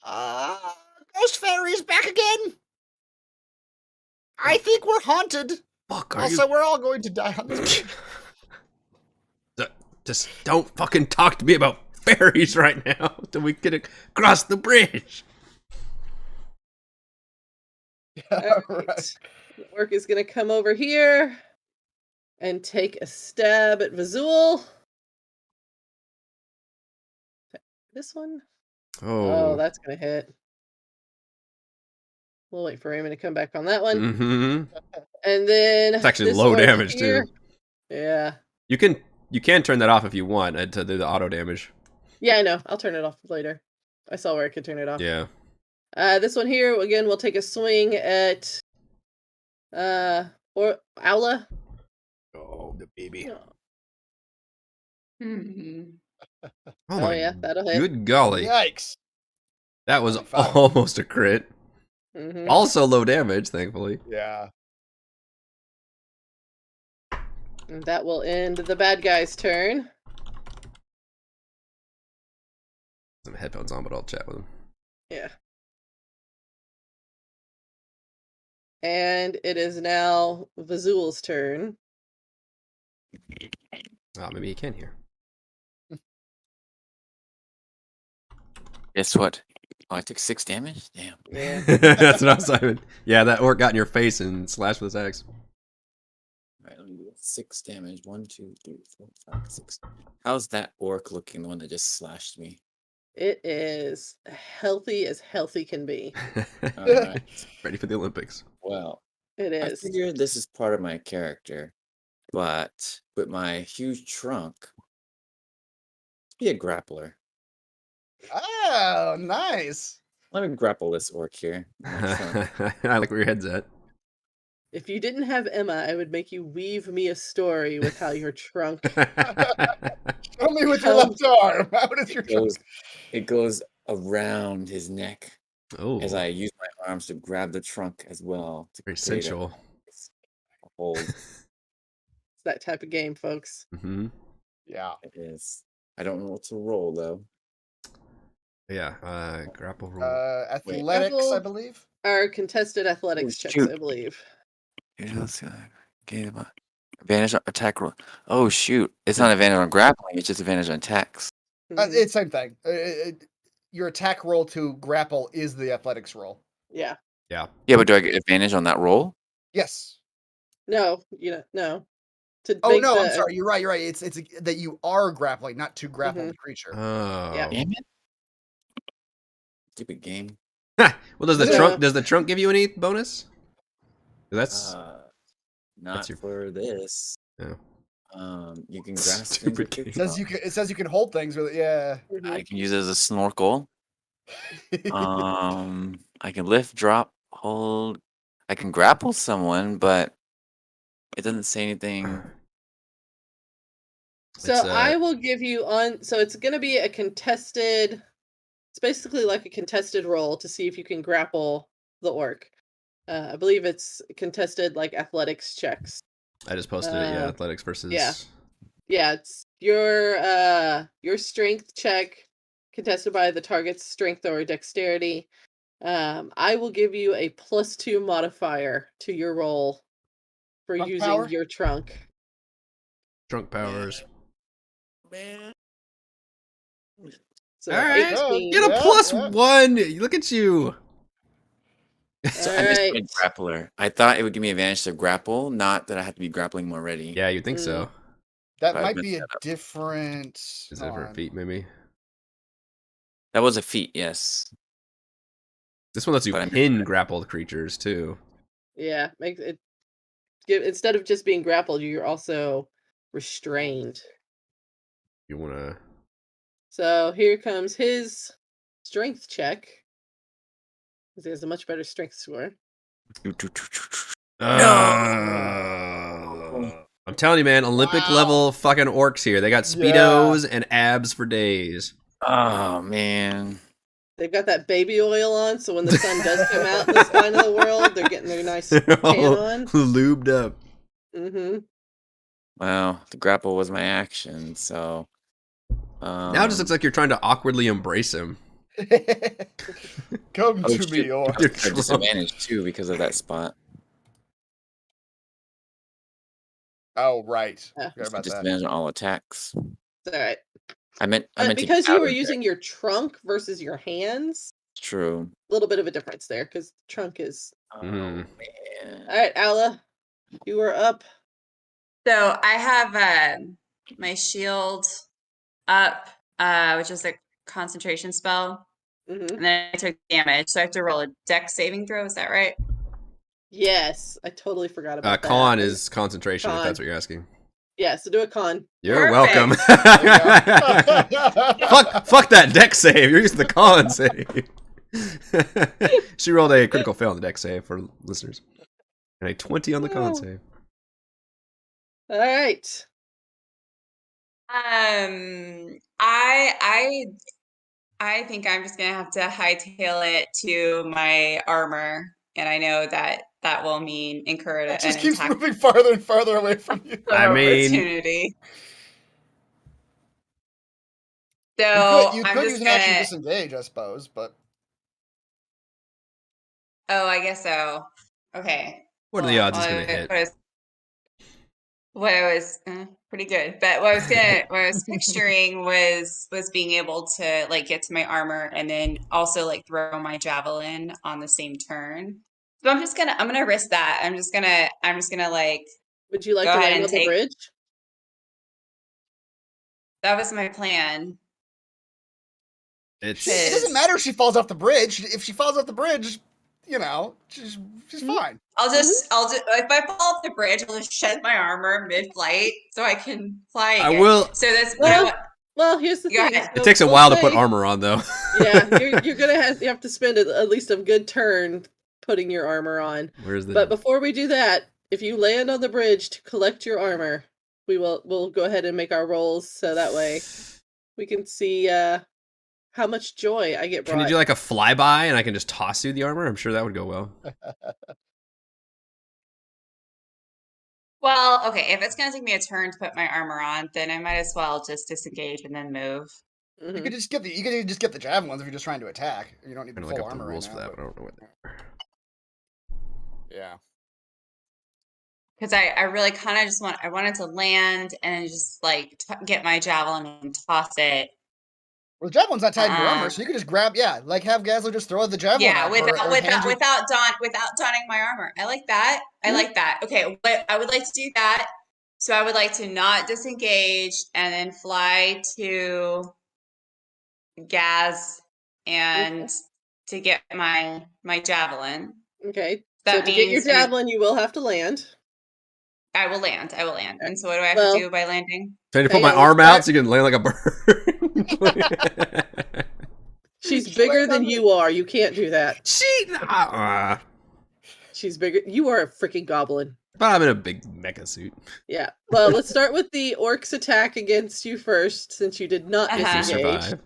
Ghost fairies back again. I think we're haunted. Fuck, are Also, we're all going to die on this bridge. Just don't fucking talk to me about fairies right now till we get across the bridge. Yeah, Alright. The orc is gonna come over here and take a stab at Vazul. This one? Oh, that's gonna hit. We'll wait for Raymond to come back on that one. Mm-hmm. And then It's actually this low orc damage here. too. Yeah. You can turn that off if you want to do the auto damage. Yeah, I know. I'll turn it off later. I saw where I could turn it off. Yeah. This one here, again, we'll take a swing at or Aula. Oh, the baby. Hmm. Oh my yeah, that'll hit. good golly. Yikes. That was 25. almost a crit. Mm-hmm. Also low damage, thankfully. Yeah. And that will end the bad guy's turn. Some headphones on, but I'll chat with him. Yeah. And it is now Vazul's turn. Oh, maybe he can hear. Guess what? Oh, I took 6 damage? Damn. Yeah. That's what I was saying. Yeah, that orc got in your face and slashed with his axe. Alright, let me do 6 damage. 1, 2, 3, 4, 5, 6. How's that orc looking, the one that just slashed me? It is healthy as healthy can be. Alright. Ready for the Olympics. Well, It I is. figure this is part of my character, but with my huge trunk, be a grappler. Oh, nice. Let me grapple this orc here. with my trunk. I like where your head's at. If you didn't have Emma, I would make you weave me a story with how your trunk Show me with your Come- left arm. How does your trunk? It goes around his neck Oh, as I use my arms to grab the trunk as well. To very create sensual. a hold. It's that type of game, folks. Mm-hmm. Yeah. It is. I don't know what to roll though. Yeah, grapple roll. Athletics, Grapple. I believe. Our contested athletics Oh, checks, shoot. I believe. Advantage on attack roll. Oh shoot! It's not advantage on grappling. It's just advantage on attacks. Mhm. It's same thing. Your attack roll to grapple is the athletics roll. Yeah. Yeah. Yeah, but do I get advantage on that roll? Yes. No, no. To Oh make no, I'm the- sorry. You're right. You're right. It's that you are grappling, not to grapple the creature. Oh. Yeah. Damn it! Stupid game. Well, does the So- trunk give you any bonus? That's Not your- for this. Yeah. You can grasp Stupid things with game. It says you can. It says you can hold things with it. Yeah. Mhm. I can use it as a snorkel. I can lift, drop, hold. I can grapple someone, but it doesn't say anything. So It's, I will give you so it's going to be a contested. It's basically like a contested roll to see if you can grapple the orc. I believe it's contested like athletics checks. I just posted it. Yeah, athletics versus. Yeah, it's your strength check contested by the target's strength or dexterity. I will give you a +2 modifier to your roll for Trunk using power? your trunk. Trunk powers. Man. So All right. 18. Get a Yeah, +1. Look at you. So I missed my Alright. grappler. I thought it would give me advantage to grapple, not that I had to be grappling already. Yeah, you'd think so. That I might messed be a that up. different. Is that for a feat, maybe? That was a feat, yes. This one lets you But I missed pin grappled creatures too. Yeah, makes it instead of just being grappled, you're also restrained. You want to? So here comes his strength check. 'Cause he has a much better strength score. I'm telling you, man, Olympic Wow. level fucking orcs here. They got speedos and abs for days. Oh man. They've got that baby oil on, so when the sun does come out in this line of the world, they're getting their nice They're tan all on. lubed up. Mm-hmm. Well, the grapple was my action, so Now it just looks like you're trying to awkwardly embrace him. Come oh, to shoot. me, or You're a drunk. disadvantage too because of that spot. oh right. Yeah. Forgot about that. Disadvantage on all attacks. It's all right. I meant Because to you were counter that. using your trunk versus your hands, True. a little bit of a difference there, because trunk is... Oh Mhm. man. All right, Ala, you are up. So I have my shield up, which is a concentration spell, Mm-hmm. and then I took damage, so I have to roll a dex saving throw. Is that right? Yes, I totally forgot about that. Con is concentration, if Con. that's what you're asking. Yeah, so do a con. You're Perfect. welcome. There fuck that deck save. You're using the con save. She rolled a critical fail on the deck save for listeners. And a 20 on the con Oh. save. All right. I think I'm just gonna have to hightail it to my armor, and I know that that will mean incur It an just keeps attack moving farther and farther away from you. I mean- opportunity. So You I'm could just use an action gonna. disengage, I suppose, but Oh, I guess so. Okay. What are the odds he's going to hit? What I was pretty good, but what I was picturing was being able to like get to my armor and then also like throw my javelin on the same turn. So I'm gonna risk that. I'm just gonna like Would you like Go to ahead land and on the take- bridge? that was my plan. It's it doesn't matter if she falls off the bridge. If she falls off the bridge, you know, she's fine. I'll just if I fall off the bridge, I'll just shed my armor mid-flight so I can fly I again. will. So that's Well, here's the Go thing. ahead. It takes a while to put armor on, though. Yeah, you're gonna have to spend at least a good turn putting your armor on. Where's the? But before we do that, if you land on the bridge to collect your armor, we'll go ahead and make our rolls so that way we can see how much joy I get brought. Can you do like a flyby and I can just toss you the armor? I'm sure that would go well. Well, okay, if it's gonna take me a turn to put my armor on, then I might as well just disengage and then move. You Mhm. could just get the javelins if you're just trying to attack. You don't need I'm the gonna full look up the armor rules right for now. that, but I don't know what they are. Yeah. Because I really kind of I wanted to land and just like get my javelin and toss it. Well, the javelin's not tied to your armor, so you could just grab, like have Gazler just throw the javelin. Yeah, at her, or hand you- without donning my armor. I like that. I like that. Okay, but I would like to do that. So I would like to not disengage and then fly to Gaz and to get my javelin. Okay. That So to get your means- and- javelin, you will have to land. I will land. And so what do I have Well- to do by landing? Trying to Okay, put my yeah, arm let's out so you can land like a bird. She's Just bigger land than on the- you are. You can't do that. But She's bigger. You are a freaking goblin. I'm in a big mecha suit. Yeah. Well, let's start with the orcs attack against you first, since you did not Uh-huh. You disengage. survive.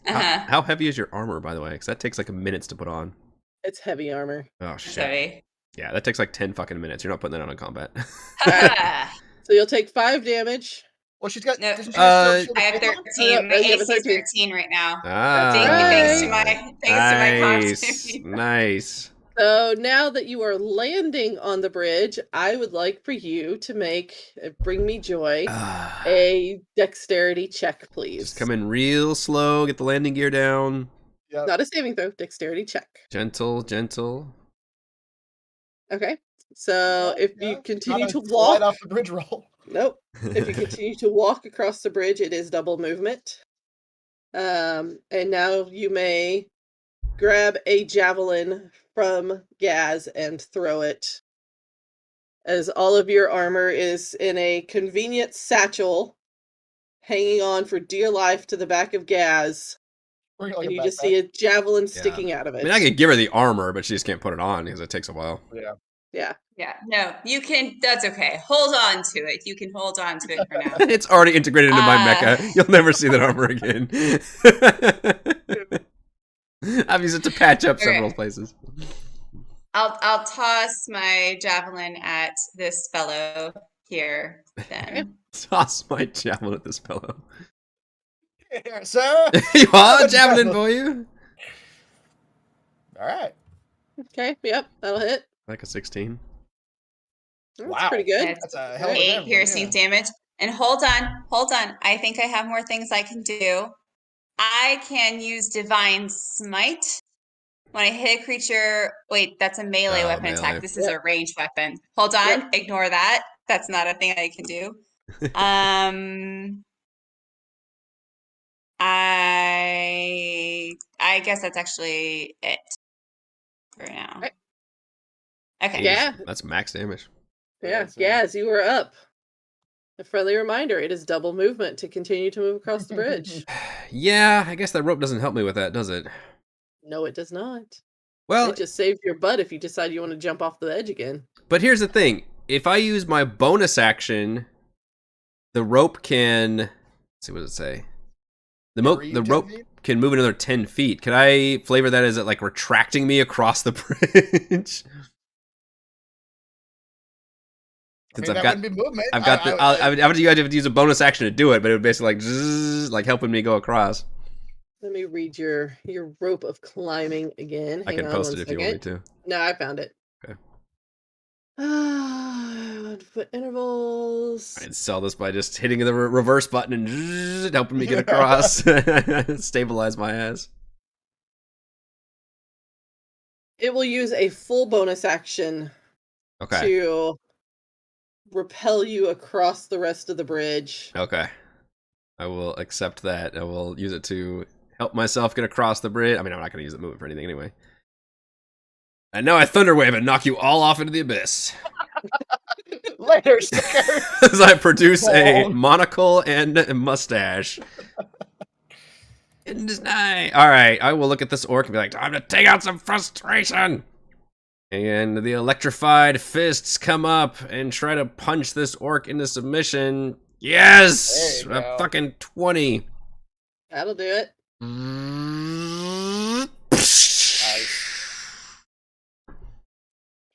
Uh-huh. How heavy is your armor, by the way? Because that takes like minutes to put on. It's heavy armor. Oh shit. Sorry. Yeah, that takes like 10 fucking minutes. You're not putting that on in combat. Ah, So you'll take 5 damage. Well, she's got. No. Doesn't she have Uh, shield I have of faith on? 13. My Oh, you have a AC is 13. 13 right now. Ah, Thanks to my nice, costume. nice. So now that you are landing on the bridge, I would like for you to make bring me joy Ah, a dexterity check, please. just come in real slow. Get the landing gear down. Yep. Not a saving throw, dexterity check. Gentle, gentle. Okay. So if Yeah, you continue not a to slide walk, off the bridge roll. nope. If you continue to walk across the bridge, it is double movement. And now you may grab a javelin from Gaz and throw it, as all of your armor is in a convenient satchel hanging on for dear life to the back of Gaz, Or like and a you just backpack. see a javelin Yeah. sticking out of it. I mean, I could give her the armor, but she just can't put it on because it takes a while. Yeah. Yeah. Yeah, no, you can. That's okay. Hold on to it. You can hold on to it for now. It's already integrated into my mecha. You'll never see that armor again. I've used it to patch up several Okay. places. I'll toss my javelin at this fellow here. Then Toss my javelin at this fellow. Here, sir. You want a javelin for you? All right. Okay. Yep. That'll hit. Like a 16. That's Wow. pretty good. That's That's a hell of a 8 javelin, piercing yeah. damage. And hold on. I think I have more things I can do. I can use Divine Smite when I hit a creature. Wait, that's a melee Oh, weapon melee. attack. This is Yep. a ranged weapon. Hold on, Yep. ignore that. That's not a thing I can do. I guess that's actually it for now. Right. Okay. Yeah. That's max damage. Yeah. so- Gaz, you are up. A friendly reminder, it is double movement to continue to move across the bridge. Yeah, I guess that rope doesn't help me with that, does it? No, it does not. Well, It just saves your butt if you decide you want to jump off the edge again. but here's the thing. If I use my bonus action, the rope can... Let's see, what does it say? Carry The you 10 rope feet? can move another 10 feet. Can I flavor that as it like retracting me across the bridge? Since that wouldn't be movement. I've got the, I would you have to use a bonus action to do it, but it would basically like zzz, like helping me go across. Let me read your rope of climbing again. I Hang can on post one it if you want me second. to. No, I found it. Okay. Foot intervals. I'd sell this by just hitting the reverse button and zzz, helping me get across, stabilize my ass. It will use a full bonus action Okay. to repel you across the rest of the bridge. Okay. I will accept that. I will use it to help myself get across the bridge. I mean, I'm not going to use the movement for anything anyway. And now I thunder wave and knock you all off into the abyss. Later, sticker. As I produce a Oh. monocle and a mustache. It is nice. All right, I will look at this orc and be like, time to take out some frustration. And the electrified fists come up and try to punch this orc into submission. Yes! There you go. A fucking 20. That'll do it.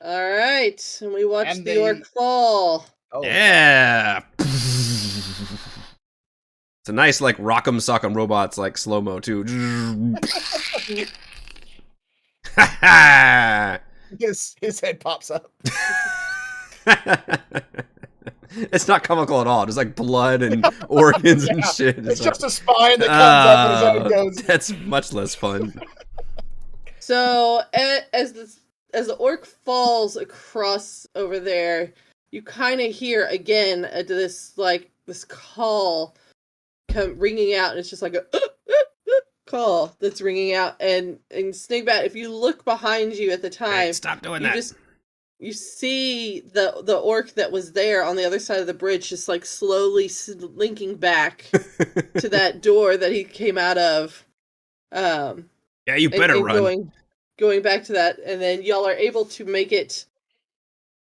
All right, and we watch And the orc fall. Oh, Yeah! It's a nice, like, rock'em sock'em robots, like, slow-mo, too. Ha ha! his head pops up. It's not comical at all. Just like blood and organs and shit. It's just a spine that comes up and his head goes. That's much less fun. So as the orc falls across over there, you kind of hear again this call ringing out, and it's just like a call that's ringing out. And Snakebat, if you look behind you at the time, Hey, stop doing that. You see the orc that was there on the other side of the bridge just like slowly slinking back to that door that he came out of. Yeah, you better and run. Going back to that, and then y'all are able to make it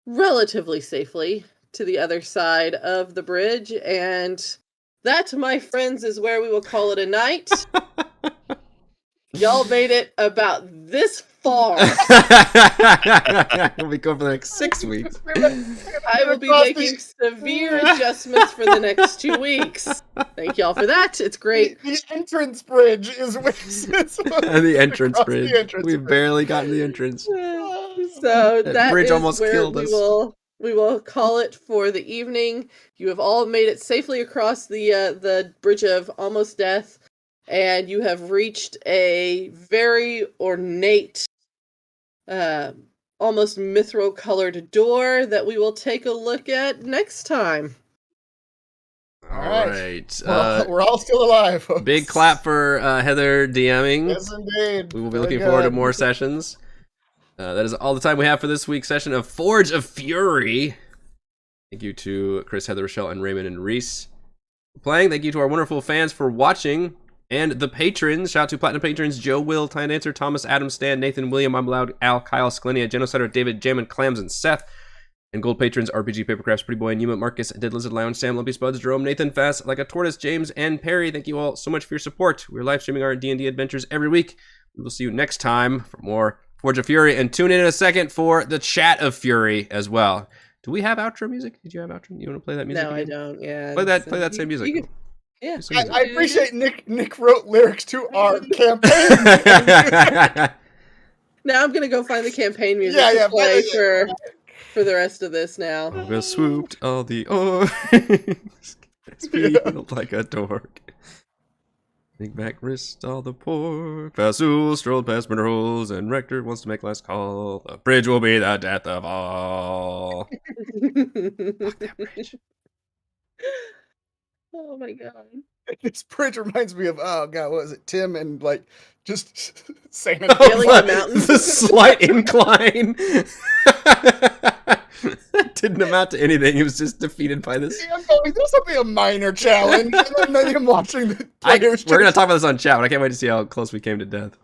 relatively safely to the other side of the bridge, and that, my friends, is where we will call it a night. Y'all made it about this far. We'll be going for the next 6 weeks. I will be making severe adjustments for the next 2 weeks. Thank y'all for that. It's great. The entrance bridge is where The entrance bridge. We've barely gotten the entrance. So that bridge is almost where killed us. We will call it for the evening. You have all made it safely across the bridge of almost death, and you have reached a very ornate, almost mithril-colored door that we will take a look at next time. All right. right. We're all still alive, folks. Big clap for Heather DMing. Yes, indeed. We will be Very looking forward to good. more sessions. That is all the time we have for this week's session of Forge of Fury. Thank you to Chris, Heather, Rochelle, and Raymond and Reese for playing. Thank you to our wonderful fans for watching. And the patrons. Shout out to Platinum patrons Joe, Will, Tiny Dancer, Thomas, Adam, Stan, Nathan, William, I'm Loud, Al, Kyle, Sklenia, Genocider, David, Jammin, Clams, and Seth. And gold patrons RPG Papercrafts, Pretty Boy, Numa, Marcus, Dead Lizard Lounge, Sam, Lumpy Spuds, Jerome, Nathan, Fast, Like a Tortoise, James, and Perry. Thank you all so much for your support. We're live streaming our D&D adventures every week. We will see you next time for more Forge of Fury, and tune in a second for the Chat of Fury as well. Do we have outro music? Did you have outro? You want to play that music? No, again? I don't. Yeah. Play that same music. Yeah. I appreciate Nick wrote lyrics to our campaign. Now I'm gonna go find the campaign music Yeah, to play yeah. for the rest of this now. We swooped all the orcs. Feel like a dork. Big back wrist all the pork. Fasul strolled past minerals, and Rector wants to make last call. The bridge will be the death of all. Fuck that bridge. Oh my god. This bridge reminds me of, oh god, what was it? Tim and like just saying Yelling at mountains. The slight incline. Didn't amount to anything. He was just defeated by this. I'm going, this will be a minor challenge. And then I'm watching the players. We're going to talk about this on chat, but I can't wait to see how close we came to death.